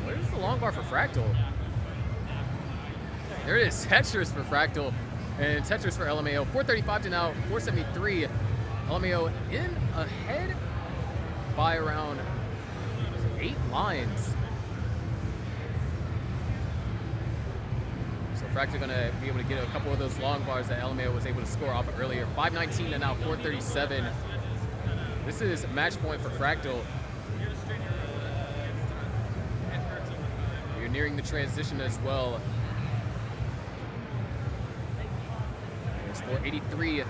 Where's the long bar for Fractal? There it is, Tetris for Fractal and Tetris for LMAO. 435 to now 473. LMAO in ahead by around 8 lines. So Fractal gonna be able to get a couple of those long bars that LMAO was able to score off of earlier. 519 to now 437. This is match point for Fractal. You're nearing the transition as well. There's 483.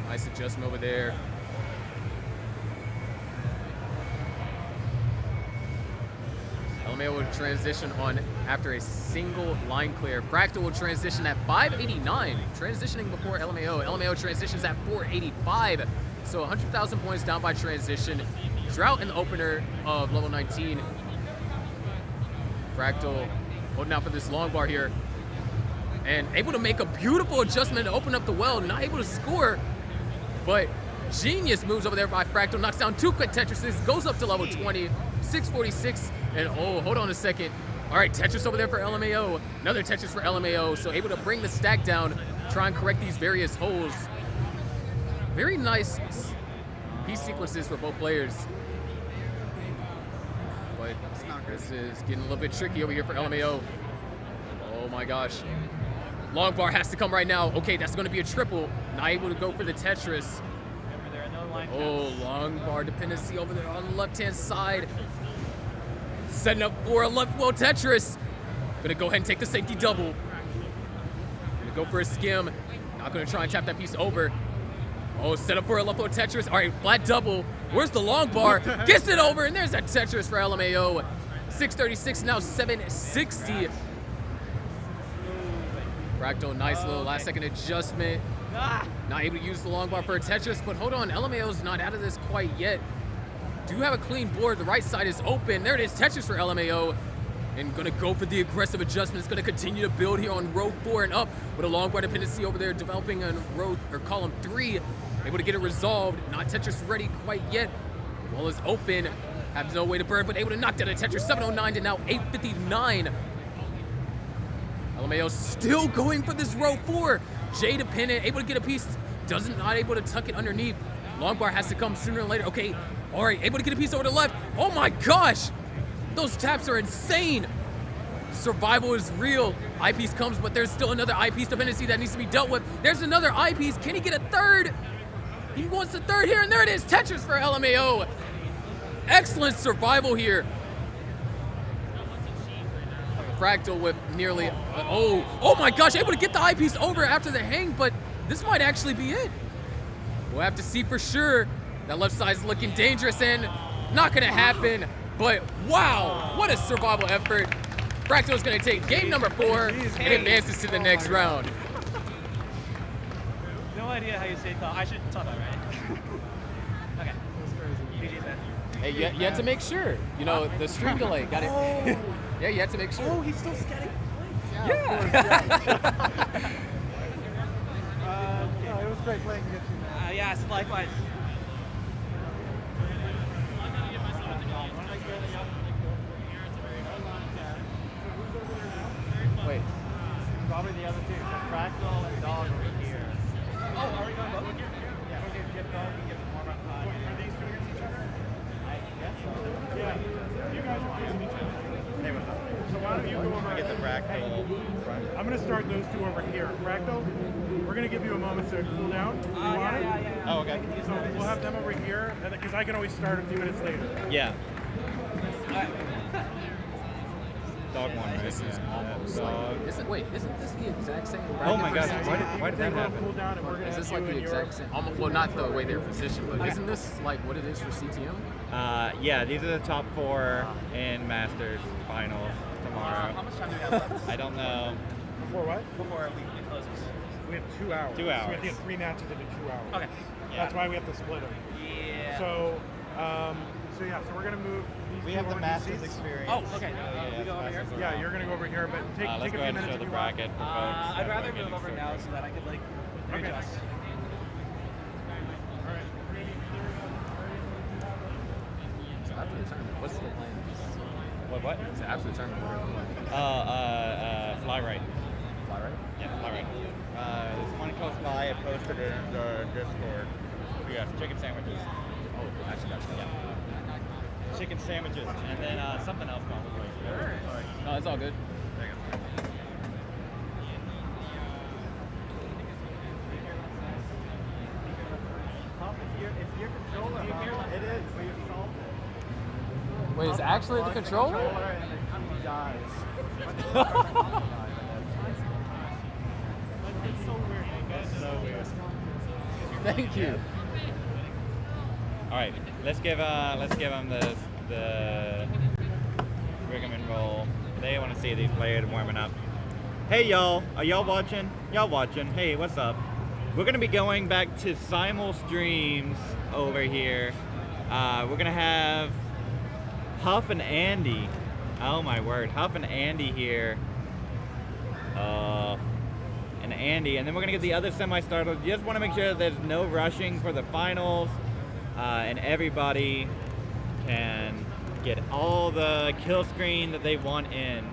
Nice adjustment over there. LMAO will transition on after a single line clear. Fractal will transition at 589, transitioning before LMAO. LMAO transitions at 485, so 100,000 points down by transition. Drought in the opener of level 19. Fractal holding out for this long bar here. And able to make a beautiful adjustment to open up the well, not able to score, but genius moves over there by Fractal, knocks down 2 quick Tetrises, goes up to level 20, 646, and oh, hold on a second. All right, Tetris over there for LMAO, another Tetris for LMAO, so able to bring the stack down, try and correct these various holes. Very nice piece sequences for both players. But this is getting a little bit tricky over here for LMAO. Oh my gosh. Long bar has to come right now. Okay, that's gonna be a triple. Not able to go for the Tetris. Oh, long bar dependency over there on the left-hand side. Setting up for a left well Tetris. Gonna go ahead and take the safety double. Gonna go for a skim. Not gonna try and tap that piece over. Oh, set up for a left well Tetris. All right, flat double. Where's the long bar? Gets it over, and there's that Tetris for LMAO. 636, now 760. Fractal, nice little last second adjustment. Not able to use the long bar for a Tetris, but hold on, LMAO's not out of this quite yet. Do have a clean board. The right side is open. There it is, Tetris for LMAO. And gonna go for the aggressive adjustment. It's gonna continue to build here on row 4 and up with a long bar dependency over there developing on row or column 3. Able to get it resolved. Not Tetris ready quite yet. Wall is open. Has no way to burn, but able to knock down a Tetris 709 to now 859. LMAO still going for this row 4. J dependent, able to get a piece. Not able to tuck it underneath. Long bar has to come sooner or later. Okay, all right, able to get a piece over to the left. Oh my gosh! Those taps are insane. Survival is real. Eyepiece comes, but there's still another eyepiece dependency that needs to be dealt with. There's another eyepiece. Can he get a third? He wants a third here, and there it is. Tetris for LMAO. Excellent survival here. Fractal with nearly, oh my gosh, able to get the eyepiece over after the hang, but this might actually be it. We'll have to see for sure. That left side's looking dangerous and not gonna happen. But wow, what a survival effort. Fractal is going to take game number 4 and advances to the next round. No idea how you say thought. I should talk about right. Okay. GG's, man. Hey, you had to make sure. You know, the stream delay. Got it. Oh. Yeah, you had to make sure. Oh, he's still scanning. Yeah. No, it was great playing against you, man. Yes, likewise. Wait. Probably the other two. So Fractal and Dog over here. Oh, are we going both? Yeah, we're going to get Dog and get some warm up time. Are these two against each other? I guess so. Yeah. You guys are facing each other. They were something. So why don't you go over? Get the Fractal. I'm going to start those two over here. Fractal, we're going to give you a moment to cool down. Yeah. Oh, okay. So we'll have them over here, because I can always start a few minutes later. Yeah. Dog one, right? This is almost Dog. like, isn't this the exact same Oh my bracket gosh, for why did that Take a little happen? cool down, and we're going to Is this have like you the and your- exact same? Well, not the way they're positioned, but isn't this like what it is for CTM? Yeah, these are the top 4 in Masters finals tomorrow. How much time do we have left? I don't know. Before what? Before we closes. We have 2 hours. 2 So we hours. have to get 3 matches into 2 hours. Okay. That's why we have to split them. Yeah. So we're going to move these We two have the over to Masters seats. experience. Oh, okay. We go over here? Yeah, you're going to go over here, but take Let's a go few ahead and minutes show if the you want. bracket for folks. I'd rather that are move over getting now started. so that I could like Okay. readjust. All right. So after the tournament, what's the plan? What? So after the tournament, what are the plans? Fly right. Fly right? Yeah, fly right. There's one close by. I posted it in the Discord. We got chicken sandwiches. Oh, actually, Yeah. Chicken sandwiches, and then something else probably. Sorry. No, it's all good. There you go. If your controller, it is, but you're salted. Wait, is it actually the controller? And it dies. It's so weird. That's so weird. Thank you. All right, let's give them the rigmarole. They want to see these players warming up. Hey y'all, are y'all watching? Y'all watching? Hey, what's up? We're gonna be going back to simul streams over here. We're gonna have Huff and Andy. Oh my word, Huff and Andy here. And Andy, and then we're gonna get the other semi started. Just want to make sure that there's no rushing for the finals, and everybody can get all the kill screen that they want in.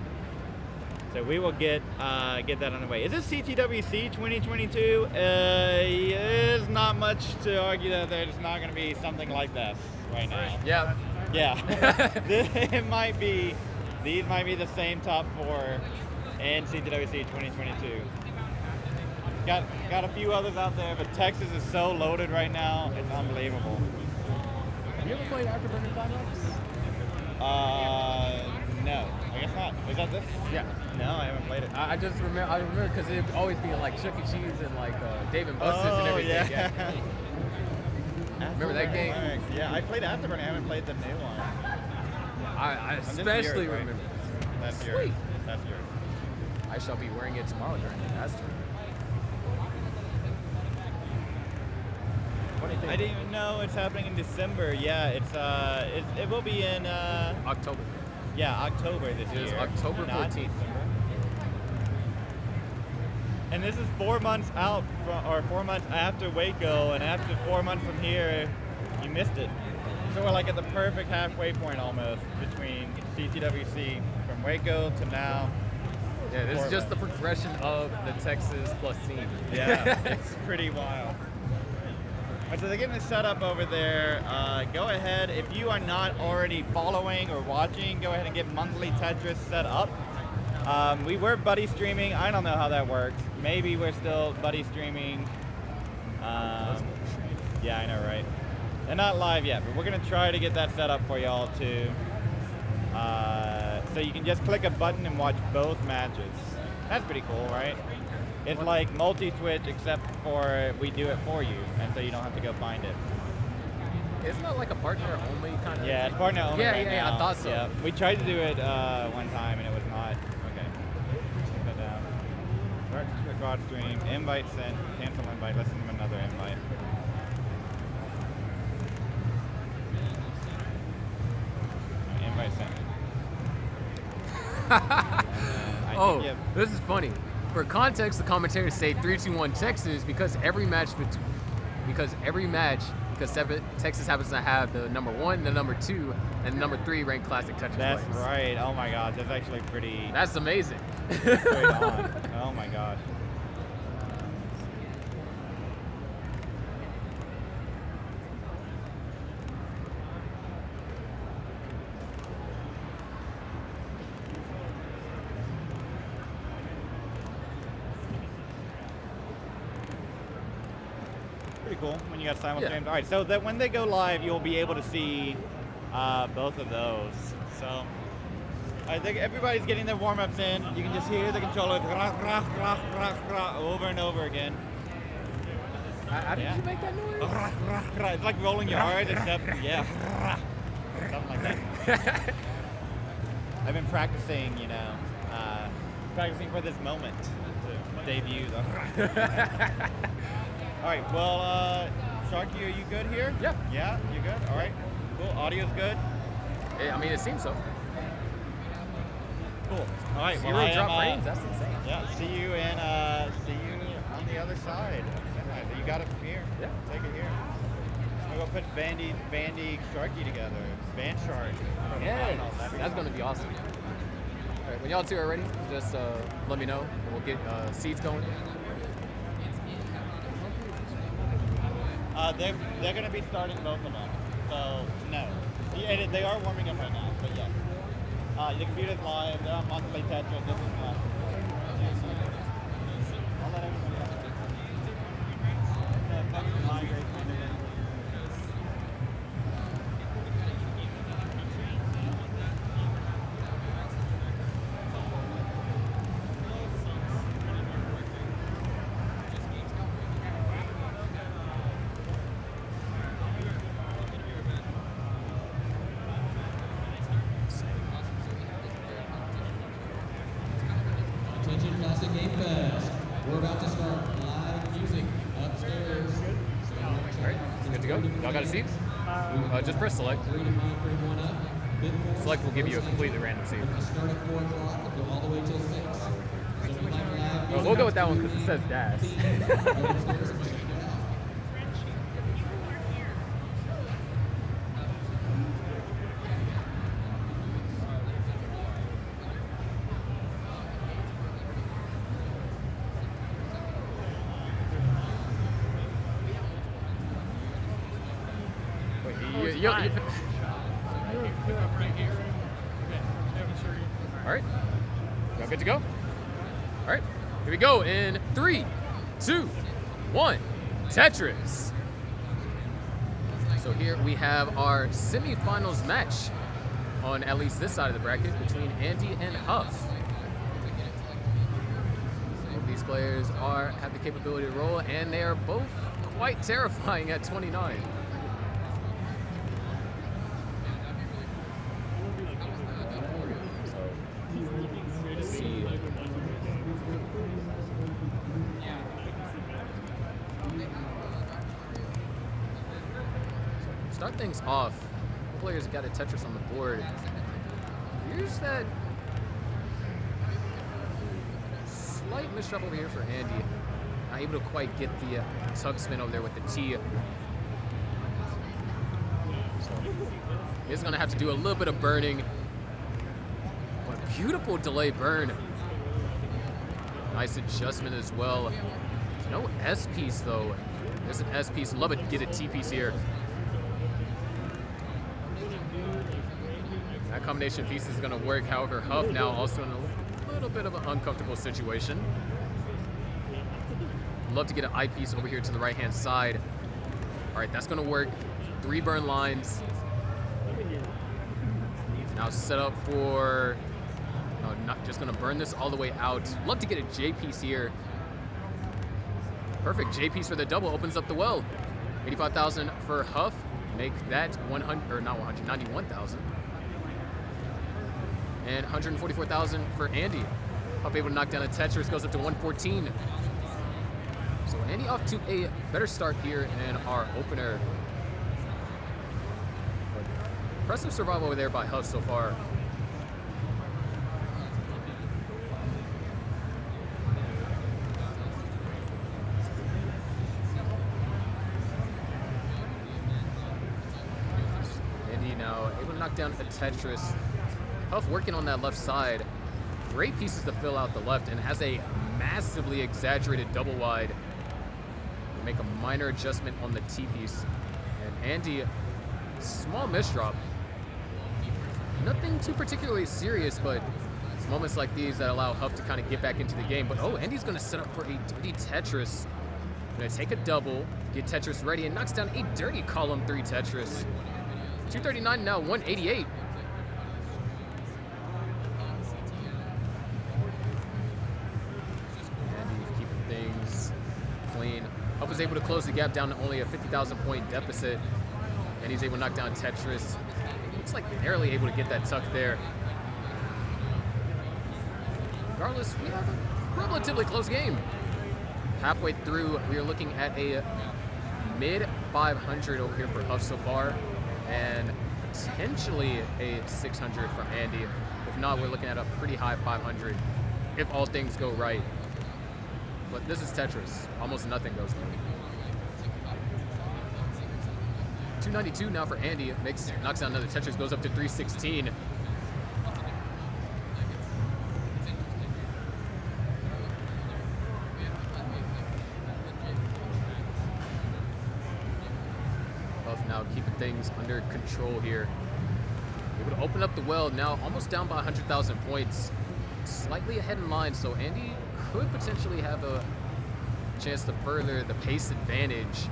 So we will get that on the way. Is this CTWC 2022? There's not much to argue that there's not going to be something like this right now. Yeah. Yeah, it might be. These might be the same top 4 in CTWC 2022. Got a few others out there, but Texas is so loaded right now. It's unbelievable. Have you ever played Afterburner Climax? No, I guess not. Was that this? Yeah. No, I haven't played it. I just remember. I remember because it'd always be like Chuck E. Cheese and like Dave and Buster's and everything. Yeah. Remember that game? Afterburner. Yeah, I played Afterburner. I haven't played the new one. I And this is especially yours, right? remember. That's yours. Sweet. That's yours. I shall be wearing it tomorrow during the master. anything? I didn't even know it's happening in December. Yeah, it will be in October. yeah, October this It is year. October not 14th. December. And this is 4 months out or 4 months after Waco, and after 4 months from here, you missed it. So we're like at the perfect halfway point almost between CTWC from Waco to now. Yeah, this is Portland. just the progression of the Texas plus scene. Yeah, it's pretty wild. All right, so they're getting it set up over there. Go ahead, if you are not already following or watching, go ahead and get monthly Tetris set up. We were buddy streaming. I don't know how that works. Maybe we're still buddy streaming. Yeah, I know, right? They're not live yet, but we're gonna try to get that set up for y'all too. So you can just click a button and watch both matches. That's pretty cool, right? It's like multi-Twitch, except for we do it for you, and so you don't have to go find it. Isn't that like a partner only kind of? Yeah, it's partner only Yeah, right yeah, now. I thought so. Yeah, we tried to do it one time, and it was not. Okay, take that down. Start the quad stream, invite sent, cancel invite, let's send them another invite. Invite sent. Oh, this is funny. For context, the commentators say 3-2-1 Texas because Texas happens to have the number 1, the number 2, and the number 3 ranked classic Tetris That's players. right. Oh my gosh, that's actually pretty. That's amazing. Straight on. Oh my gosh. Pretty cool when you got simultaneous. Yeah. All right, so that when they go live, you'll be able to see both of those. So I think everybody's getting their warm-ups in. You can just hear the controller over and over again. How did you make that noise? It's like rolling your R's, except yeah, something like that. I've been practicing, practicing for this moment to debut. All right, well, Sharky, are you good here? Yeah. Yeah, you good? All right, cool. Audio's good. I mean, it seems so. Cool. All right, well, 0 drop frames. That's insane. yeah, see you on the other side. You got it from here. Yeah. Take it here. We're gonna put Bandy, Sharky together. Band Shark. Yeah, that's going to be awesome. All right, when y'all two are ready, just let me know, and we'll get seeds going. They're going to be starting both of them. So, no. Yeah, they are warming up right now, but yes. The computer's live. They're on monthly Tetris. This is I'll let everybody else. Migrate kind of in. Attention Classic Game Fest. We're about to start live music upstairs. So All right, good to go. Y'all got a seat? Just press select. Select will give you a completely random seat. We're going to start at 4 o'clock and go all the way till 6. So if you like live music, We'll go with that one because it says DAS. go upstairs and check it out. All right, y'all good to go? All right, here we go in 3, 2, 1, Tetris. So here we have our semifinals match on at least this side of the bracket between Andy and Huff. Both these players have the capability to roll, and they are both quite terrifying at 29. Let's see. start things off, players got a Tetris on the board. Here's that slight misstep over here for Andy. Not able to quite get the tug spin over there with the T. So he's gonna have to do a little bit of burning. But beautiful delay burn. Nice adjustment as well. No S piece though. There's an S piece. Love it. Get a T piece here. That combination piece is going to work. However, Huff now also in a little bit of an uncomfortable situation. Love to get an I piece over here to the right-hand side. All right, that's going to work. 3 burn lines. Now set up for... No, not just going to burn this all the way out. Love to get a J piece here. Perfect. J piece for the double opens up the well. 85,000 for Huff. Make that 100, or not 100, 91,000. And 144,000 for Andy. Huff able to knock down a Tetris, goes up to 114. So Andy off to a better start here in our opener. Impressive survival over there by Huff so far. Andy now able to knock down a Tetris. Huff working on that left side. Great pieces to fill out the left and has a massively exaggerated double wide. Make a minor adjustment on the T piece. And Andy, small misdrop. Nothing too particularly serious, but it's moments like these that allow Huff to kind of get back into the game. But oh, Andy's gonna set up for a dirty Tetris. Gonna take a double, get Tetris ready, and knocks down a dirty column 3 Tetris. 239 now, 188. Huff was able to close the gap down to only a 50,000 point deficit, and he's able to knock down Tetris. Looks like barely able to get that tuck there. Regardless, we have a relatively close game. Halfway through, we are looking at a mid 500 over here for Huff so far, and potentially a 600 from Andy. If not, we're looking at a pretty high 500 if all things go right. But this is Tetris. Almost nothing goes through. 292 now for Andy. Knocks down another Tetris, goes up to 316. Huff now keeping things under control here. Able to open up the well, now almost down by 100,000 points. Slightly ahead in line, so Andy could potentially have a chance to further the pace advantage.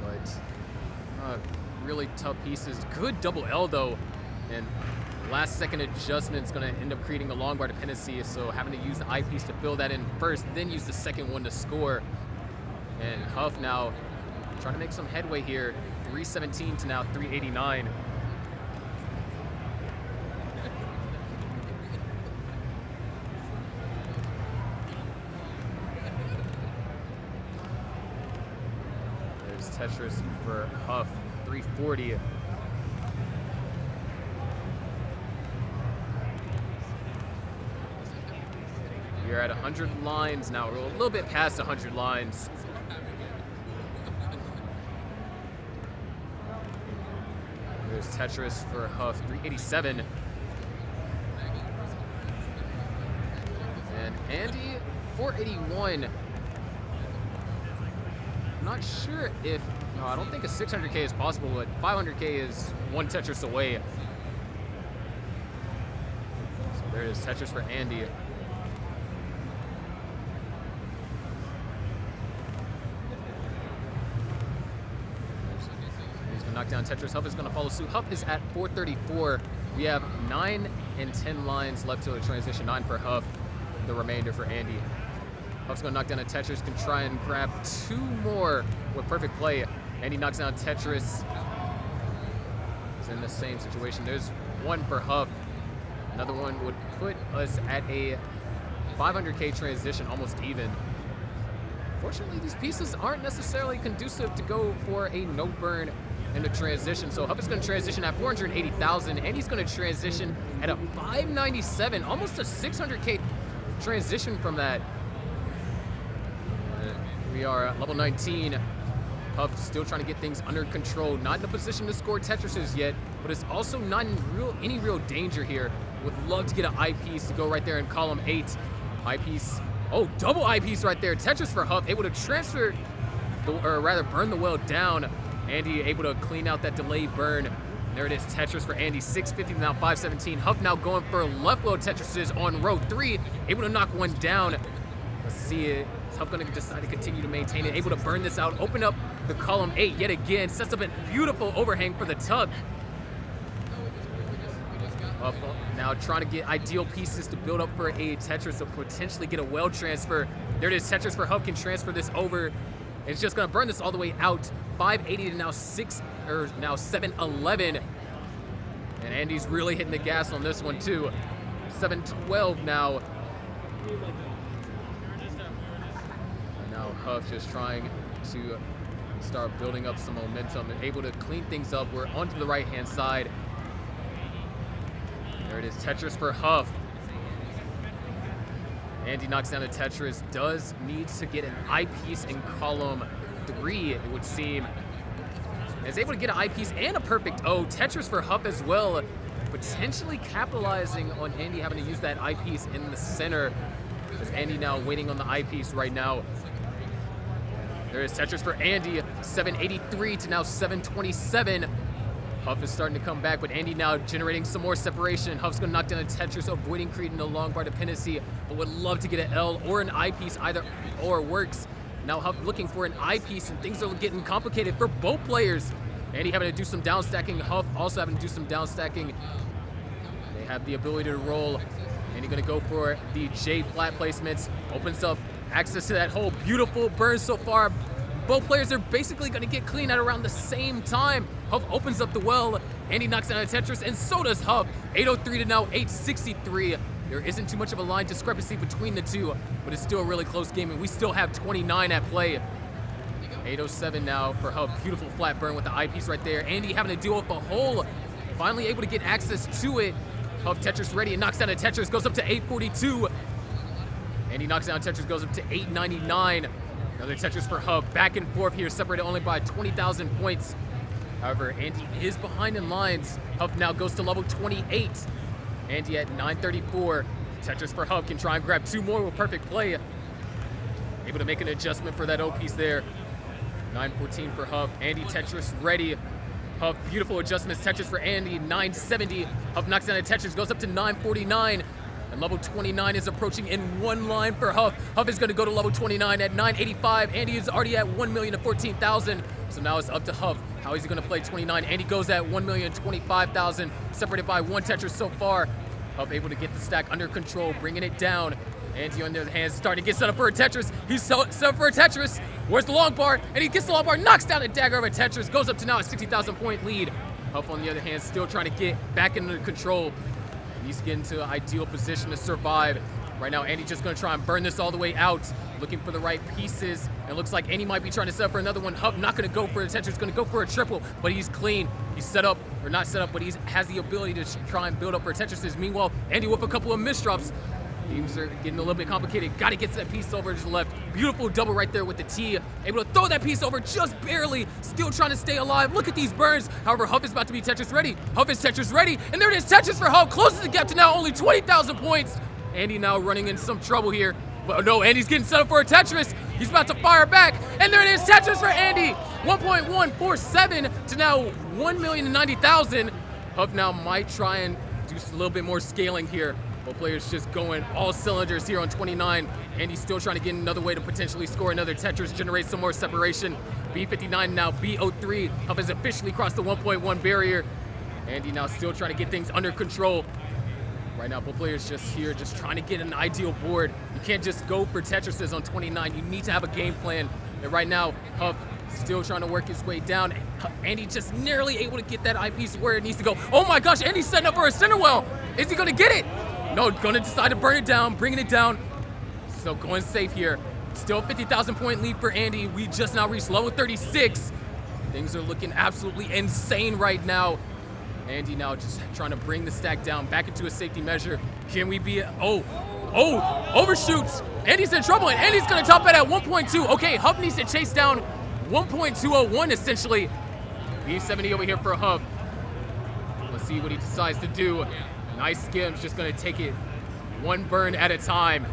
But really tough pieces. Good double L though, and last second adjustment is going to end up creating a long bar dependency, so having to use the I piece to fill that in first, then use the second one to score. And Huff now trying to make some headway here. 317 to now 389. Tetris for Huff, 340. We're at 100 lines now. We're a little bit past 100 lines. There's Tetris for Huff, 387. And Andy, 481. Not sure if, no, I don't think a 600K is possible, but 500K is 1 Tetris away. So there is Tetris for Andy. He's gonna knock down Tetris. Huff is gonna follow suit. Huff is at 434. We have 9 and 10 lines left to a transition. 9 for Huff, the remainder for Andy. Huff's gonna knock down a Tetris, can try and grab 2 more with perfect play. And he knocks down Tetris. He's in the same situation. There's 1 for Huff. Another one would put us at a 500K transition, almost even. Unfortunately, these pieces aren't necessarily conducive to go for a no burn in the transition. So Huff is going to transition at 480,000, and he's going to transition at a 597, almost a 600K transition from that. We are at level 19. Huff still trying to get things under control. Not in a position to score Tetrises yet, but it's also not in any real danger here. Would love to get an eyepiece to go right there in column 8. Eyepiece. Oh, double eyepiece right there. Tetris for Huff, able to transfer, or rather burn the well down. Andy able to clean out that delayed burn. There it is, Tetris for Andy, 650 now 517. Huff now going for left well Tetrises on row 3, able to knock one down. Let's see it. Is Huff going to decide to continue to maintain it? Able to burn this out, open up the column 8 yet again, sets up a beautiful overhang for the tuck. Huff now trying to get ideal pieces to build up for a Tetris to potentially get a well transfer. There it is, Tetris for Huff can transfer this over. It's just gonna burn this all the way out. 580 to now 711. And Andy's really hitting the gas on this one too. 712 now. And now Huff just trying to start building up some momentum and able to clean things up. We're onto the right-hand side. There it is, Tetris for Huff. Andy knocks down a Tetris, does need to get an eyepiece in column 3, it would seem. And is able to get an eyepiece and a perfect O. Tetris for Huff as well, potentially capitalizing on Andy having to use that eyepiece in the center. As Andy now waiting on the eyepiece right now. There is Tetris for Andy, 783 to now 727. Huff is starting to come back, but Andy now generating some more separation. Huff's gonna knock down a Tetris, avoiding creating a long bar dependency, but would love to get an L or an eyepiece, either or works. Now Huff looking for an eyepiece, and things are getting complicated for both players. Andy having to do some down stacking, Huff also having to do some down stacking. They have the ability to roll. Andy gonna go for the J flat placements, opens up access to that hole. Beautiful burn so far. Both players are basically gonna get clean at around the same time. Huff opens up the well, Andy knocks down a Tetris, and so does Huff. 803 to now 863. There isn't too much of a line discrepancy between the two, but it's still a really close game, and we still have 29 at play. 807 now for Huff. Beautiful flat burn with the eyepiece right there. Andy having to deal with the hole, finally able to get access to it. Huff Tetris ready and knocks down a Tetris, goes up to 842. Andy knocks down Tetris, goes up to 899. Another Tetris for Huff, back and forth here, separated only by 20,000 points. However, Andy is behind in lines. Huff now goes to level 28. Andy at 934. Tetris for Huff can try and grab 2 more with perfect play. Able to make an adjustment for that O piece there. 914 for Huff. Andy Tetris ready. Huff, beautiful adjustments. Tetris for Andy, 970. Huff knocks down a Tetris, goes up to 949. And level 29 is approaching in one line for Huff. Huff is going to go to level 29 at 985. Andy is already at 1,014,000. So now it's up to Huff. How is he going to play 29? Andy goes at 1,025,000, separated by 1 Tetris so far. Huff able to get the stack under control, bringing it down. Andy on the other hand starting to get set up for a Tetris. He's set up for a Tetris. Where's the long bar? And he gets the long bar, knocks down a dagger of a Tetris, goes up to now a 60,000 point lead. Huff on the other hand still trying to get back into control. Needs to get into an ideal position to survive. Right now, Andy just gonna try and burn this all the way out, looking for the right pieces. It looks like Andy might be trying to set up for another one. Huff not gonna go for a Tetris, gonna go for a triple, but he's clean. He's set up, or not set up, but he has the ability to try and build up for Tetrises. Meanwhile, Andy with a couple of misdrops. Things are getting a little bit complicated. Gotta get that piece over to the left. Beautiful double right there with the T. Able to throw that piece over just barely. Still trying to stay alive. Look at these burns. However, Huff is about to be Tetris ready. Huff is Tetris ready. And there it is, Tetris for Huff. Closes the gap to now only 20,000 points. Andy now running in some trouble here. But no, Andy's getting set up for a Tetris. He's about to fire back. And there it is, Tetris for Andy. 1.147 to now 1,090,000. Huff now might try and do a little bit more scaling here. Both players just going all cylinders here on 29. Andy's still trying to get another way to potentially score another Tetris, generate some more separation. B59 now B03. Huff has officially crossed the 1.1 barrier. Andy now still trying to get things under control. Right now, both players just here, just trying to get an ideal board. You can't just go for Tetrises on 29. You need to have a game plan. And right now, Huff still trying to work his way down. Andy just nearly able to get that eyepiece where it needs to go. Oh my gosh, Andy's setting up for a center well. Is he gonna get it? No, gonna decide to burn it down, bringing it down. So going safe here. Still 50,000 point lead for Andy. We just now reached level 36. Things are looking absolutely insane right now. Andy now just trying to bring the stack down back into a safety measure. Can we be, overshoots. Andy's in trouble, and Andy's gonna top it at 1.2. Okay, Huff needs to chase down 1.201 essentially. B70 over here for Huff. Let's see what he decides to do. Nice skims, just gonna take it one burn at a time.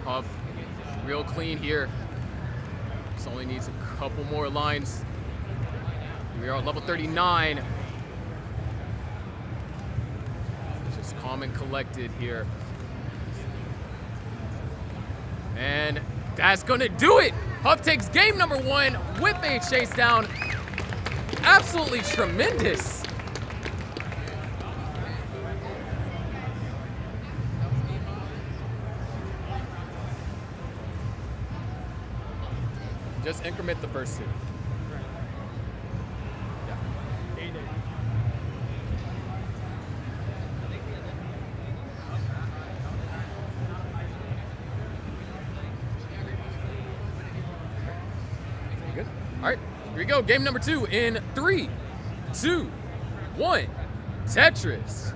Huff, real clean here. Just only needs a couple more lines. We are at level 39. Just calm and collected here. And that's gonna do it. Huff takes game number 1 with a chase down. Absolutely tremendous. Just increment the first 2. Good. All right, here we go. Game number 2 in 3, 2, 1. Tetris.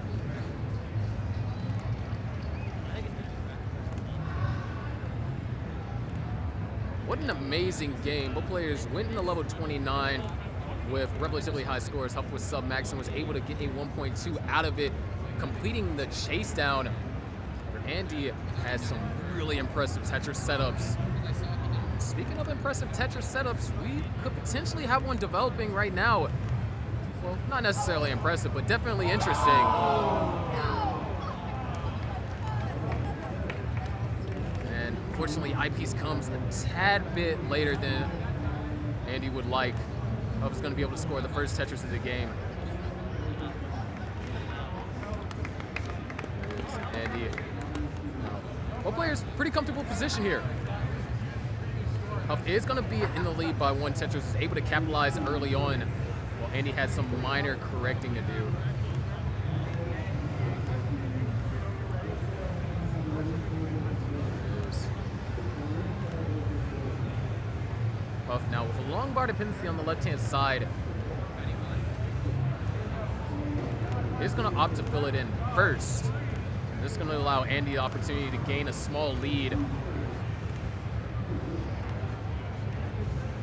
What an amazing game. Both players went into level 29 with relatively high scores. Huff was sub-max and was able to get a 1.2 out of it, completing the chase down. Andy has some really impressive Tetris setups. Speaking of impressive Tetris setups, we could potentially have one developing right now. Well, not necessarily impressive, but definitely interesting. Unfortunately, eyepiece comes a tad bit later than Andy would like. Huff's going to be able to score the first Tetris of the game. There's Andy. Both players, pretty comfortable position here. Huff is going to be in the lead by 1 Tetris, is able to capitalize early on, while Andy had some minor correcting to do. Huff now with a long bar dependency on the left-hand side. He's going to opt to fill it in first. This is going to allow Andy the opportunity to gain a small lead.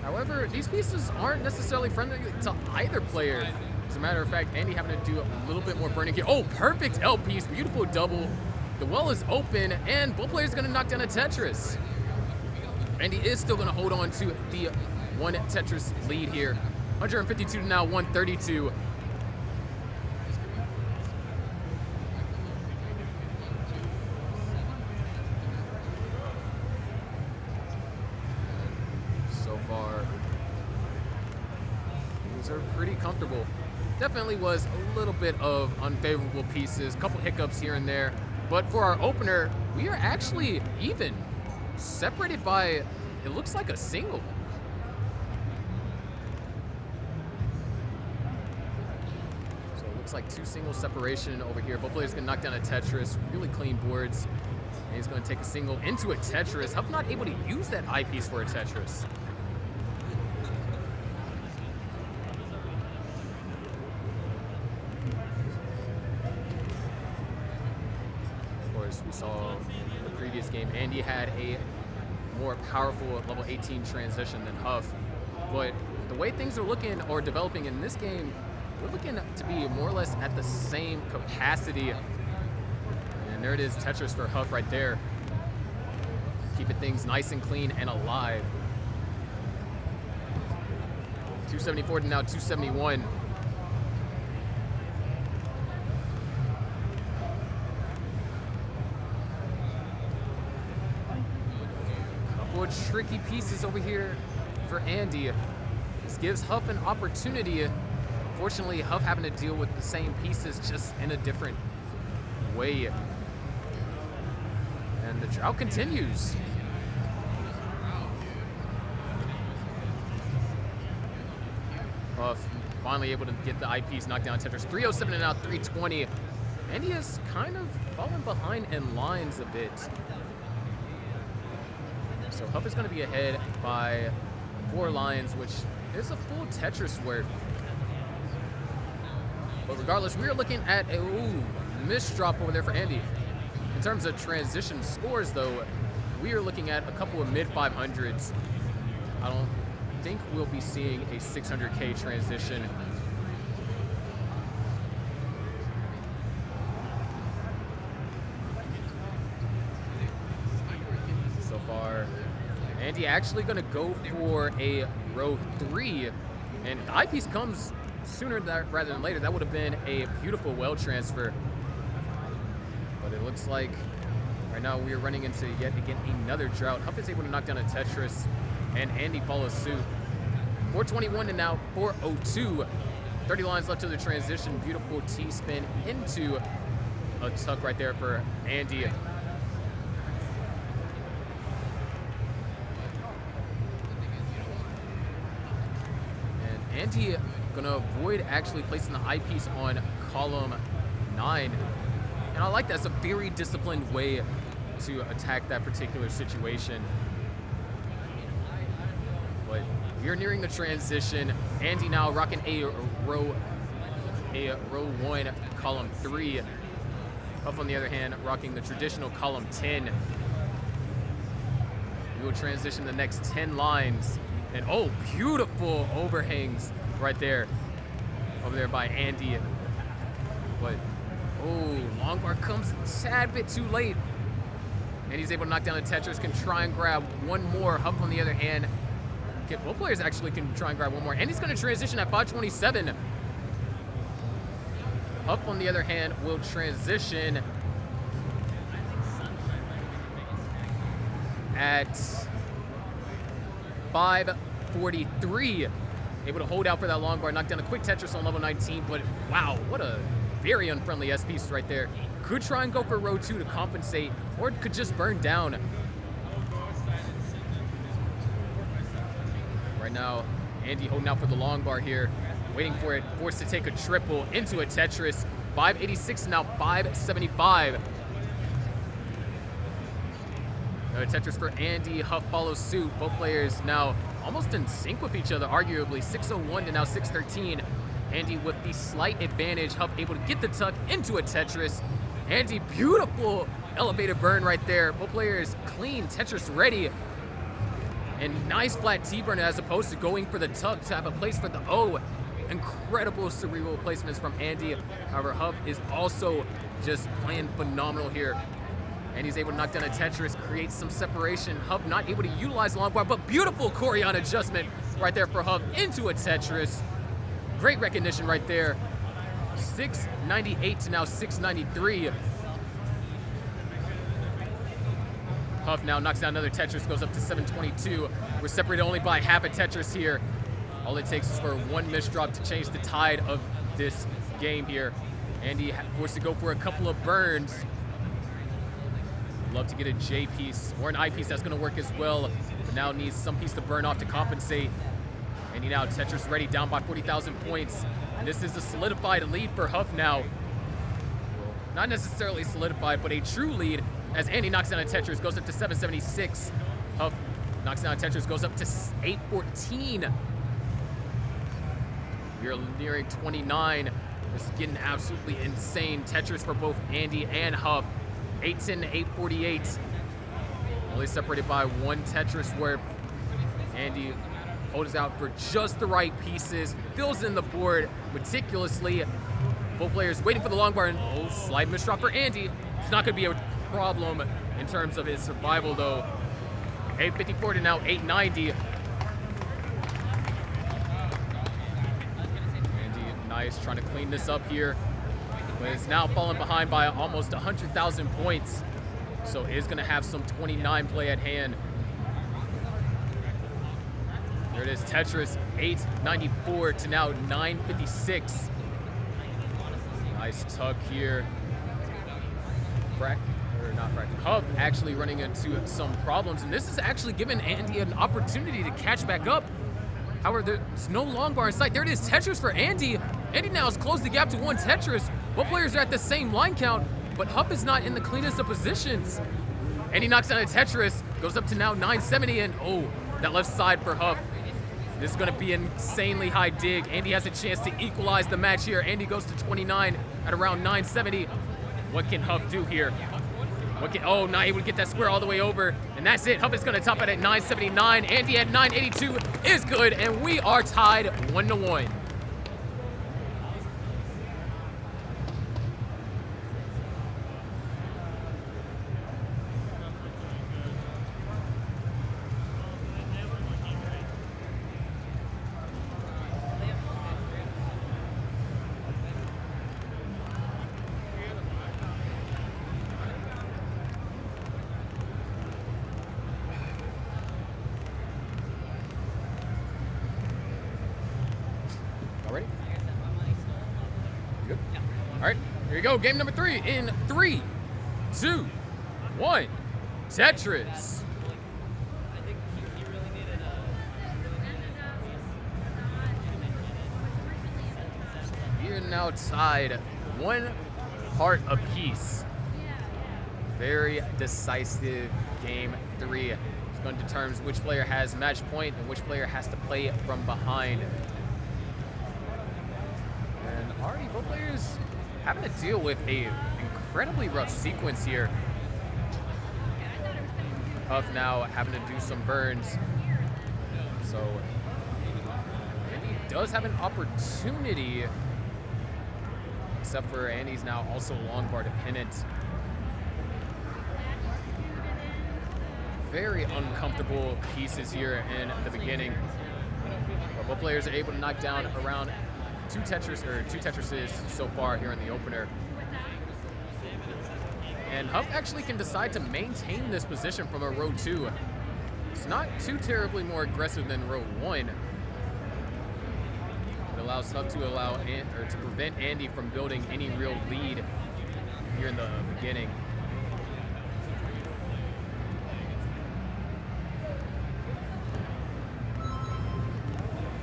However, these pieces aren't necessarily friendly to either player. As a matter of fact, Andy having to do a little bit more burning here. Oh, perfect L piece, beautiful double. The well is open, and both players are going to knock down a Tetris. Andy is still going to hold on to the 1 Tetris lead here. 152 to now 132. So far, things are pretty comfortable. Definitely was a little bit of unfavorable pieces, a couple hiccups here and there. But for our opener, we are actually even. Separated by, it looks like a single. So it looks like 2 single separation over here. Both players can knock down a Tetris, really clean boards. And he's going to take a single into a Tetris. Huff not able to use that eyepiece for a Tetris. Of course, we saw the previous game, Andy had a more powerful level 18 transition than Huff. But the way things are looking or developing in this game, we're looking to be more or less at the same capacity. And there it is, Tetris for Huff right there. Keeping things nice and clean and alive. 274 to now 271. Tricky pieces over here for Andy. This gives Huff an opportunity. Fortunately, Huff having to deal with the same pieces just in a different way. And the drought continues. Huff finally able to get the eyepiece, knock down Tetris. 307 and now 320. Andy has kind of fallen behind in lines a bit. So Huff is going to be ahead by 4 lines, which is a full Tetris worth. But regardless, we are looking at a missed drop over there for Andy. In terms of transition scores, though, we are looking at a couple of mid-500s. I don't think we'll be seeing a 600K transition. So far, Andy actually going to go for a row 3, and the eyepiece comes sooner rather than later. That would have been a beautiful well transfer. But it looks like right now we are running into yet again another drought. Huff is able to knock down a Tetris, and Andy follows suit. 421 to now 402. 30 lines left to the transition. Beautiful T-spin into a tuck right there for Andy. And Andy gonna avoid actually placing the eyepiece on column 9. And I like that. It's a very disciplined way to attack that particular situation. But we're nearing the transition. Andy now rocking a row 1, column 3. Huff, on the other hand, rocking the traditional column 10. We will transition the next 10 lines. And oh, beautiful overhangs right there. Over there by Andy. But oh, long bar comes a tad bit too late. And he's able to knock down the Tetris, can try and grab one more. Huff, on the other hand, both players actually can try and grab one more. And he's going to transition at 527. Huff, on the other hand, will transition at 543. Able to hold out for that long bar, knock down a quick Tetris on level 19, but wow, what a very unfriendly S-piece right there. Could try and go for row 2 to compensate, or could just burn down. Right now, Andy holding out for the long bar here, waiting for it, forced to take a triple into a Tetris. 586 now 575. Another Tetris for Andy. Huff follows suit. Both players now almost in sync with each other, arguably. 601 to now 613. Andy with the slight advantage. Huff able to get the tuck into a Tetris. Andy, beautiful elevated burn right there. Both players clean, Tetris ready. And nice flat T-burn as opposed to going for the tuck to have a place for the O. Incredible cerebral placements from Andy. However, Huff is also just playing phenomenal here. And he's able to knock down a Tetris, create some separation. Huff not able to utilize long bar, but beautiful Corian adjustment right there for Huff into a Tetris. Great recognition right there. 698 to now 693. Huff now knocks down another Tetris, goes up to 722. We're separated only by half a Tetris here. All it takes is for one missed drop to change the tide of this game here. Andy forced to go for a couple of burns. Love to get a J piece or an I piece, that's gonna work as well. But now needs some piece to burn off to compensate. Andy now Tetris ready, down by 40,000 points. And this is a solidified lead for Huff now. Not necessarily solidified, but a true lead as Andy knocks down a Tetris, goes up to 776. Huff knocks down a Tetris, goes up to 814. We are nearing 29. This is getting absolutely insane. Tetris for both Andy and Huff. 810 to 848. Only separated by one Tetris worth. Andy holds out for just the right pieces, fills in the board meticulously. Both players waiting for the long bar, and oh, slide misdrop for Andy. It's not gonna be a problem in terms of his survival though. 854 to now 890. Andy, nice, trying to clean this up here, but is now falling behind by almost 100,000 points. So is gonna have some 29 play at hand. There it is, Tetris, 894 to now 956. Nice tuck here. Huff actually running into some problems, and this is actually giving Andy an opportunity to catch back up. However, there's no long bar in sight. There it is, Tetris for Andy. Andy now has closed the gap to one Tetris. Both players are at the same line count, but Huff is not in the cleanest of positions. Andy knocks down a Tetris, goes up to now 970, and oh, that left side for Huff. This is going to be an insanely high dig. Andy has a chance to equalize the match here. Andy goes to 29 at around 970. What can Huff do here? Oh, not able to get that square all the way over. And that's it. Huff is going to top it at 979. Andy at 982 is good, and we are tied 1-1. Ready? Good? All right, here we go. Game number 3 in 3, 2, 1. Tetris. We are now tied 1 part apiece. Very decisive game 3. It's going to determine which player has match point and which player has to play from behind. Already, both players having to deal with a incredibly rough sequence here. Huff now having to do some burns. So, Andy does have an opportunity, except for Andy's now also long bar dependent. Very uncomfortable pieces here in the beginning. But both players are able to knock down around two Tetrises so far here in the opener. And Huff actually can decide to maintain this position from a row 2. It's not too terribly more aggressive than row 1. It allows Huff to to prevent Andy from building any real lead here in the beginning.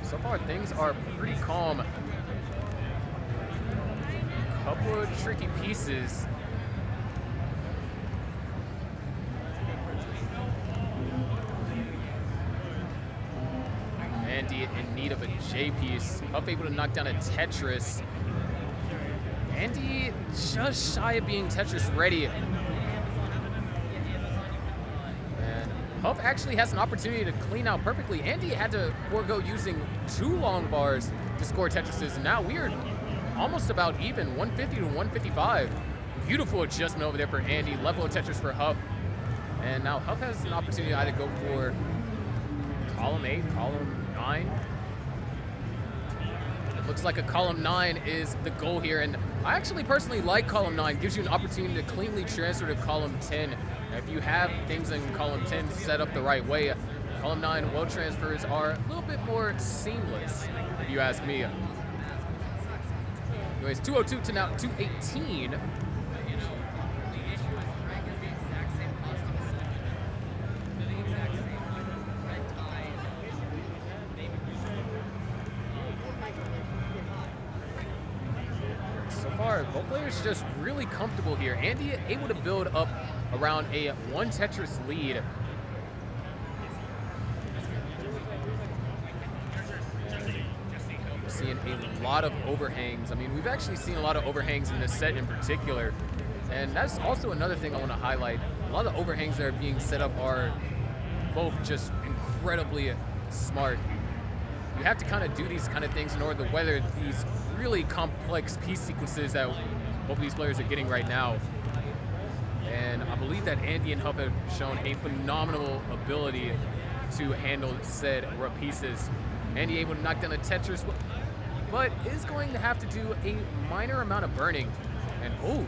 So far, things are pretty calm. Couple of tricky pieces. Andy in need of a J piece. Huff able to knock down a Tetris. Andy just shy of being Tetris ready. And Huff actually has an opportunity to clean out perfectly. Andy had to forego using 2 long bars to score Tetrises, and now we are almost about even, 150 to 155. Beautiful adjustment over there for Andy. Level of Tetris for Huff. And now Huff has an opportunity to either go for column 8, column 9. It looks like a column 9 is the goal here. And I actually personally like column 9. Gives you an opportunity to cleanly transfer to column 10. Now, if you have things in column 10 set up the right way, column 9 well transfers are a little bit more seamless, if you ask me. Anyways, 202 to now 218. So far, both players just really comfortable here. Andy able to build up around a 1 Tetris lead. Seeing a lot of overhangs. I mean, we've actually seen a lot of overhangs in this set in particular. And that's also another thing I want to highlight. A lot of the overhangs that are being set up are both just incredibly smart. You have to kind of do these kind of things in order to weather these really complex piece sequences that both of these players are getting right now. And I believe that Andy and Huff have shown a phenomenal ability to handle said rough pieces. Andy able to knock down a Tetris, but is going to have to do a minor amount of burning. And oh,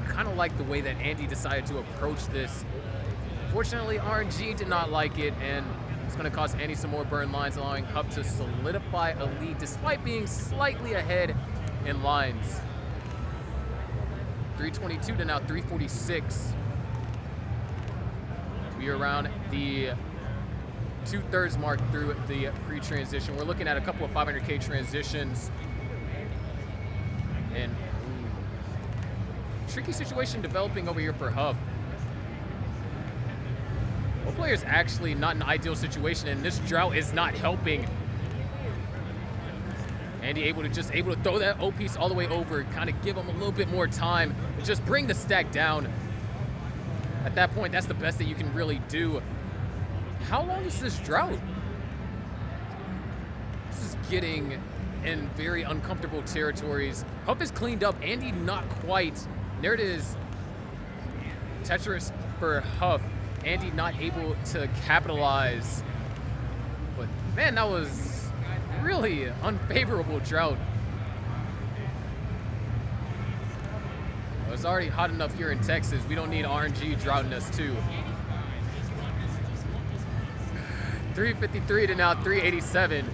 I kind of like the way that Andy decided to approach this. Fortunately, RNG did not like it, and it's going to cost Andy some more burn lines, allowing Huff to solidify a lead despite being slightly ahead in lines. 322 to now 346. We are around the 2/3 mark through the pre-transition. We're looking at a couple of 500K transitions. And tricky situation developing over here for Huff. Both players actually not an ideal situation, and this drought is not helping. Andy able to throw that O piece all the way over, kind of give him a little bit more time, and just bring the stack down. At that point, that's the best that you can really do. How long is this drought? This is getting in very uncomfortable territories. Huff is cleaned up. Andy not quite. There it is. Tetris for Huff. Andy not able to capitalize. But man, that was really unfavorable drought. Well, it's already hot enough here in Texas. We don't need RNG droughting us too. 353 to now 387.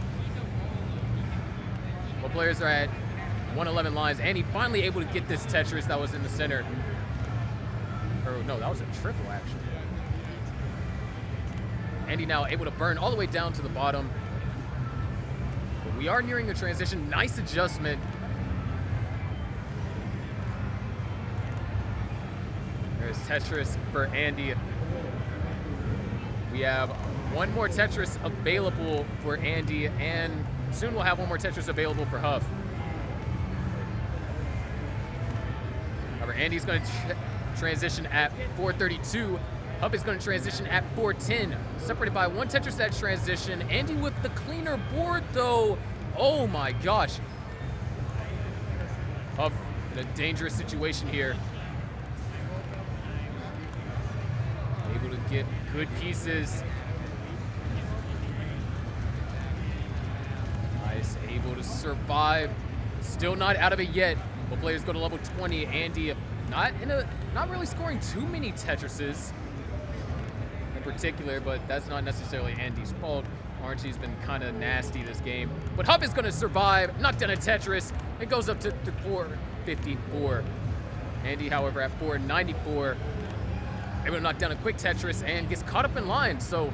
Well, players are at 111 lines. Andy finally able to get this Tetris that was in the center. Or no, that was a triple actually. Andy now able to burn all the way down to the bottom. But we are nearing the transition. Nice adjustment. There's Tetris for Andy. We have one more Tetris available for Andy, and soon we'll have one more Tetris available for Huff. However, Andy's going to transition at 432. Huff is going to transition at 410. Separated by one Tetris that transition. Andy with the cleaner board, though. Oh my gosh. Huff in a dangerous situation here. Able to get good pieces. Nice, able to survive. Still not out of it yet. But players go to level 20. Andy not really scoring too many Tetrises in particular, but that's not necessarily Andy's fault. RNG's been kind of nasty this game. But Huff is going to survive, knock down a Tetris. It goes up to 454. Andy, however, at 494. Able to knock down a quick Tetris and gets caught up in line. So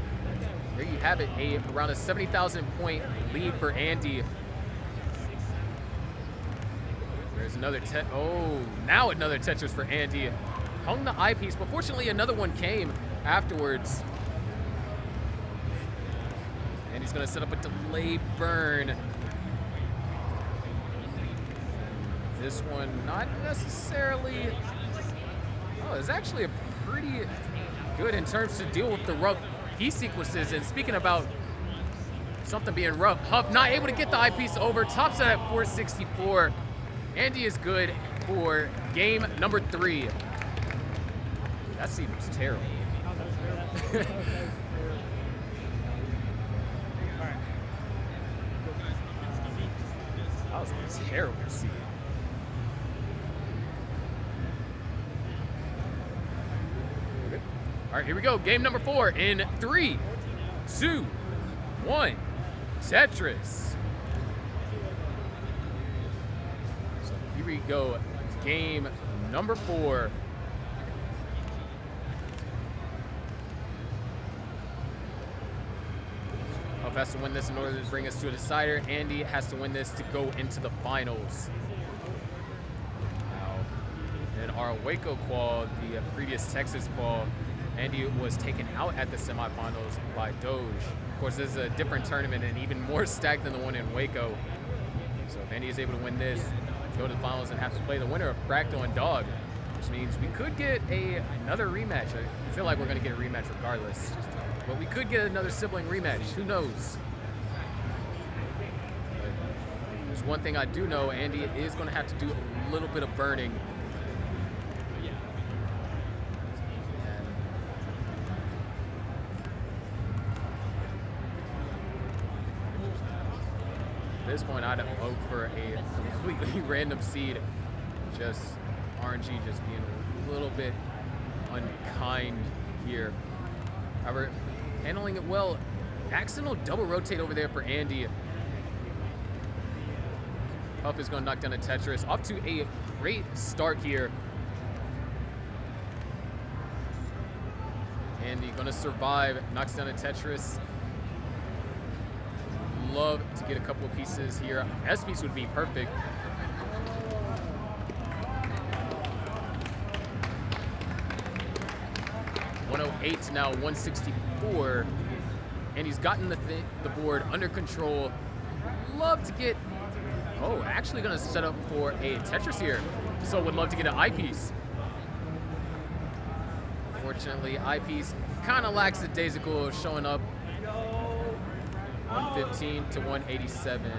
there you have it, around a 70,000 point lead for Andy. There's another now another Tetris for Andy. Hung the eyepiece, but fortunately another one came afterwards. And he's gonna set up a delay burn. This one not necessarily, it's actually a pretty good in terms to deal with the rough piece sequences. And speaking about something being rough, Huff not able to get the eyepiece over, tops it at 464. Andy is good for game number 3. That seed was terrible. That was a terrible seed. All right, here we go. Game number 4 in 3, 2, 1. Tetris. So here we go. Game number 4. Huff has to win this in order to bring us to a decider. Andy has to win this to go into the finals. Now, in our Waco qual, the previous Texas qual, Andy was taken out at the semifinals by Doge. Of course, this is a different tournament and even more stacked than the one in Waco. So if Andy is able to win this, go to the finals and have to play the winner of Fractal and Dog, which means we could get another rematch. I feel like we're going to get a rematch regardless. But we could get another sibling rematch. Who knows? But there's one thing I do know. Andy is going to have to do a little bit of burning. At this point, I'd hope for a completely random seed. Just RNG just being a little bit unkind here. However, handling it well. Accidental double rotate over there for Andy. Huff is going to knock down a Tetris. Off to a great start here. Andy going to survive. Knocks down a Tetris. Love to get a couple of pieces here. S piece would be perfect. 158 to now 164. And he's gotten the board under control. Love to get, oh, actually gonna set up for a Tetris here. So would love to get an eyepiece. Fortunately, eyepiece kind of lacks the daisical, showing up 115 to 187.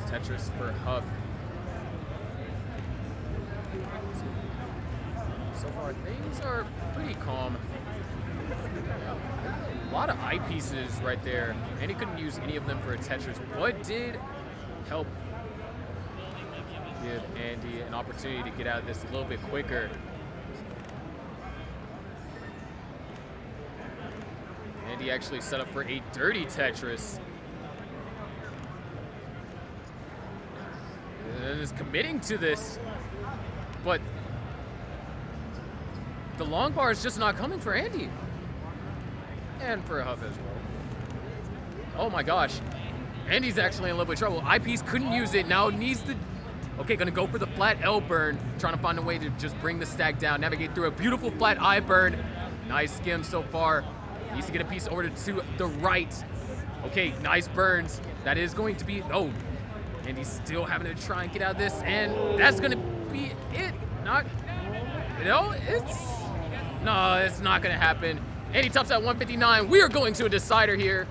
Tetris for Huff. So far, things are pretty calm. A lot of eyepieces right there, and he couldn't use any of them for a Tetris, but did help give Andy an opportunity to get out of this a little bit quicker. Andy actually set up for a dirty Tetris. And is committing to this, but the long bar is just not coming for Andy. And for Huff as well. Oh my gosh. Andy's actually in a little bit of trouble. Eyepiece couldn't use it, now needs the... Okay, gonna go for the flat L burn, trying to find a way to just bring the stack down, navigate through a beautiful flat I burn. Nice skim so far. Needs to get a piece over to the right. Okay, nice burns. That is going to be... Oh, and he's still having to try and get out of this, and that's gonna be it. Not, no, it's not gonna happen. And he tops at 159. We are going to a decider here.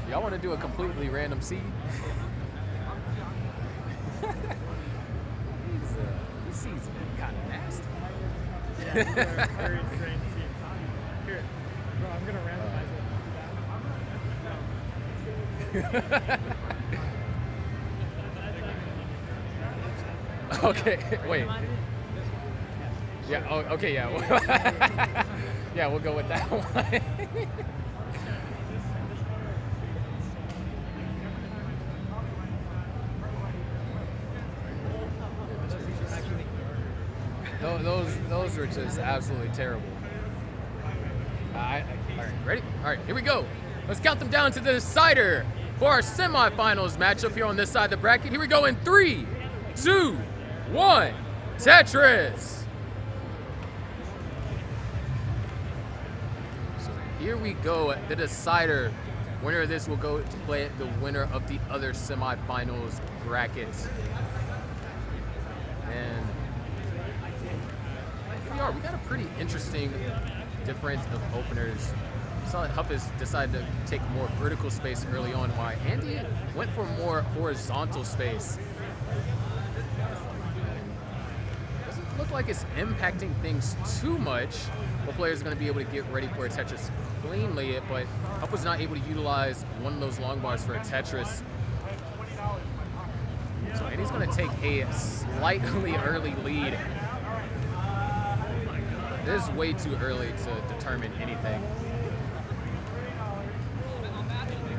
Y'all want to do a completely random seed? These seeds are kind of nasty. Yeah, very strange seeds. Here, bro, I'm gonna randomize it. Okay, wait. Yeah, oh, okay, yeah. Yeah, we'll go with that one. Those were just absolutely terrible. All right, ready? All right, here we go. Let's count them down to the decider for our semifinals matchup here on this side of the bracket. Here we go in 3, 2, 1, Tetris. So here we go. The decider. Winner of this will go to play the winner of the other semifinals bracket. And we got a pretty interesting difference of openers. We saw that Huff has decided to take more vertical space early on, while Andy went for more horizontal space. Doesn't look like it's impacting things too much. The player's going to be able to get ready for a Tetris cleanly, but Huff was not able to utilize one of those long bars for a Tetris. So Andy's going to take a slightly early lead. This is way too early to determine anything.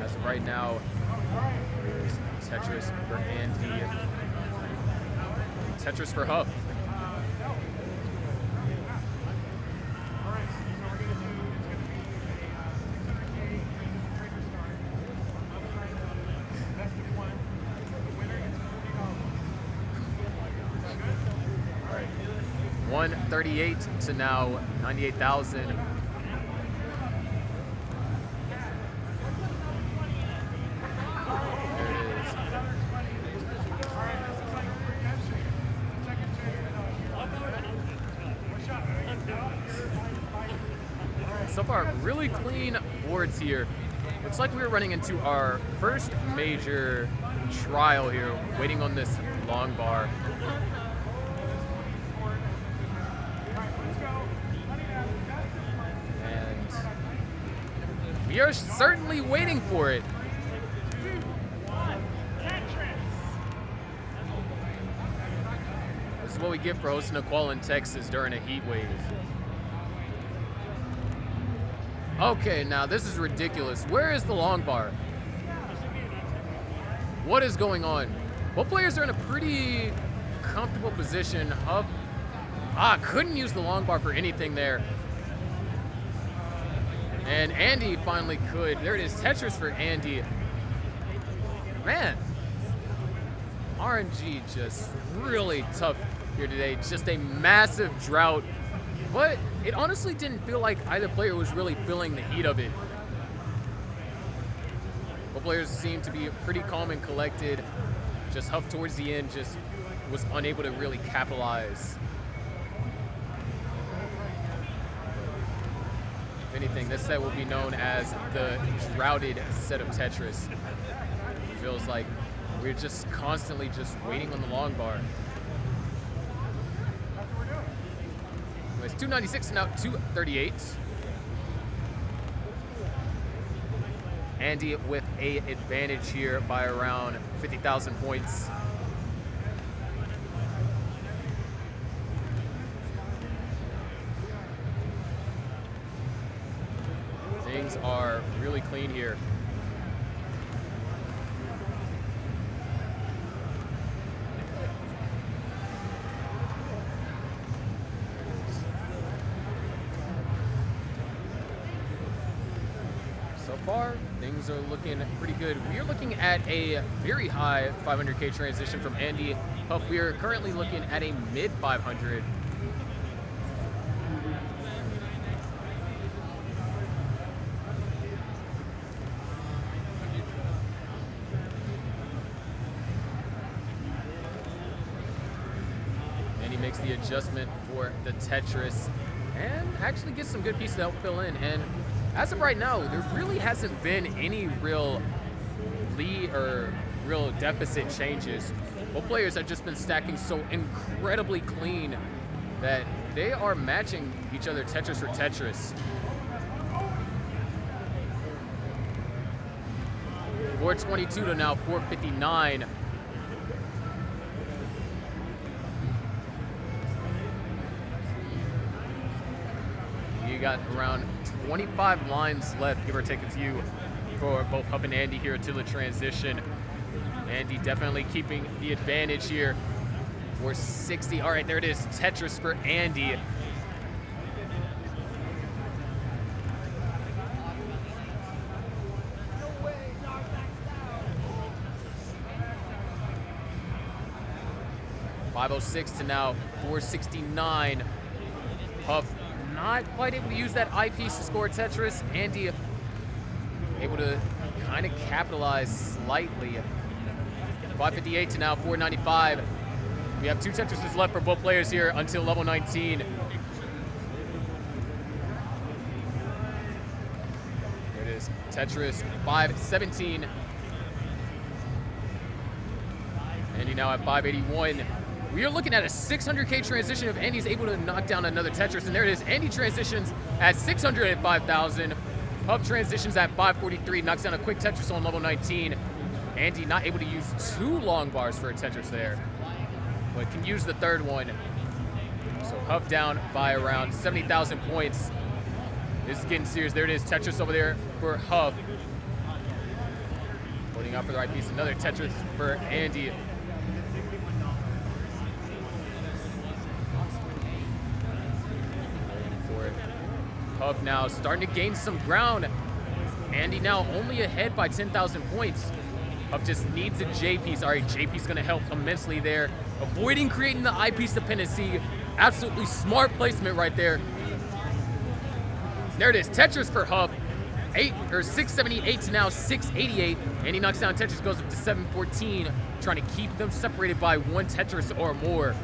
As of right now, there's Tetris for Andy, Tetris for Huff. All right, 138 to now 98,000. So far, really clean boards here. Looks like we were running into our first major trial here, waiting on this long bar. And we are certainly waiting for it. This is what we get for hosting a qual in Texas during a heat wave. Okay, now this is ridiculous. Where is the long bar? What is going on? Both players are in a pretty comfortable position. Hub, couldn't use the long bar for anything there. And Andy finally could. There it is, Tetris for Andy. Man, RNG just really tough here today. Just a massive drought. But it honestly didn't feel like either player was really feeling the heat of it. Both players seemed to be pretty calm and collected. Just Huff towards the end just was unable to really capitalize. If anything, this set will be known as the droughted set of Tetris. It feels like we're just constantly just waiting on the long bar. It's 296 and now 238. Andy with a advantage here by around 50,000 points. Things are really clean here. So far, things are looking pretty good. We are looking at a very high 500K transition from Andy Huff. We are currently looking at a mid 500. And he makes the adjustment for the Tetris and actually gets some good pieces to help fill in. And as of right now, there really hasn't been any real lead or real deficit changes. Both players have just been stacking so incredibly clean that they are matching each other Tetris for Tetris. 422 to now 459. You got around 25 lines left, give or take a few, for both Huff and Andy here until the transition. Andy definitely keeping the advantage here. 460. All right, there it is. Tetris for Andy. .506 to now 469. Huff not quite able to use that eyepiece to score Tetris. Andy able to kind of capitalize slightly. 558 to now 495. We have 2 Tetrises left for both players here until level 19. There it is, Tetris 517. Andy now at 581. We are looking at a 600K transition if Andy's able to knock down another Tetris, and there it is. Andy transitions at 605,000. Huff transitions at 543, knocks down a quick Tetris on level 19. Andy not able to use 2 long bars for a Tetris there, but can use the third one. So Huff down by around 70,000 points. This is getting serious. There it is, Tetris over there for Huff. Holding up for the right piece, another Tetris for Andy. Huff now starting to gain some ground. Andy now only ahead by 10,000 points. Huff just needs a J piece. All right, J piece gonna help immensely there. Avoiding creating the I piece dependency. Absolutely smart placement right there. There it is, Tetris for Huff. 678 to now 688. And he knocks down Tetris, goes up to 714, trying to keep them separated by 1 Tetris or more.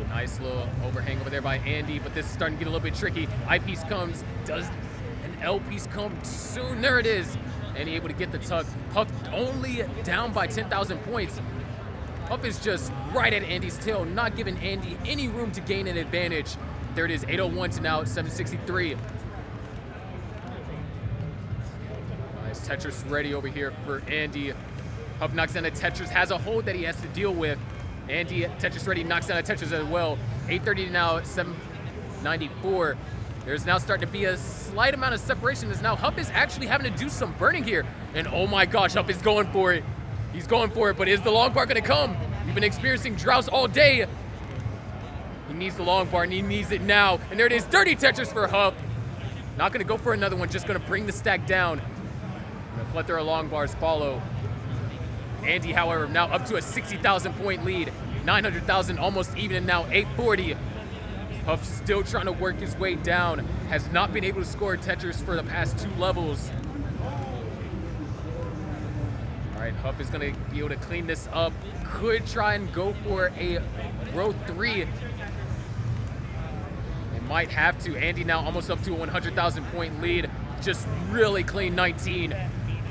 Nice little overhang over there by Andy, but this is starting to get a little bit tricky. I piece comes, does an L piece come soon? There it is. And he able to get the tuck. Huff only down by 10,000 points. Huff is just right at Andy's tail, not giving Andy any room to gain an advantage. There it is, 801 to now 763. Nice Tetris ready over here for Andy. Huff knocks down a Tetris, has a hold that he has to deal with. Andy, Tetris ready, knocks down a Tetris as well. 830 now at 794. There's now starting to be a slight amount of separation as now Huff is actually having to do some burning here. And oh my gosh, Huff is going for it. He's going for it, but is the long bar gonna come? We've been experiencing droughts all day. He needs the long bar and he needs it now. And there it is, dirty Tetris for Huff. Not gonna go for another one, just gonna bring the stack down. The plethora of long bars follow. Andy, however, now up to a 60,000 point lead. 900,000 almost even, and now 840. Huff still trying to work his way down. Has not been able to score Tetris for the past 2 levels. All right, Huff is gonna be able to clean this up. Could try and go for a row 3. It might have to. Andy now almost up to a 100,000 point lead. Just really clean 19.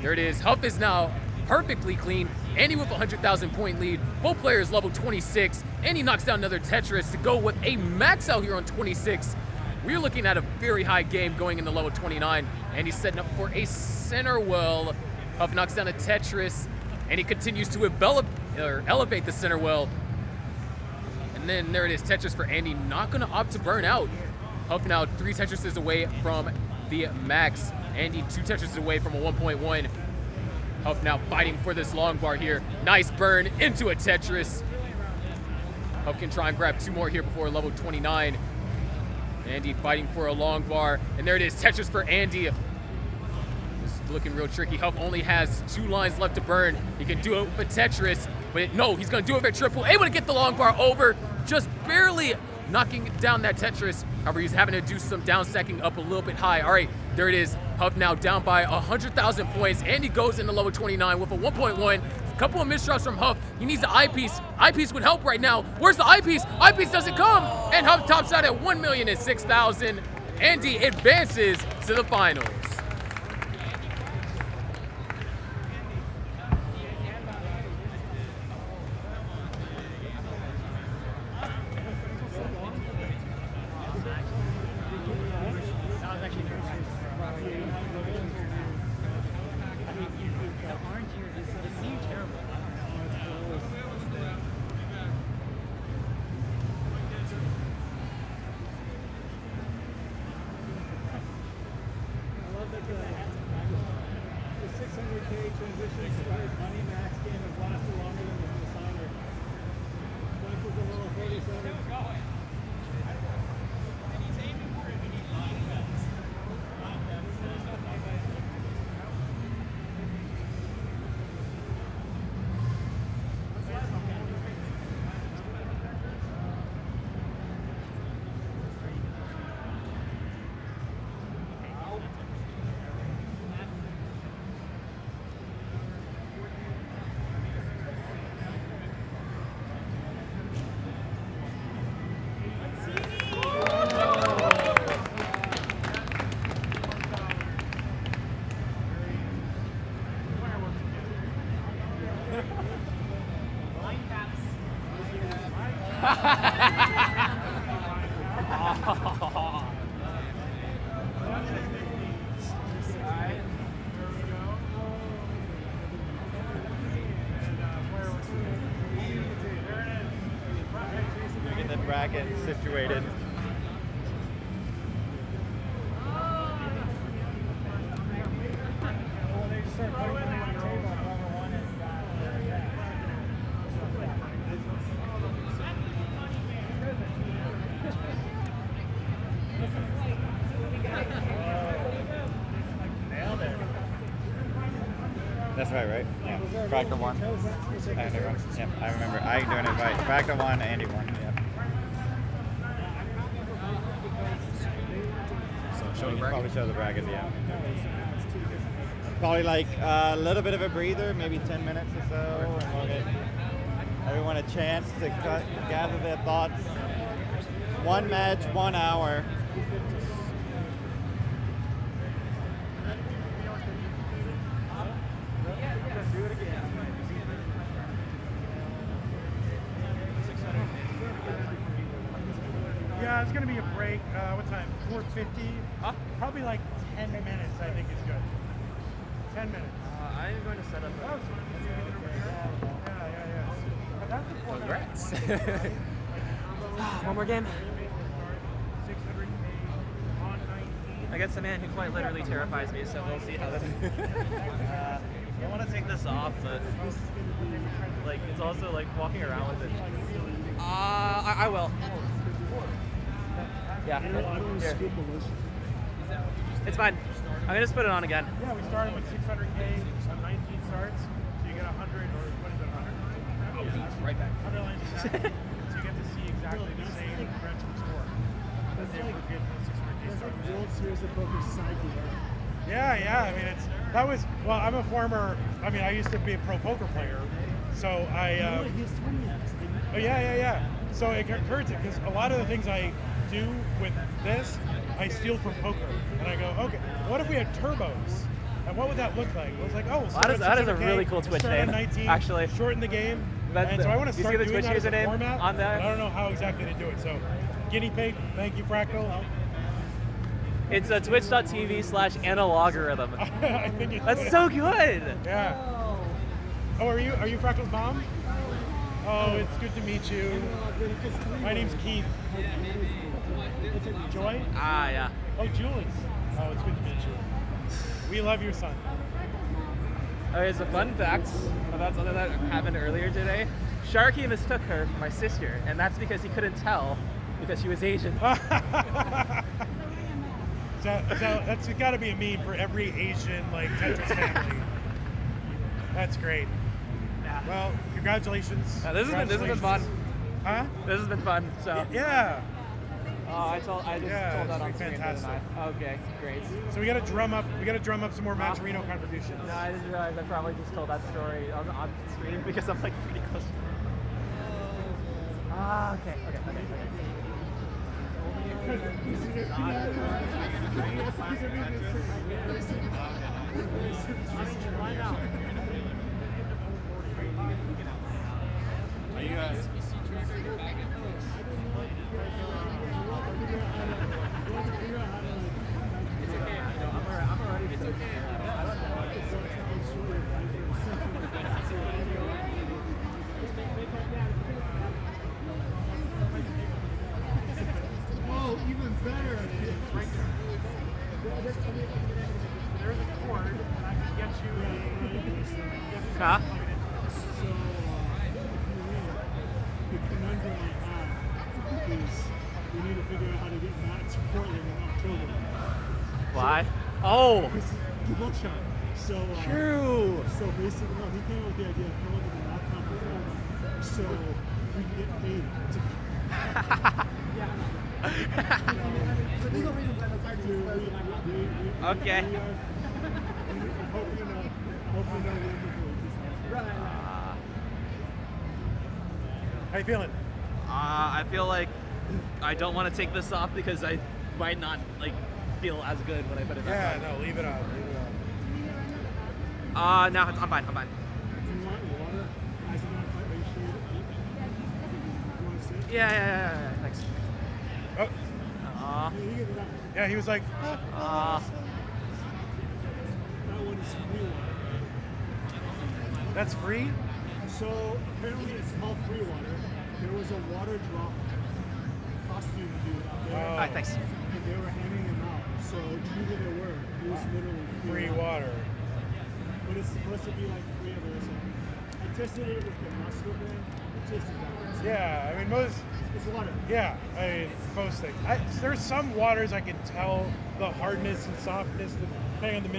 There it is. Huff is now perfectly clean. Andy with a 100,000 point lead. Both players level 26. Andy knocks down another Tetris to go with a max out here on 26. We're looking at a very high game going into level 29. Andy's setting up for a center well. Huff knocks down a Tetris, and he continues to elevate the center well. And then there it is, Tetris for Andy. Not gonna opt to burn out. Huff now 3 Tetrises away from the max. Andy 2 Tetrises away from a 1.1. Huff now fighting for this long bar here. Nice burn into a Tetris. Huff can try and grab 2 more here before level 29. Andy fighting for a long bar. And there it is, Tetris for Andy. This is looking real tricky. Huff only has 2 lines left to burn. He can do it with a Tetris, but no, he's gonna do it with a triple. Able to get the long bar over, just barely knocking down that Tetris. However, he's having to do some down stacking up a little bit high. All right, there it is. Huff now down by 100,000 points. Andy goes into level 29 with a 1.1. A couple of misdrops from Huff. He needs the eyepiece. Eyepiece would help right now. Where's the eyepiece? Eyepiece doesn't come. And Huff tops out at 1,006,000. Andy advances to the finals. Get the bracket situated. That's right? Yeah. Bracket 1. Andy won. Yep, I remember. I doing it right. Bracket 1, Andy won. Yep. So show the bracket. Probably show the bracket, yeah. Probably like a little bit of a breather, maybe 10 minutes or so. And we'll get everyone a chance to gather their thoughts. 1 match, 1 hour. Yeah, it's going to be a break. What time? 4:50? Probably like 10 minutes, I think is good. 10 minutes. I'm going to set up. Congrats. One more game. Against a man who quite literally terrifies me, so we'll see how that. I want to take this off, but like it's also like walking around with it. I will. Yeah. Here. It's fine. I'm gonna just put it on again. Yeah, we started with 600K, 19 starts, so you get 100, or what is it, 100? Right back. 100 lines of that, so you get to see exactly the same differential score that they would get from 600K starts. World Series of Poker psyche. Yeah, I mean, well, I'm a former, I mean, I used to be a pro poker player, so I, oh yeah. So it occurred to, because a lot of the things I do with this, I steal from poker. And I go, okay, what if we had turbos? And what would that look like? It was like, oh, so that is a really cool Twitch start name, on 19, actually. shorten the game. That- And so I want to you start see the doing Twitch that as a username format, on there? but I don't know how exactly to do it. So, guinea pig, thank you, Fractal. It's twitch.tv/analogarithm. I think it's That's so good. Yeah. Oh, are you Fractal's mom? Oh, it's good to meet you. My name's Keith. Joy? Ah, yeah. Oh, Julie. Oh, it's good to meet you. We love your son. Okay, so fun fact about something that happened earlier today. Sharky mistook her for my sister, and that's because he couldn't tell because she was Asian. So that's got to be a meme for every Asian Tetris family. That's great. Well, congratulations. This has been fun. Huh? This has been fun. So Yeah. I just told that on screen. Fantastic. Didn't I? Okay, great. So we got to drum up some more Maturino contributions. No, I didn't realize I probably just told that story on screen because I'm pretty close. Okay. Are you guys? Oh, even better. Right there. There's a cord, and I can get you Huh? So, the conundrum I have is we need to figure out how to get Matt to Portland in October. Why? Oh, This is the book shot. So, true. So basically, no, he came up with the idea of coming up with a math conference so we can get paid to. For legal reasons, I'm afraid to Okay. How you feeling? I feel like I don't want to take this off because I might not feel as good when I put it back on. No, leave it on. No, I'm fine. Do you want water? Ice and water, are you sure you want to sit? Yeah. Thanks. Oh, Aw. Yeah, you get it out. yeah, he was like, That one is free water. that's free? So apparently it's called free water. There was a water drop costume dude out there. Oh. Alright, thanks. And they were handing them out. So true that they were. It was literally Free water. But it's supposed to be free of it. I tested it with the muscle brand. It tasted better. Yeah, I mean, most, It's water. yeah, I mean, most things. There's some waters I can tell the hardness and softness depending on the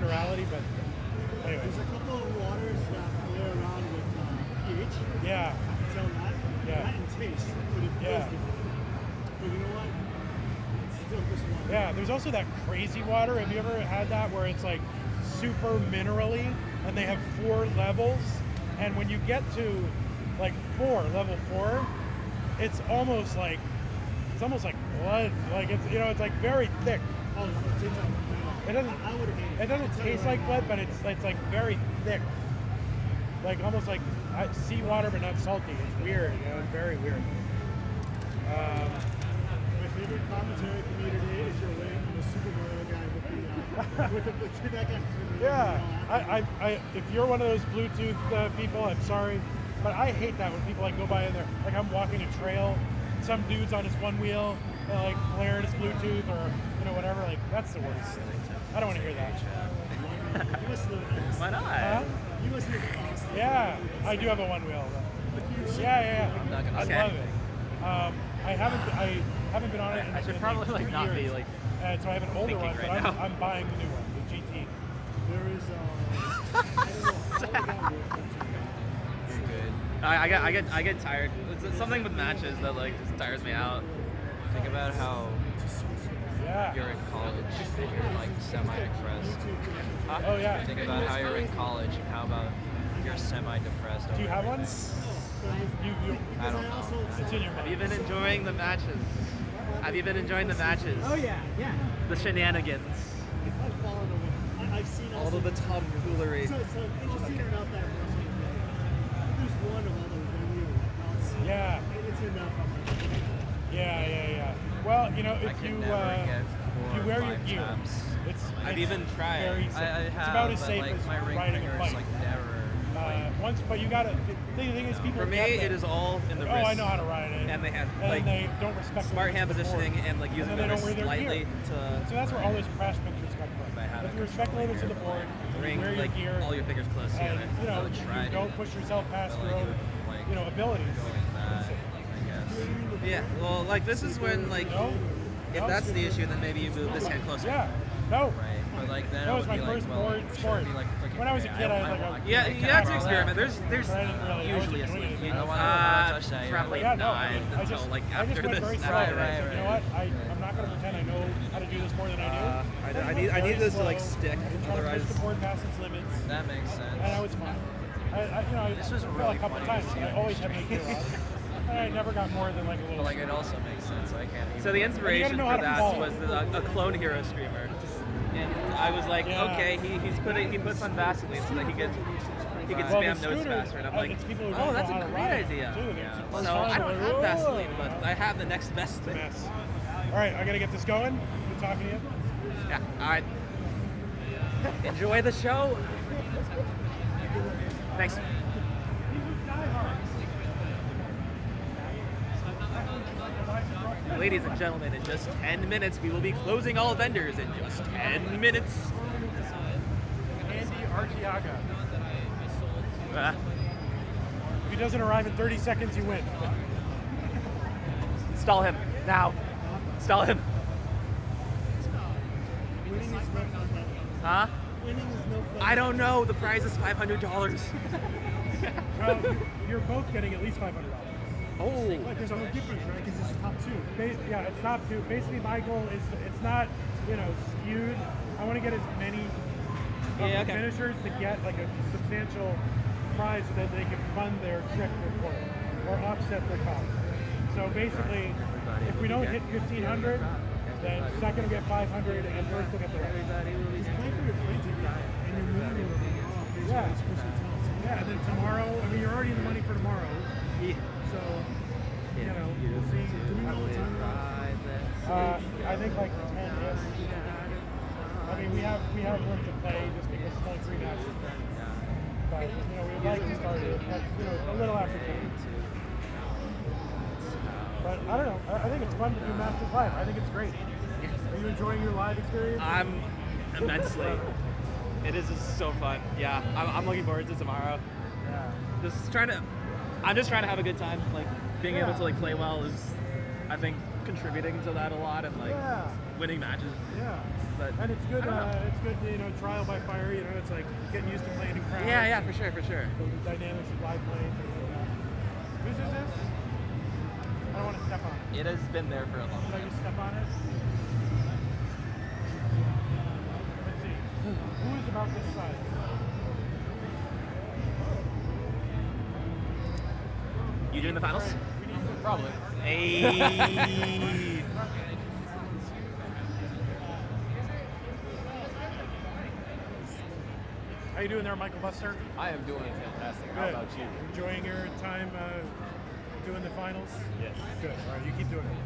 minerality, but anyway. There's a couple of waters that play around with pH. Yeah, I can tell that. Yeah. That and taste. But it feels Yeah. different. But you know what? It's still just water. yeah. There's also that crazy water. Have you ever had that where it's super minerally and they have 4 levels? And when you get to level 4, it's almost like blood. It's very thick. Oh, it tastes like It doesn't. I would have hated it. It doesn't taste like blood, but it's very thick. Almost like seawater, but not salty. It's weird. It's very weird. My favorite commentary for me today is your rant on the Super Mario guy with the with that guy. Yeah, if you're one of those Bluetooth people, I'm sorry, but I hate that when people like go by and they're like, I'm walking a trail, some dude's on his one wheel, like blaring his Bluetooth or whatever. Like that's the worst. I don't want to hear that. Why not? Huh? You must hear the Yeah, I do have a one wheel. Yeah. I'm not gonna I say love anything. it. I haven't been on it. I should in probably 2 like not be years. like. And so I have an older thinking one, right but now. I'm buying the new one, the GT. There is, I don't know how we got with I get tired. It's something with matches that like just tires me out. Think about how Yeah. you're in college and you're like semi-depressed. Oh yeah. Think about how you're in college and how about you're semi-depressed. Do you over have one? this. You I don't know. it's in your Have mind. you been enjoying the matches? Have you been enjoying the matches? Oh yeah. The shenanigans. I've fallen away. I've seen All of the tomfoolery. So interesting enough that there's one of all the venue. Yeah. And it's enough. Yeah. Well, I if can you never get you 4 wear or your 5 gear, taps. I've it's even tried. very safe. I it's have, about as but safe like as my ring riding a fingers bike. like never. But you gotta. The thing is, people. For me, get it is all in the Oh, wrist. I know how to ride it. And they have and like they don't respect smart the hand board. positioning and like using And then the they don't wear wrist their lightly gear. to So that's where all those crash pictures come from. If I had If a you respect controller limits of the gear, board, you ring wear your like gear, all your fingers close and together. I would try you to, don't push yourself past but, your like, own, like, abilities. Going that, I guess. Yeah, well, like this is when like No? if No? that's the issue, then maybe you move this hand closer. Yeah. No. Right, but like then That it was would my be like, first well, board should sport. it be like freaking When I was a kid, I had like a Yeah, I you have to can't experiment. roll There's But I didn't really. usually a I wasn't doing solution. it. I don't wanna touch that, yeah. Probably Yeah, no, not I until just, like I just after went this. very slow. Right, I said, right, you know what? I'm not going to pretend I know how to do this more than I do. I need this to like stick, Try to otherwise. push the board past its limits, That makes sense. and I was fine. I This was fell really a couple funny times. to see I on always had my YouTube. gear up, and I never got more than like a little. But like it also makes sense. I can't even. So the inspiration know for how to that fall. was a clone hero streamer, and I was like, Yeah. okay, he puts on Vaseline so that he can Well, spam the notes scooter, faster, and I'm like, it's people who oh, don't that's know how a to great ride idea. too. Yeah. First So time, I don't like, have whoa. Vaseline, but I have the next best It's a thing. mess. All right, I got to get this going. Good talking to you. Yeah. All right. Enjoy the show. Thanks. Ladies and gentlemen, in just 10 minutes, we will be closing all vendors in just 10 minutes. Andy Artiaga. Uh, If he doesn't arrive in 30 seconds, you win. stall him now. Stall him. Winning is no fun. Huh? Winning is no fun. I don't know. The prize is $500. Well, you're both getting at least $500. Oh. But there's no difference, right? Because it's top two. Yeah, it's top two. Basically, my goal is it's not skewed. I want to get as many Yeah, okay. finishers to get like a substantial prize so that they can fund their trip report or offset their costs. So basically, if we don't hit 1,500, then second will get 500 and first will get the rest. Just play for your plane ticket and you're moving it from Yeah. Yeah. And then tomorrow, I mean, you're already in the money for tomorrow. Yeah. So, we'll see. Do we know what time it is? I think like 10-ish. I mean, we have room to play just because it's only 3 matches. But, we'd like to start it at, a little after 10. But I don't know. I think it's fun to do Masters live. I think it's great. Are you enjoying your live experience? I'm immensely. It is just so fun. Yeah, I'm looking forward to tomorrow. Yeah. I'm just trying to have a good time. Like being able to like play well is, I think, contributing to that a lot and like winning matches. Yeah. But And it's good. I don't know. It's good. Trial by fire. It's like getting used to playing in crowds. Yeah, for sure. The dynamics of live playing. Whose is this? I don't want to step on it. It has been there for a long Should I time. just step on it? Let's see. Who is about this size? You doing the finals? We need to Probably. Hey. How you doing there, Michael Buster? I am doing fantastic. How Good. about you? Enjoying your time doing the finals? Yes. Good. All right, you keep doing it.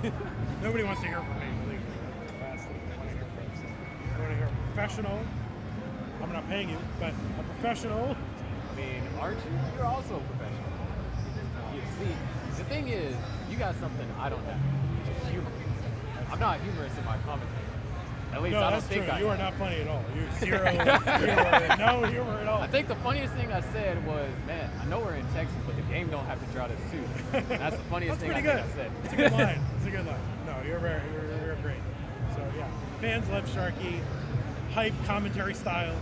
Okay. Nobody wants to hear from me, believe me. That's the last thing I want to hear from. So. want to hear a professional. I'm not paying you, but a professional. I mean, aren't you? You're also a professional. You see, the thing is, you got something I don't have. Which is humor. I'm not humorous in my commentary. At least No, I don't that's think true. I You am. are not funny at all. You're zero humor. No humor at all. I think the funniest thing I said was, man, I know we're in Texas, but the game don't have to drought us too. That's the funniest That's thing I pretty think good. I said. It's a good line. It's a good line. No, you're great. So yeah, fans love Sharky. Hype commentary style.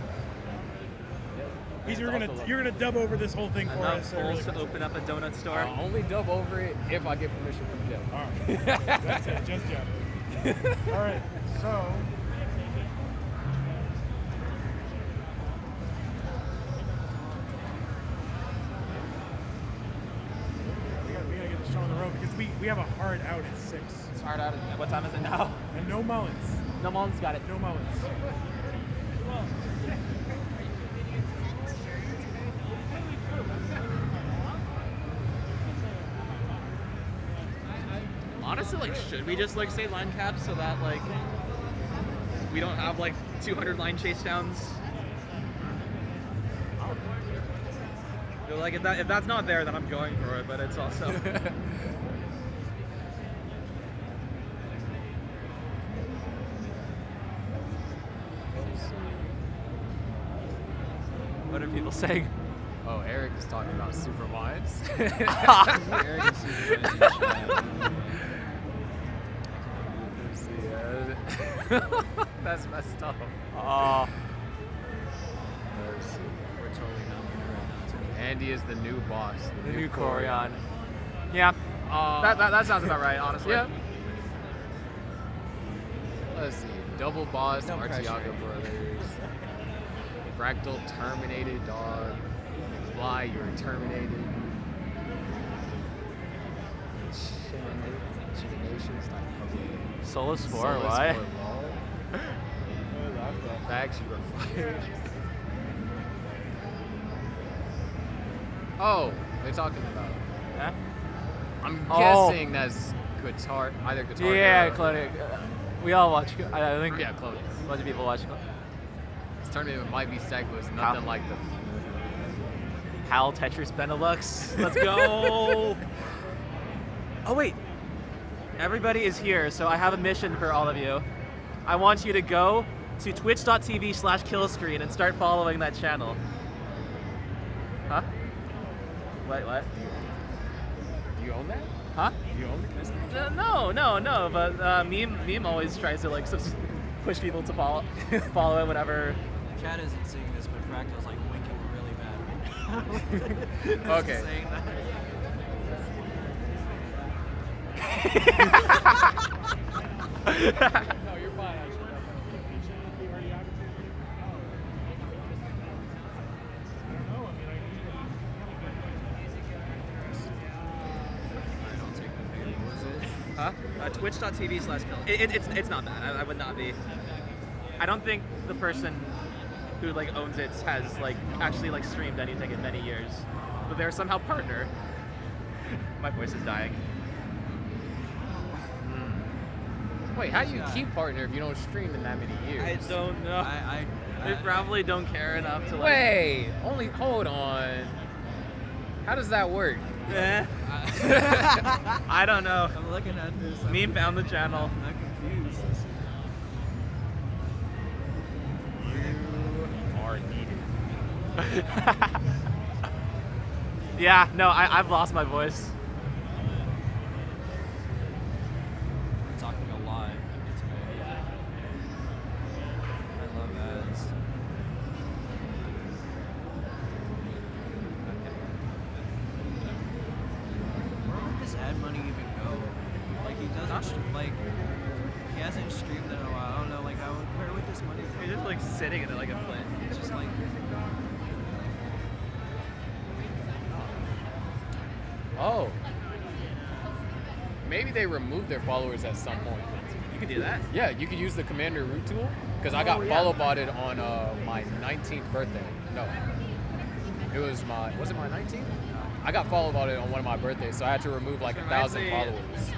You're gonna dub over this whole thing for us. Enough holes to open up a donut store. I'll only dub over it if I get permission from Jeff. All right, that's it. Just Jeff. All right, so. We gotta get the show on the road because we have a hard out at 6. It's hard out. What time is it now? And no Mullins. No, Mom's got it. No Mullins. Honestly, like, should we just like say line caps so that like we don't have like 200 line chase downs? Like if that's not there, then I'm going for it. But it's also. What are people saying? Oh, Eric is talking about super minds. Eric is super busy in chat. That's messed up. Oh, Let's see. We're totally not moving right now, too. Andy is the new boss. the new Corian. Yeah, that sounds about right, honestly. Yeah. Let's see. Double boss, No pressure. Artiaga Brothers. Fractal terminated, dog. Fly, you're terminated. Nations, like, okay. Solus 4, Solus why? 4 lol. Facts, you were fired. Oh, they're talking about. Huh? I'm Oh. guessing that's guitar, either guitar. Yeah, Hero or- Clonic. We all watch. I think. Yeah, Clone. A bunch of people watch. This tournament might be stacked with nothing like the. Hal Tetris Benelux. Let's go. Oh wait. Everybody is here, so I have a mission for all of you. I want you to go to twitch.tv/killscreen and start following that channel. Huh? What? Do you own that? Huh? Do you own this? No. But meme always tries to like push people to follow it whenever. Chat isn't seeing this, but Fractal's like winking really bad right now. Okay. Saying that. No, you're fine. I don't take the bait. Was it? Huh? Twitch.tv/kill. It's not bad. I would not be. I don't think the person who like owns it has like actually like streamed anything in many years, but they're somehow partner. My voice is dying. Wait, how do you keep partner if you don't stream in that many years? I don't know. They probably don't care enough to like. Wait, only hold on. How does that work? Eh. I don't know. I'm looking at this. Meme found the channel. I'm confused. You are needed. Yeah, no, I've lost my voice. I'm talking a lot today. I love ads. Where would this ad money even go? Like he doesn't like he hasn't streamed in a while. I don't know. Like where would this money go? You're just like sitting in it like a flint. It's just like Oh. Maybe they removed their followers at some point. You can do that. Yeah, you can use the Commander root tool because I got Oh, yeah. follow botted on my 19th birthday. No, it was my it my 19th? I got follow botted on one of my birthdays, so I had to remove like Reminds 1,000 me- followers.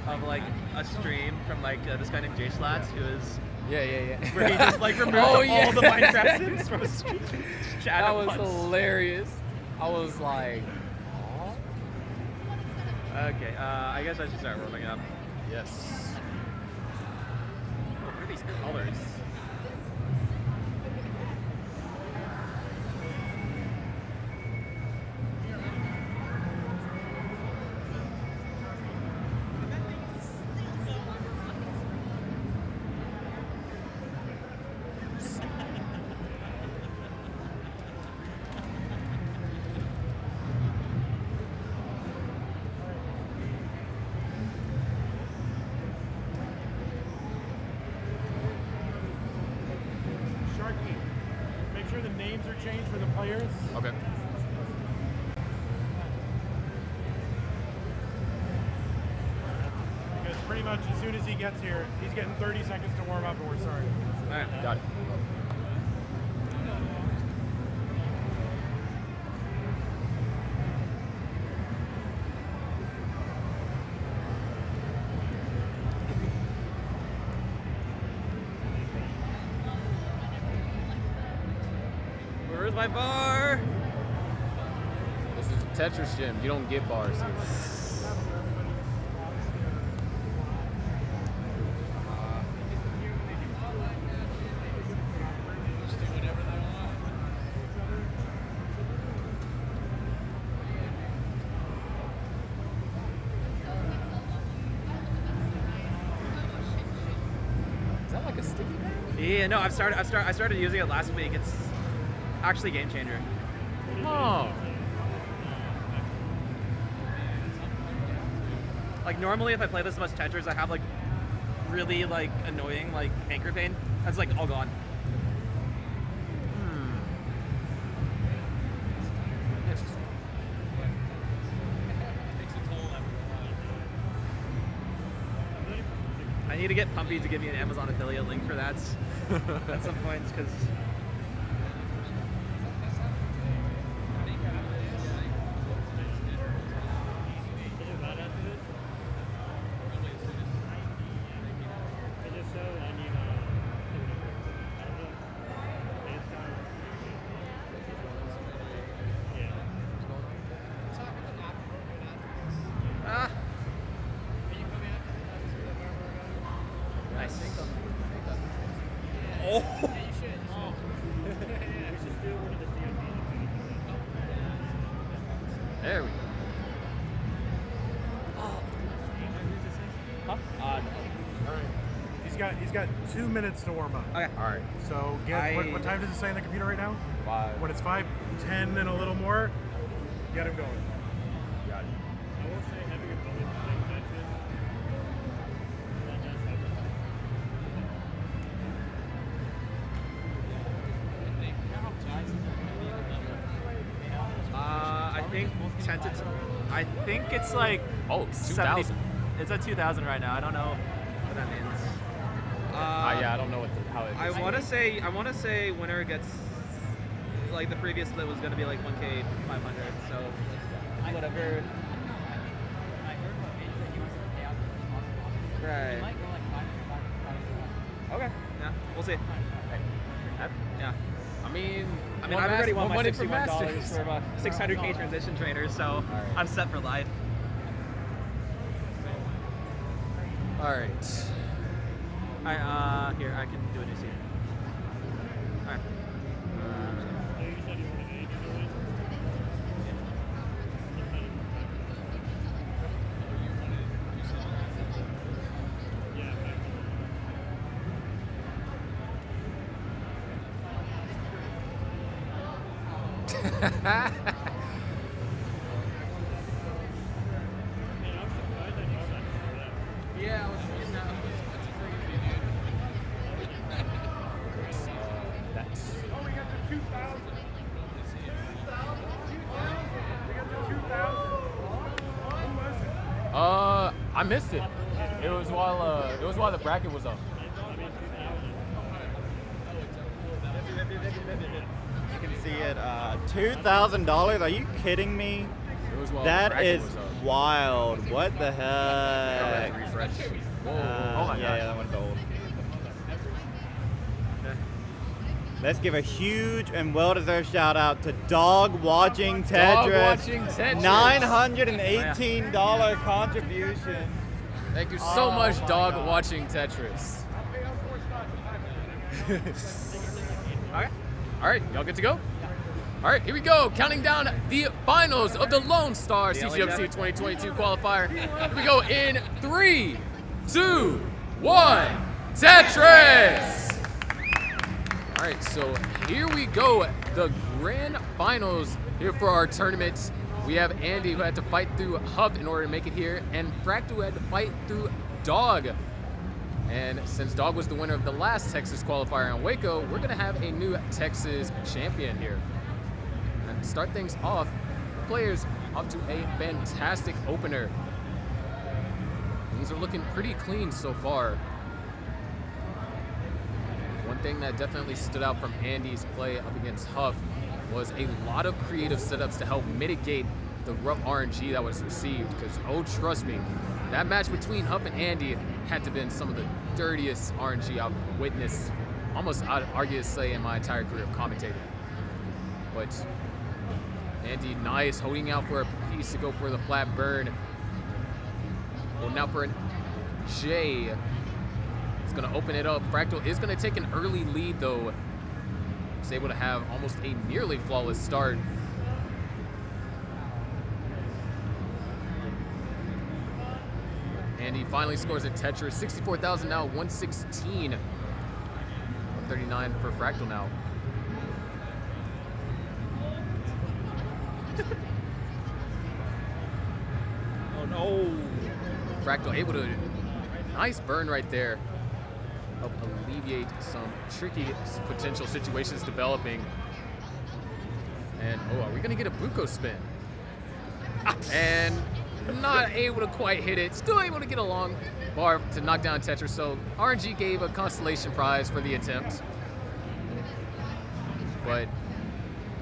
Of like a stream from like this guy named Jay Slats who is Yeah. Where he just like removed Oh, all yeah. the Minecraft sims from his chat. That at was once. hilarious. I was like, Okay, I guess I should start warming up. yes. What are these colors? Sharky, make sure the names are changed for the players. Okay. Because pretty much as soon as he gets here, he's getting 30 seconds to warm up and we're starting. All right. Got it. Where's my bar? This is Tetris gym. You don't get bars here. Is that like a sticky pad? Yeah, no, I started using it last week. It's actually a game changer. Oh. Like normally if I play this much Tetris, I have like really like annoying like anchor pain. That's like all gone. I need to get Pumpy to give me an Amazon affiliate link for that at some point, because nice. Oh. There we go. Huh? All right. He's got 2 minutes to warm up. Okay. All right. So what time does it say on the computer right now? 5. When it's 5:10 and a little more, get him going. Got it. I will say having a public playing Tetris, that does help. I think 10 to I think it's like Oh, 70 2,000. It's at 2,000 right now. I don't know what that means. Yeah, I don't know how it I want to say winner gets like the previous split was going to be like 1K 500. So whatever. I heard what Vince said he wants to pay out the first possible. Right. He might go like 5. Okay. Yeah, we'll see. Yeah. I mean, I've already won my money for $61 Masters. for 600K transition trainers, so I'm set for life. All right. Here, I can do a new seat. All right. So you said you wanted age to win? Yeah, man, I'm surprised I know that for that. Yeah, I was thinking that. That's crazy, dude. That's. Oh, we got the 2,000. I missed it. It was while the bracket was up. You can see it. $2,000. Are you kidding me? It was while the That bracket is was up. wild. What the heck? Refresh. Whoa. Oh my yeah, gosh. that one's old. Let's give a huge and well-deserved shout out to Dog Watching Tetris. Dog Watching Tetris. $918 contribution. Thank you so much, Dog Watching Tetris. All right, y'all good to go? All right, here we go. Counting down the finals of the Lone Star CTWC 2022 qualifier. Here we go in 3, 2, 1. Tetris! All right, so here we go. The grand finals here for our tournament. We have Andy, who had to fight through Huff in order to make it here, and Fractal, who had to fight through Dog. And since Dog was the winner of the last Texas qualifier in Waco, we're gonna have a new Texas champion here. And to start things off, the players off to a fantastic opener. Things are looking pretty clean so far. One thing that definitely stood out from Andy's play up against Huff was a lot of creative setups to help mitigate the rough RNG that was received, because, oh, trust me, that match between Huff and Andy had to have been some of the dirtiest RNG I've witnessed, almost I'd argue to say, in my entire career of commentating. But Andy, nice, holding out for a piece to go for the flat burn. Holding out for an J. It's gonna open it up. Fractal is gonna take an early lead though. He's able to have almost a nearly flawless start. And he finally scores a Tetris. 64,000 now, 116. 139 for Fractal now. Oh no. Fractal able to, nice burn right there. Help alleviate some tricky potential situations developing. And, oh, are we gonna get a Buko spin? And not able to quite hit it. Still able to get a long bar to knock down Tetris. So RNG gave a consolation prize for the attempt. But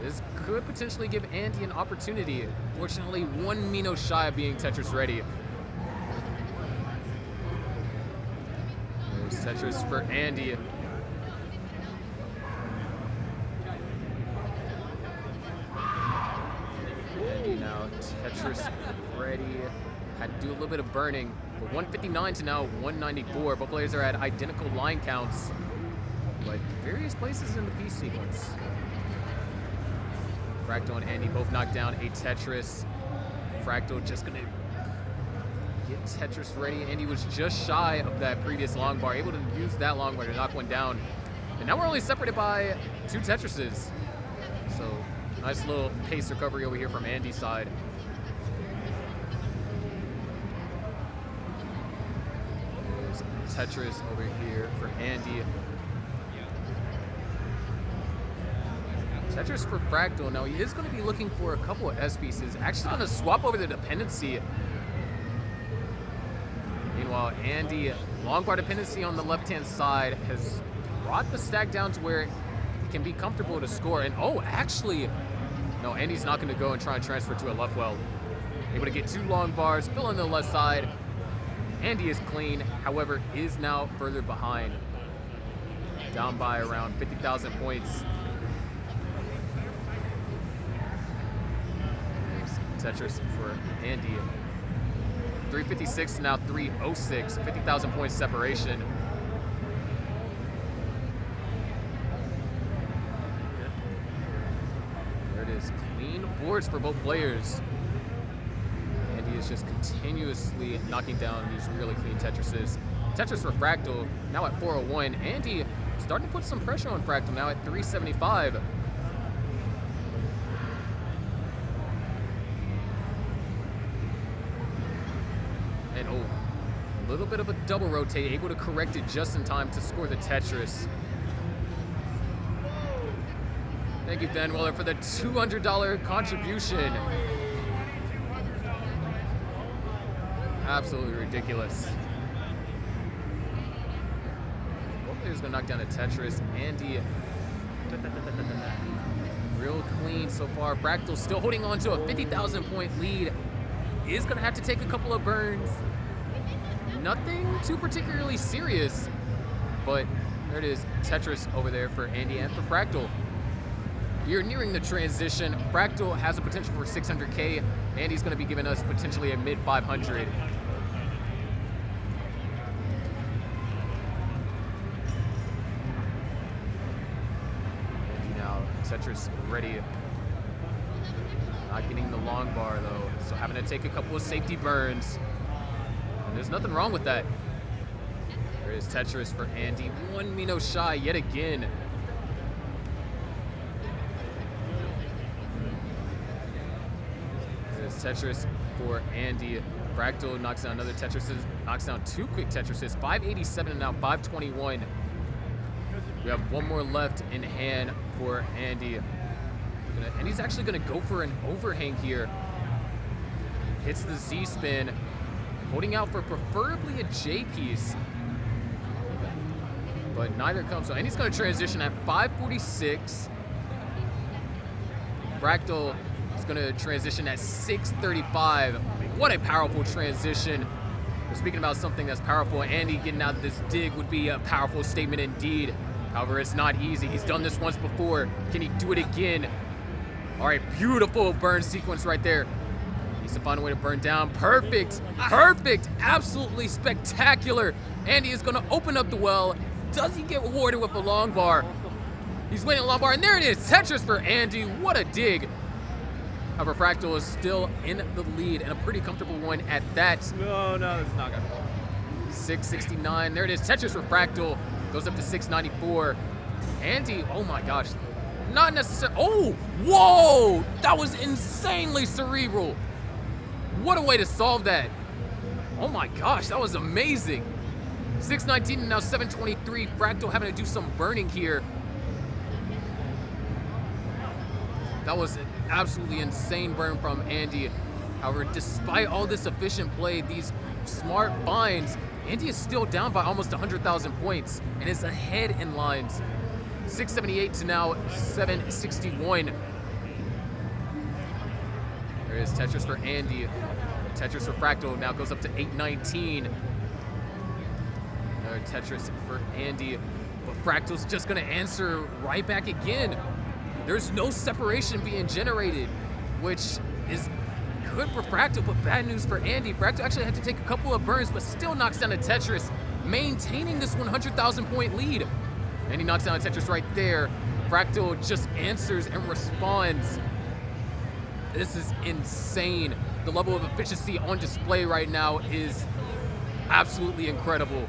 this could potentially give Andy an opportunity. Fortunately, one Mino shy of being Tetris ready. Tetris for Andy. Andy now, Tetris ready. Had to do a little bit of burning, but 159 to now 194. Both players are at identical line counts, but various places in the piece sequence. Fractal and Andy both knocked down a Tetris. Fractal just gonna get Tetris ready. Andy was just shy of that previous long bar, able to use that long bar to knock one down. And now we're only separated by 2 Tetrises. So nice little pace recovery over here from Andy's side. There's Tetris over here for Andy. Tetris for Fractal. Now he is going to be looking for a couple of S pieces. Actually going to swap over the dependency. Meanwhile, Andy, long bar dependency on the left-hand side has brought the stack down to where it can be comfortable to score. And oh, actually, no, Andy's not going to go and try and transfer to a left well. Able to get 2 long bars, fill in the left side. Andy is clean, however, is now further behind. Down by around 50,000 points. There's Tetris for Andy. 356 to now 306, 50,000 points separation. There it is, clean boards for both players. Andy is just continuously knocking down these really clean Tetrises. Tetris for Fractal, now at 401. Andy starting to put some pressure on Fractal, now at 375. And oh, a little bit of a double rotate, able to correct it just in time to score the Tetris. Thank you, Ben Weller, for the $200 contribution. Absolutely ridiculous. Both players gonna knock down a Tetris. Andy, real clean so far. Fractal still holding on to a 50,000 point lead. Is gonna have to take a couple of burns. Nothing too particularly serious, but There it is, Tetris over there for Andy and for Fractal. You're nearing the transition. Fractal has a potential for 600K. Andy's going to be giving us potentially a mid 500. Andy now, Tetris ready. Not getting the long bar though, so having to take a couple of safety burns. And there's nothing wrong with that. There is Tetris for Andy. 1 Mino shy yet again. There's Tetris for Andy. Fractal knocks down another Tetris, knocks down 2 quick Tetrises. 587 and now 521. We have 1 more left in hand for Andy. And he's actually gonna go for an overhang here. Hits the Z spin, holding out for preferably a J piece. But neither comes. So Andy's gonna transition at 546. Fractal is gonna transition at 635. What a powerful transition. We're speaking about something that's powerful. Andy getting out of this dig would be a powerful statement indeed. However, it's not easy. He's done this once before. Can he do it again? All right, beautiful burn sequence right there. Needs to find a way to burn down. Perfect, perfect, absolutely spectacular. Andy is gonna open up the well. Does he get rewarded with a long bar? He's winning a long bar, and there it is, Tetris for Andy. What a dig. However, Fractal is still in the lead, and a pretty comfortable one at that. No, that's not gonna. 669, there it is, Tetris for Fractal. Goes up to 694. Andy, oh my gosh. Not necessarily, oh, whoa! That was insanely cerebral. What a way to solve that. Oh my gosh, that was amazing. 619 and now 723. Fractal having to do some burning here. That was an absolutely insane burn from Andy. However, despite all this efficient play, these smart binds, Andy is still down by almost 100,000 points and is ahead in lines. 678 to now 761. There is Tetris for Andy. Tetris for Fractal now goes up to 819. Another Tetris for Andy. But Fractal's just gonna answer right back again. There's no separation being generated, which is good for Fractal, but bad news for Andy. Fractal actually had to take a couple of burns, but still knocks down a Tetris, maintaining this 100,000 point lead. And he knocks down a Tetris right there. Fractal just answers and responds. This is insane. The level of efficiency on display right now is absolutely incredible.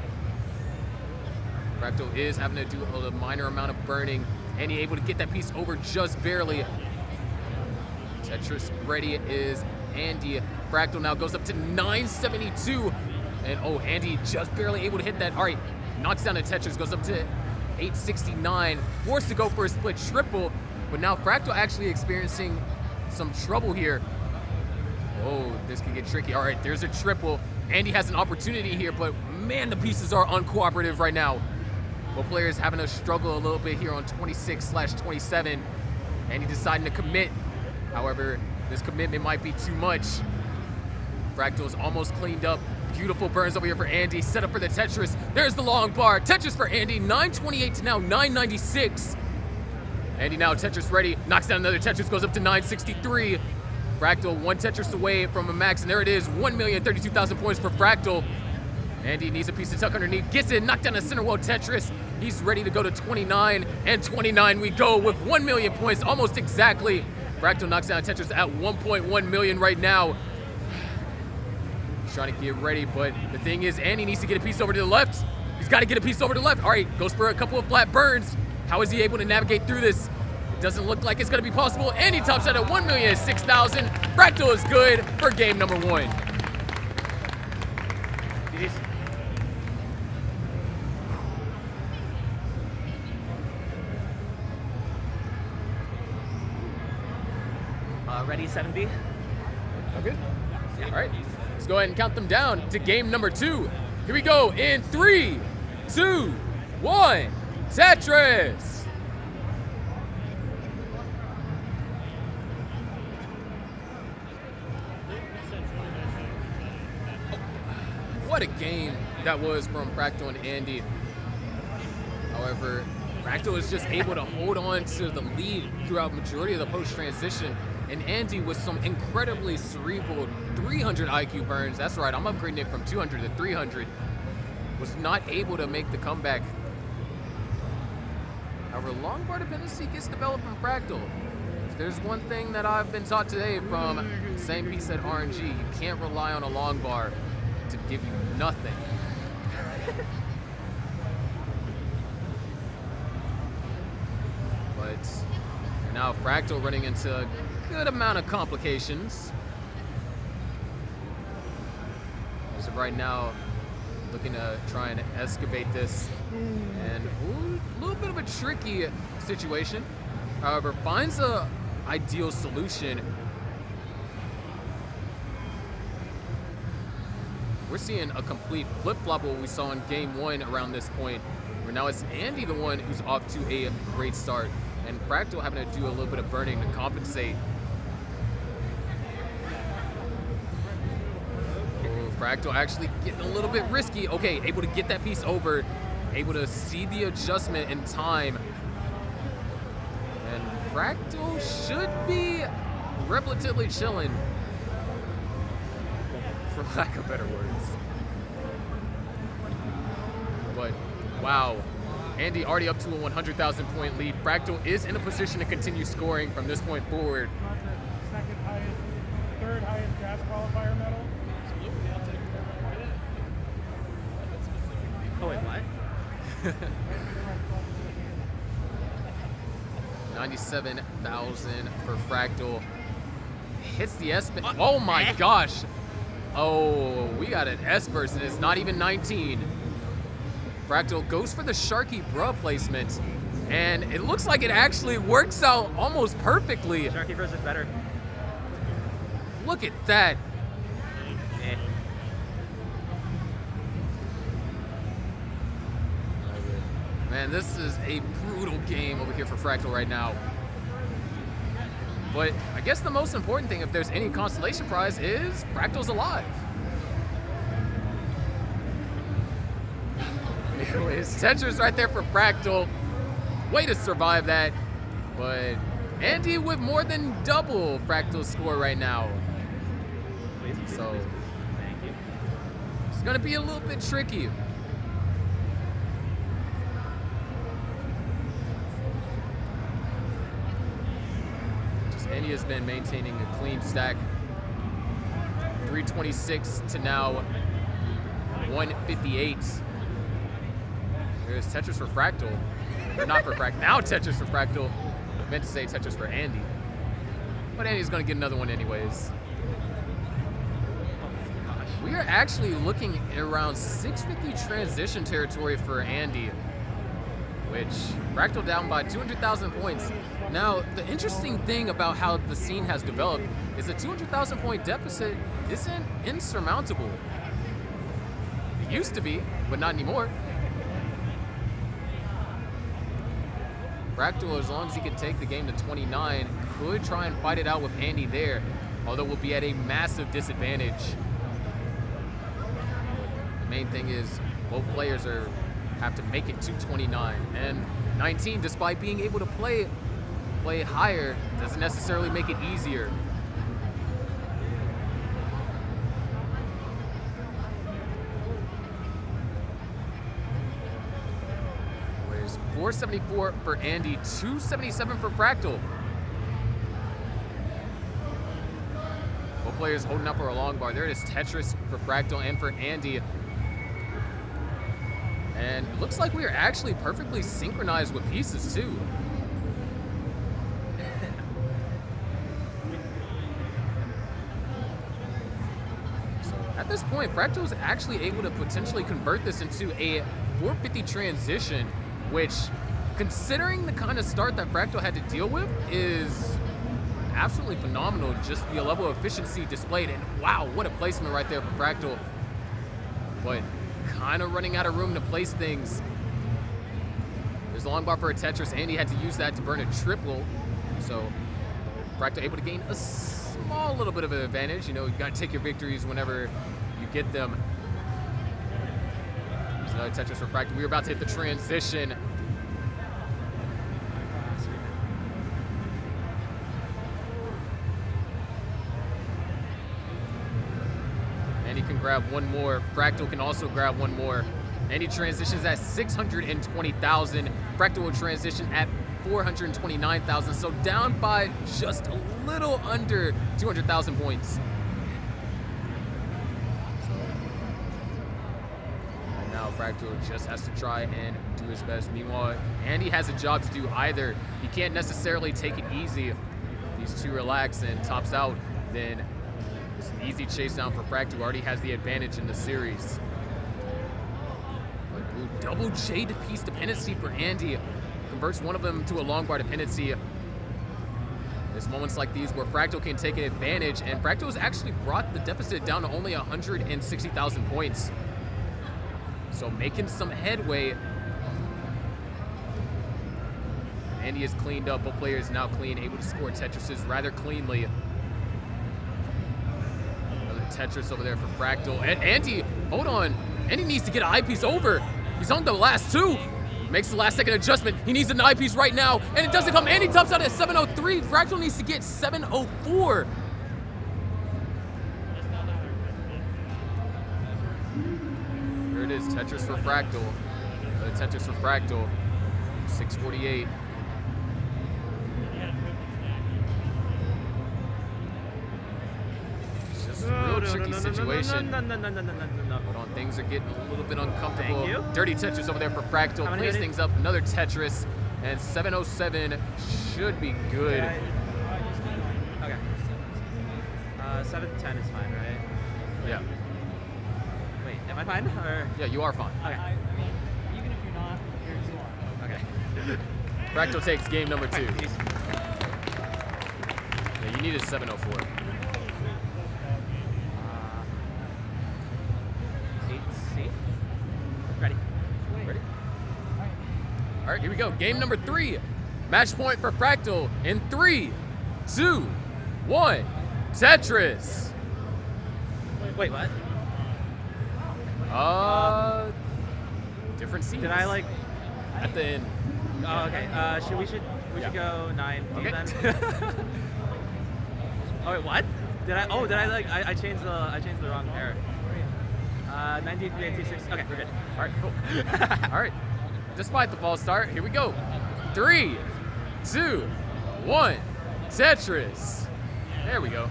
Fractal is having to do a minor amount of burning, and he's able to get that piece over just barely. Tetris ready is Andy. Fractal now goes up to 972. And oh, Andy just barely able to hit that. All right, knocks down a Tetris, goes up to 869, forced to go for a split triple, but now Fractal actually experiencing some trouble here. Oh, this can get tricky. All right, there's a triple. Andy has an opportunity here, but man, the pieces are uncooperative right now. Both players having to struggle a little bit here on 26/27. Andy deciding to commit. However, this commitment might be too much. Fractal's almost cleaned up. Beautiful burns over here for Andy. Set up for the Tetris. There's the long bar. Tetris for Andy. 928 to now 996. Andy now Tetris ready. Knocks down another Tetris. Goes up to 963. Fractal 1 Tetris away from a max. And there it is. 1,032,000 points for Fractal. Andy needs a piece to tuck underneath. Gets it. Knocked down a center wall Tetris. He's ready to go to 29. And 29 we go with 1 million points. Almost exactly. Fractal knocks down Tetris at 1.1 million right now. He's trying to get ready, but the thing is, Andy needs to get a piece over to the left. He's got to get a piece over to the left. All right, goes for a couple of flat burns. How is he able to navigate through this? It doesn't look like it's going to be possible. And he tops out at 1,006,000. Fractal is good for game number 1. Ready, 7B? Okay. All right. Let's go ahead and count them down to game number 2. Here we go in 3, 2, 1. Tetris. What a game that was from Fractal and Andy. However, However, Fractal is just able to hold on to the lead throughout majority of the post-transition. And Andy with some incredibly cerebral 300 IQ burns, that's right, I'm upgrading it from 200 to 300, was not able to make the comeback. However, long bar dependency gets developed from Fractal. If there's one thing that I've been taught today from Same Piece at RNG, you can't rely on a long bar to give you nothing. But now Fractal running into a good amount of complications. As of right now, looking to try and excavate this, and a little bit of a tricky situation. However, finds a ideal solution. We're seeing a complete flip-flop of what we saw in game 1 around this point, where now it's Andy the one who's off to a great start, and Fractal having to do a little bit of burning to compensate. Fractal actually getting a little bit risky. Okay, able to get that piece over, able to see the adjustment in time. And Fractal should be relatively chilling, for lack of better words. But wow, Andy already up to a 100,000 point lead. Fractal is in a position to continue scoring from this point forward. Second highest, third highest gas qualifier medal. Oh wait, what? 97,000 for Fractal. Hits the S. Oh my gosh. Oh, we got an S burst and it's not even 19. Fractal goes for the Sharky Bruh placement, and it looks like it actually works out almost perfectly. Sharky Bros is better. Look at that. Eh. Man, this is a brutal game over here for Fractal right now. But I guess the most important thing, if there's any consolation prize, is Fractal's alive. Anyways, Tetris right there for Fractal. Way to survive that. But Andy with more than double Fractal's score right now. So Thank you. it's gonna be a little bit tricky. Andy has been maintaining a clean stack. 326 to now 158. There's Tetris for Fractal. Or not for Fractal. Now Tetris for Fractal. I meant to say Tetris for Andy. But Andy's going to get another one anyways. We are actually looking at around 650 transition territory for Andy, which Fractal down by 200,000 points. Now, the interesting thing about how the scene has developed is a 200,000 point deficit isn't insurmountable. It used to be, but not anymore. Fractal, as long as he can take the game to 29, could try and fight it out with Andy there, although we'll be at a massive disadvantage. The main thing is both players have to make it to 29, and 19, despite being able to play higher, doesn't necessarily make it easier. Where's 474 for Andy, 277 for Fractal. Both players holding up for a long bar. There it is, Tetris for Fractal and for Andy. And it looks like we are actually perfectly synchronized with pieces too. So at this point, Fractal is actually able to potentially convert this into a 450 transition, which, considering the kind of start that Fractal had to deal with, is absolutely phenomenal. Just the level of efficiency displayed, and wow, what a placement right there for Fractal. But kind of running out of room to place things. There's a long bar for a Tetris. Andy had to use that to burn a triple. So Fractal able to gain a small little bit of an advantage. You know, you got to take your victories whenever you get them. There's another Tetris for Fractal. We were about to hit the transition. can grab one more. Fractal can also grab one more. Andy transitions at 620,000. Fractal will transition at 429,000. So down by just a little under 200,000 points. And now Fractal just has to try and do his best. Meanwhile, Andy has a job to do either. He can't necessarily take it easy. If these two relax and tops out, then it's an easy chase down for Fractal, who already has the advantage in the series. But ooh, double J piece dependency for Andy. Converts one of them to a long bar dependency. There's moments like these where Fractal can take an advantage, and Fractal has actually brought the deficit down to only 160,000 points. So making some headway. Andy is cleaned up. Both players now clean, able to score Tetrises rather cleanly. Another Tetris over there for Fractal. And Andy, hold on. Andy needs to get an eyepiece over. He's on the last two. Makes the last second adjustment. He needs an eyepiece right now, and it doesn't come. Andy tops out at 703. Fractal needs to get 704. Here it is, Tetris for Fractal. Another Tetris for Fractal. 648. It's just a real tricky situation. No. Hold on, things are getting a little bit uncomfortable. Thank you. Dirty Tetris over there for Fractal. How many Plays minutes? things up. Another Tetris. And 707 should be good. Okay. 710 is fine, right? Yeah. Wait, am I fine? Or Yeah, you are fine. okay. Even if you're not, you're Okay. Fractal takes game number 2. Peace. Yeah, you needed 704. 8C. Ready. Ready? All right, here we go. Game number 3. Match point for Fractal in 3, 2, 1. Tetris. Wait, what? Different scenes. Did I like? At the end. Oh, okay. We should go 9D Okay. then. Oh wait, what? Did I? Oh, did I like? I changed the wrong pair. 9D, 3, 8, 6. Okay, we're good. All right, cool. All right. Despite the false start, here we go. 3, 2, 1. Tetris. There we go.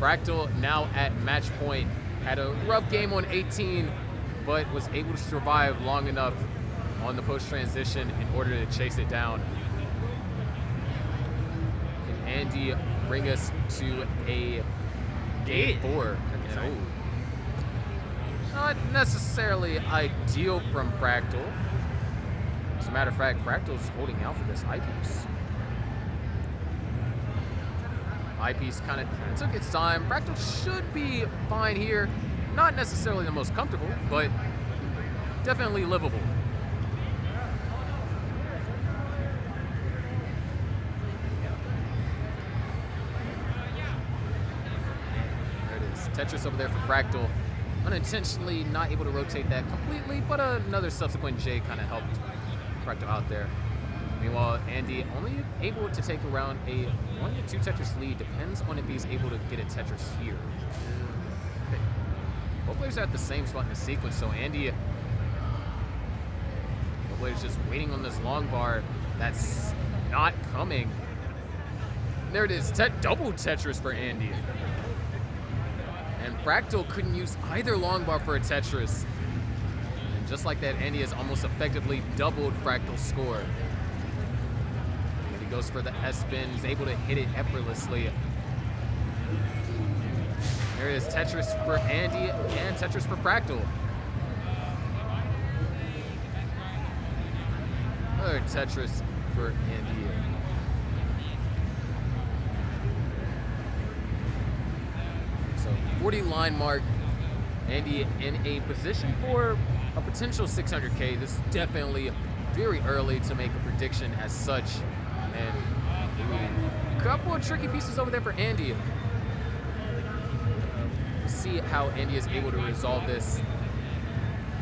Fractal now at match point. Had a rough game on 18, but was able to survive long enough on the post transition in order to chase it down. Can Andy bring us to a game 4? Oh. Not necessarily ideal from Fractal. As a matter of fact, Fractal's holding out for this eyepiece. Eyepiece kind of took its time. Fractal should be fine here. Not necessarily the most comfortable, but definitely livable. There it is. Tetris over there for Fractal. Unintentionally not able to rotate that completely, but another subsequent J kind of helped Fractal out there. Meanwhile, Andy only able to take around a 1 to 2 Tetris lead. Depends on if he's able to get a Tetris here. Okay. Both players are at the same spot in the sequence, so Andy, both players just waiting on this long bar that's not coming. There it is, double Tetris for Andy. And Fractal couldn't use either long bar for a Tetris. And just like that, Andy has almost effectively doubled Fractal's score. And he goes for the S-spin, he's able to hit it effortlessly. There it is, Tetris for Andy and Tetris for Fractal. Another Tetris for Andy. So 40 line mark, Andy in a position for a potential 600K. This is definitely very early to make a prediction as such. And a couple of tricky pieces over there for Andy. We'll see how Andy is able to resolve this.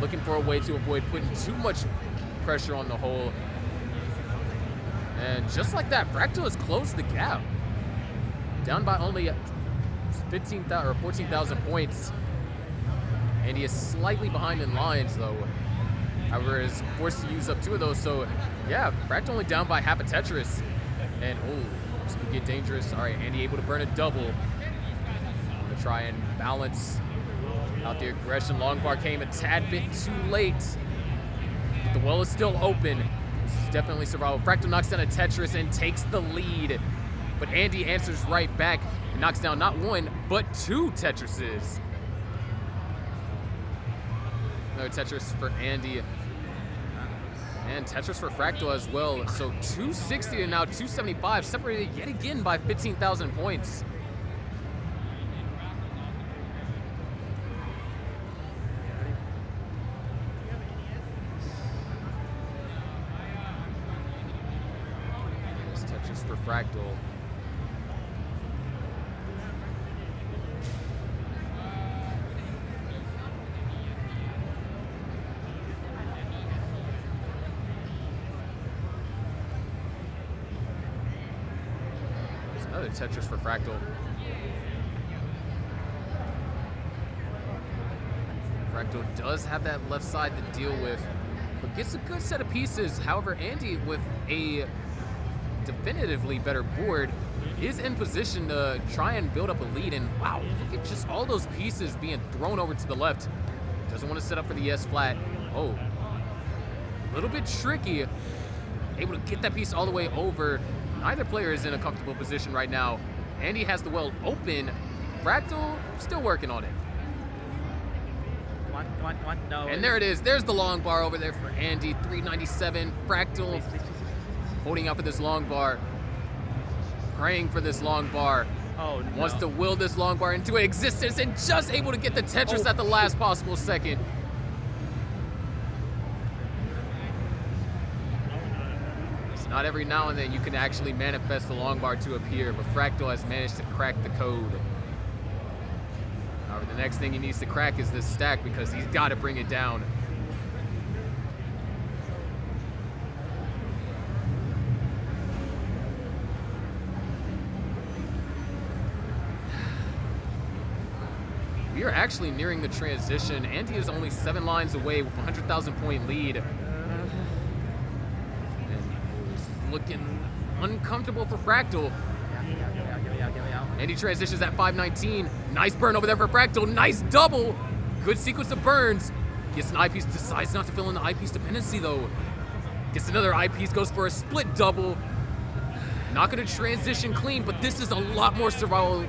Looking for a way to avoid putting too much pressure on the hole. And just like that, Fractal has closed the gap. Down by only 15,000 or 14,000 points. And he is slightly behind in lines, though. However, is forced to use up 2 of those. So, yeah, Fractal only down by half a Tetris. And, oh, this could get dangerous. All right, Andy able to burn a double. I'm gonna try and balance out the aggression. Long bar came a tad bit too late. But the well is still open. This is definitely survival. Fractal knocks down a Tetris and takes the lead. But Andy answers right back and knocks down not 1, but 2 Tetrises. Another Tetris for Andy. And Tetris for Fractal as well. So 260 to now 275, separated yet again by 15,000 points. There's Tetris for Fractal. Another Tetris for Fractal. Fractal does have that left side to deal with, but gets a good set of pieces. However, Andy, with a definitively better board, is in position to try and build up a lead. And wow, look at just all those pieces being thrown over to the left. Doesn't want to set up for the S flat. Oh, a little bit tricky. Able to get that piece all the way over. Neither player is in a comfortable position right now. Andy has the well open. Fractal still working on it. Come on, no. And there it is. There's the long bar over there for Andy. 397. Fractal holding out for this long bar. Praying for this long bar. Oh, no. Wants to will this long bar into existence and just able to get the Tetris at the last possible second. Not every now and then you can actually manifest the long bar to appear, but Fractal has managed to crack the code. However, the next thing he needs to crack is this stack because he's got to bring it down. We are actually nearing the transition. Andy is only 7 lines away with a 100,000 point lead. Looking uncomfortable for Fractal. Andy transitions at 519. Nice burn over there for Fractal. Nice double. Good sequence of burns. Gets an eyepiece, decides not to fill in the eyepiece dependency though. Gets another eyepiece, goes for a split double. Not gonna transition clean, but this is a lot more survivable.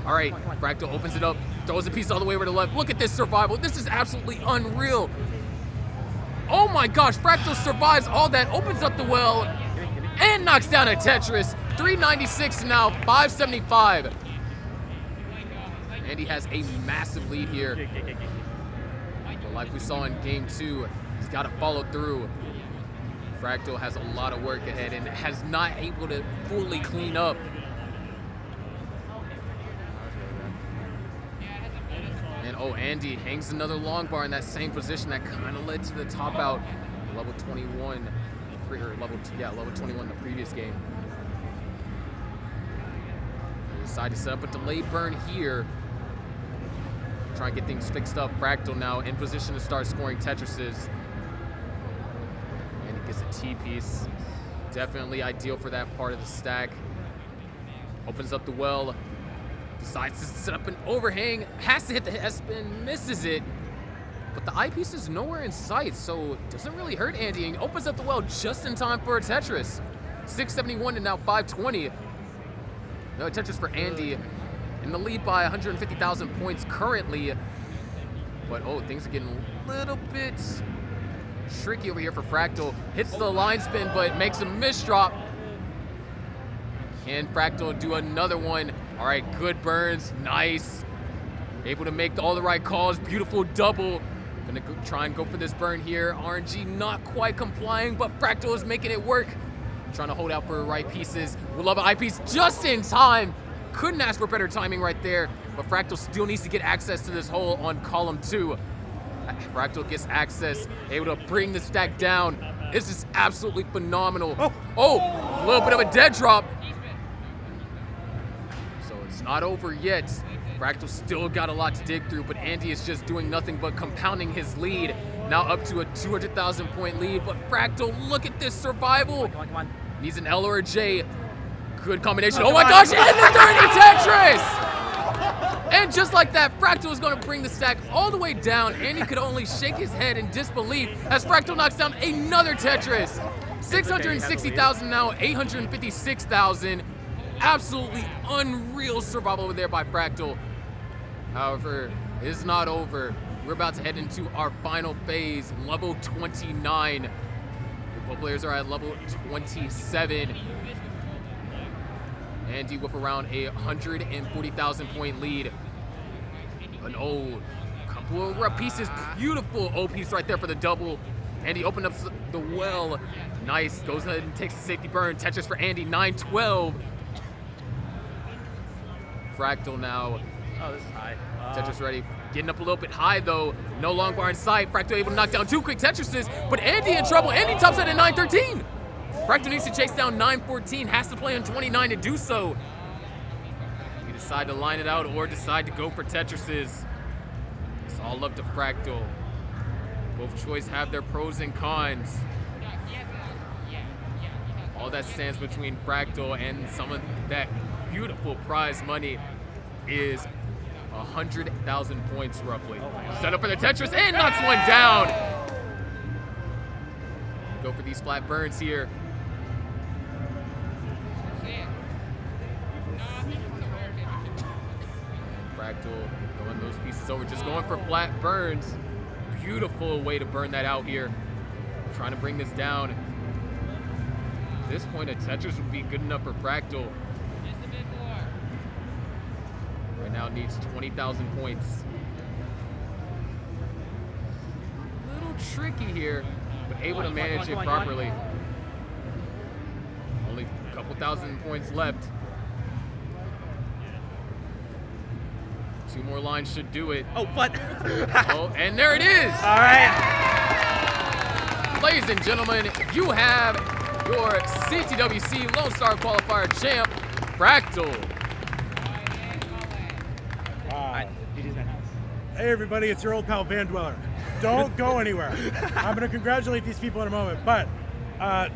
All right, Fractal opens it up, throws a piece all the way over to the left. Look at this survival. This is absolutely unreal. Oh my gosh, Fractal survives all that, opens up the well, and knocks down a Tetris. 396 to now 575. And he has a massive lead here. But like we saw in game 2, he's got to follow through. Fractal has a lot of work ahead and has not able to fully clean up. And oh, Andy hangs another long bar in that same position that kind of led to the top out. Level 21, level 21 the previous game. They decide to set up a delay burn here. Try and get things fixed up. Fractal now in position to start scoring Tetrises. And he gets a T-piece. Definitely ideal for that part of the stack. Opens up the well. Decides to set up an overhang. Has to hit the S-spin. Misses it. But the eyepiece is nowhere in sight, so it doesn't really hurt Andy. And he opens up the well just in time for a Tetris. 671 to now 520. No Tetris for Andy. In the lead by 150,000 points currently. But oh, things are getting a little bit tricky over here for Fractal. Hits the line spin, but makes a misdrop. Can Fractal do another one? All right, good burns, nice. Able to make all the right calls, beautiful double. Gonna try and go for this burn here. RNG not quite complying, but Fractal is making it work. Trying to hold out for right pieces. We'll love an eyepiece just in time. Couldn't ask for better timing right there, but Fractal still needs to get access to this hole on column 2. Fractal gets access, able to bring the stack down. This is absolutely phenomenal. Oh, a little bit of a dead drop. So it's not over yet. Fractal still got a lot to dig through, but Andy is just doing nothing but compounding his lead. Now up to a 200,000 point lead, but Fractal, look at this survival. Come on, come on. Needs an L or a J. Good combination. Oh my gosh, and the 30 Tetris! And just like that, Fractal is going to bring the stack all the way down, and he could only shake his head in disbelief as Fractal knocks down another Tetris. 660,000 now, 856,000. Absolutely unreal survival over there by Fractal. However, it is not over. We're about to head into our final phase, level 29. Both players are at level 27. Andy with around a 140,000 point lead. An old couple of rep pieces, beautiful O piece right there for the double. Andy opened up the well. Nice, goes ahead and takes the safety burn. Tetris for Andy, 9-12. Fractal now. Oh, this is high. Tetris ready. Getting up a little bit high though. No long bar in sight. Fractal able to knock down 2 quick Tetrises, but Andy in trouble. Andy tops out at 9-13. Fractal needs to chase down 9-14. Has to play on 29 to do so. You decide to line it out or decide to go for Tetrises. It's all up to Fractal. Both choices have their pros and cons. All that stands between Fractal and some of that beautiful prize money is 100,000 points roughly. Set up for the Tetris and knocks one down. Go for these flat burns here. Fractal going those pieces over, just going for flat burns. Beautiful way to burn that out here. Trying to bring this down. At this point, a Tetris would be good enough for Fractal. Right now it needs 20,000 points. A little tricky here, but able to manage it properly. Only a couple thousand points left. 2 more lines should do it. Oh, what? Oh, and there it is! All right. Ladies and gentlemen, you have your CTWC Lone Star Qualifier champ, Fractal. Hey everybody, it's your old pal Van Dweller. Don't go anywhere. I'm gonna congratulate these people in a moment, but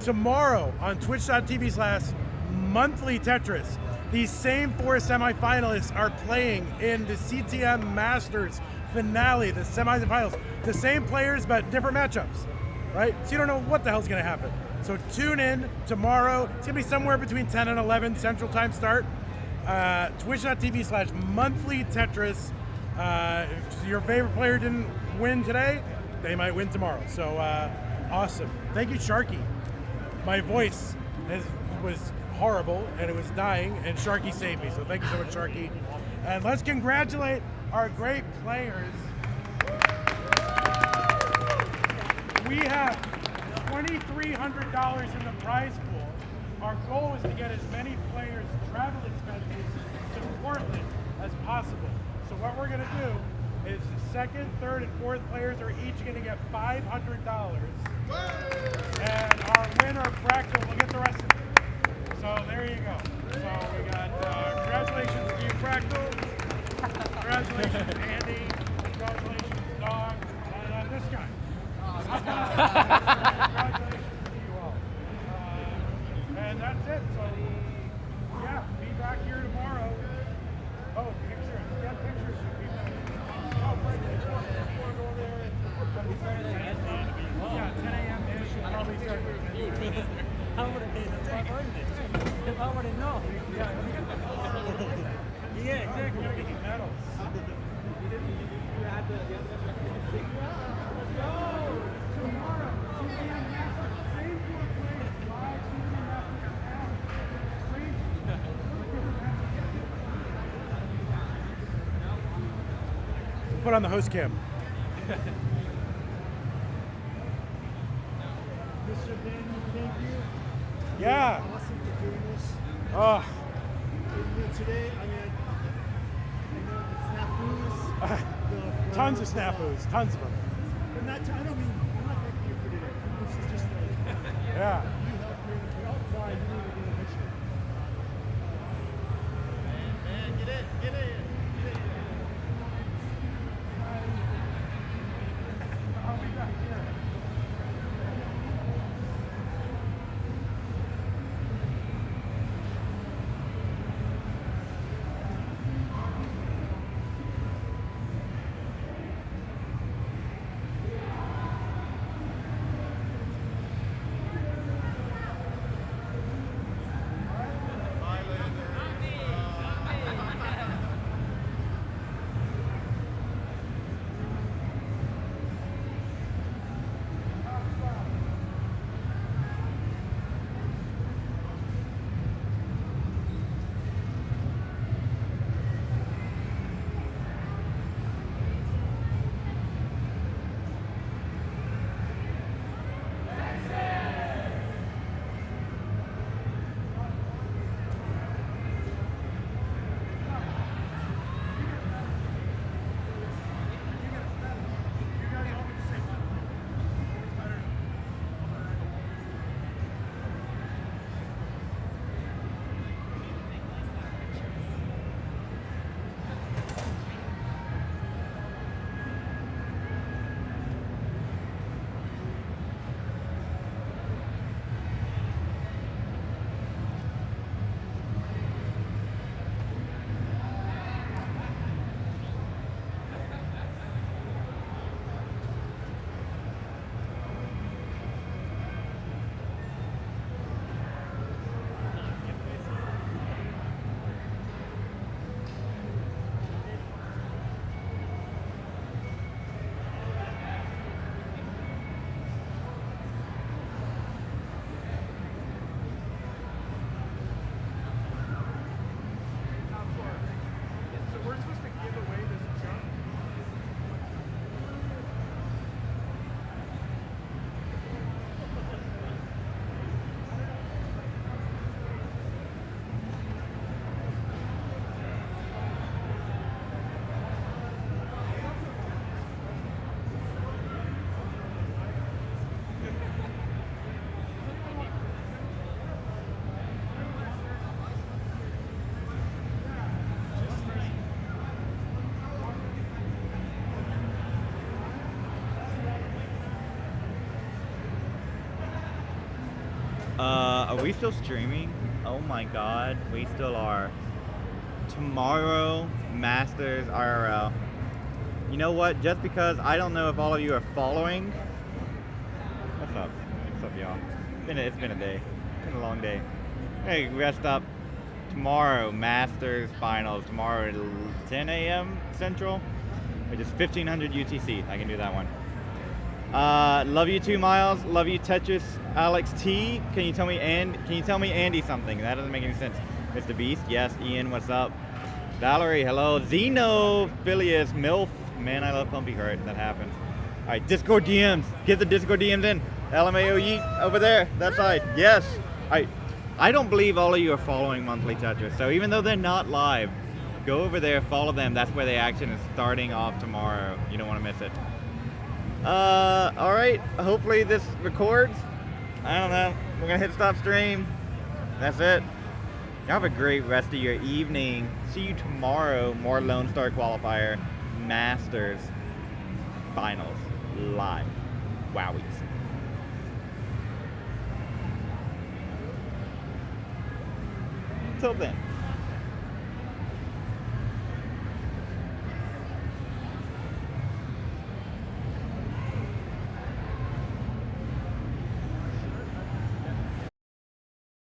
tomorrow on twitch.tv/monthly Tetris, these same 4 semifinalists are playing in the CTM Masters finale, the semifinals. The same players, but different matchups, right? So you don't know what the hell's gonna happen. So tune in tomorrow. It's gonna be somewhere between 10 and 11 Central Time start. Twitch.tv/monthly Tetris. If your favorite player didn't win today, they might win tomorrow. So awesome. Thank you, Sharky. My voice was horrible and it was dying, and Sharky saved me. So thank you so much, Sharky. And let's congratulate our great players. We have $2,300 in the prize pool. Our goal is to get as many players' travel expenses to Portland as possible. So what we're gonna do is the second, third, and fourth players are each gonna get $500. And our winner, Fractal, will get the rest of it. So there you go. So we got, congratulations to you, Fractal. Congratulations, Andy. Congratulations, Dog. And this guy. Congratulations to you all. And that's it. So, yeah, be back here tomorrow. Oh, pictures. Get pictures of people. Oh, right. Go there. Yeah, 10 a.m.-ish. We'll probably start. How would it be? That's my birthday. If I would have known. Yeah, exactly. We're gonna get you medals. Tomorrow, same 4 players, live shooting after crazy. Put on the host cam. Mr. Daniel, thank you. Yeah. Awesome for doing this. Oh. Today, I mean, the snafus. Tons of snafus, tons of them. But not, I don't mean, I'm not thanking you for today. This is just like, Yeah. you helped me. Oh, sorry, you need to get a picture. Man, get it. Are we still streaming? Oh my god, we still are. Tomorrow, Masters IRL. You know what? Just because I don't know if all of you are following. What's up? What's up, y'all? It's been a day. It's been a long day. Hey, rest up. Tomorrow, Masters Finals. Tomorrow at 10 a.m. Central, which is 1500 UTC. I can do that one. Love you 2 Miles. Love you Tetris. Alex T. Can you tell me Andy something? That doesn't make any sense. Mr. Beast. Yes. Ian. What's up? Valerie. Hello. Xenophilius. Milf. Man, I love Pumpy Heart. That happens. All right. Discord DMs. Get the Discord DMs in. LMAO Yeet over there. That side. Yes. All right. I don't believe all of you are following Monthly Tetris. So even though they're not live, go over there, follow them. That's where the action is starting off tomorrow. You don't want to miss it. All right. Hopefully this records. I don't know. We're going to hit stop stream. That's it. Have a great rest of your evening. See you tomorrow. More Lone Star Qualifier Masters Finals live. Wowies. Until then.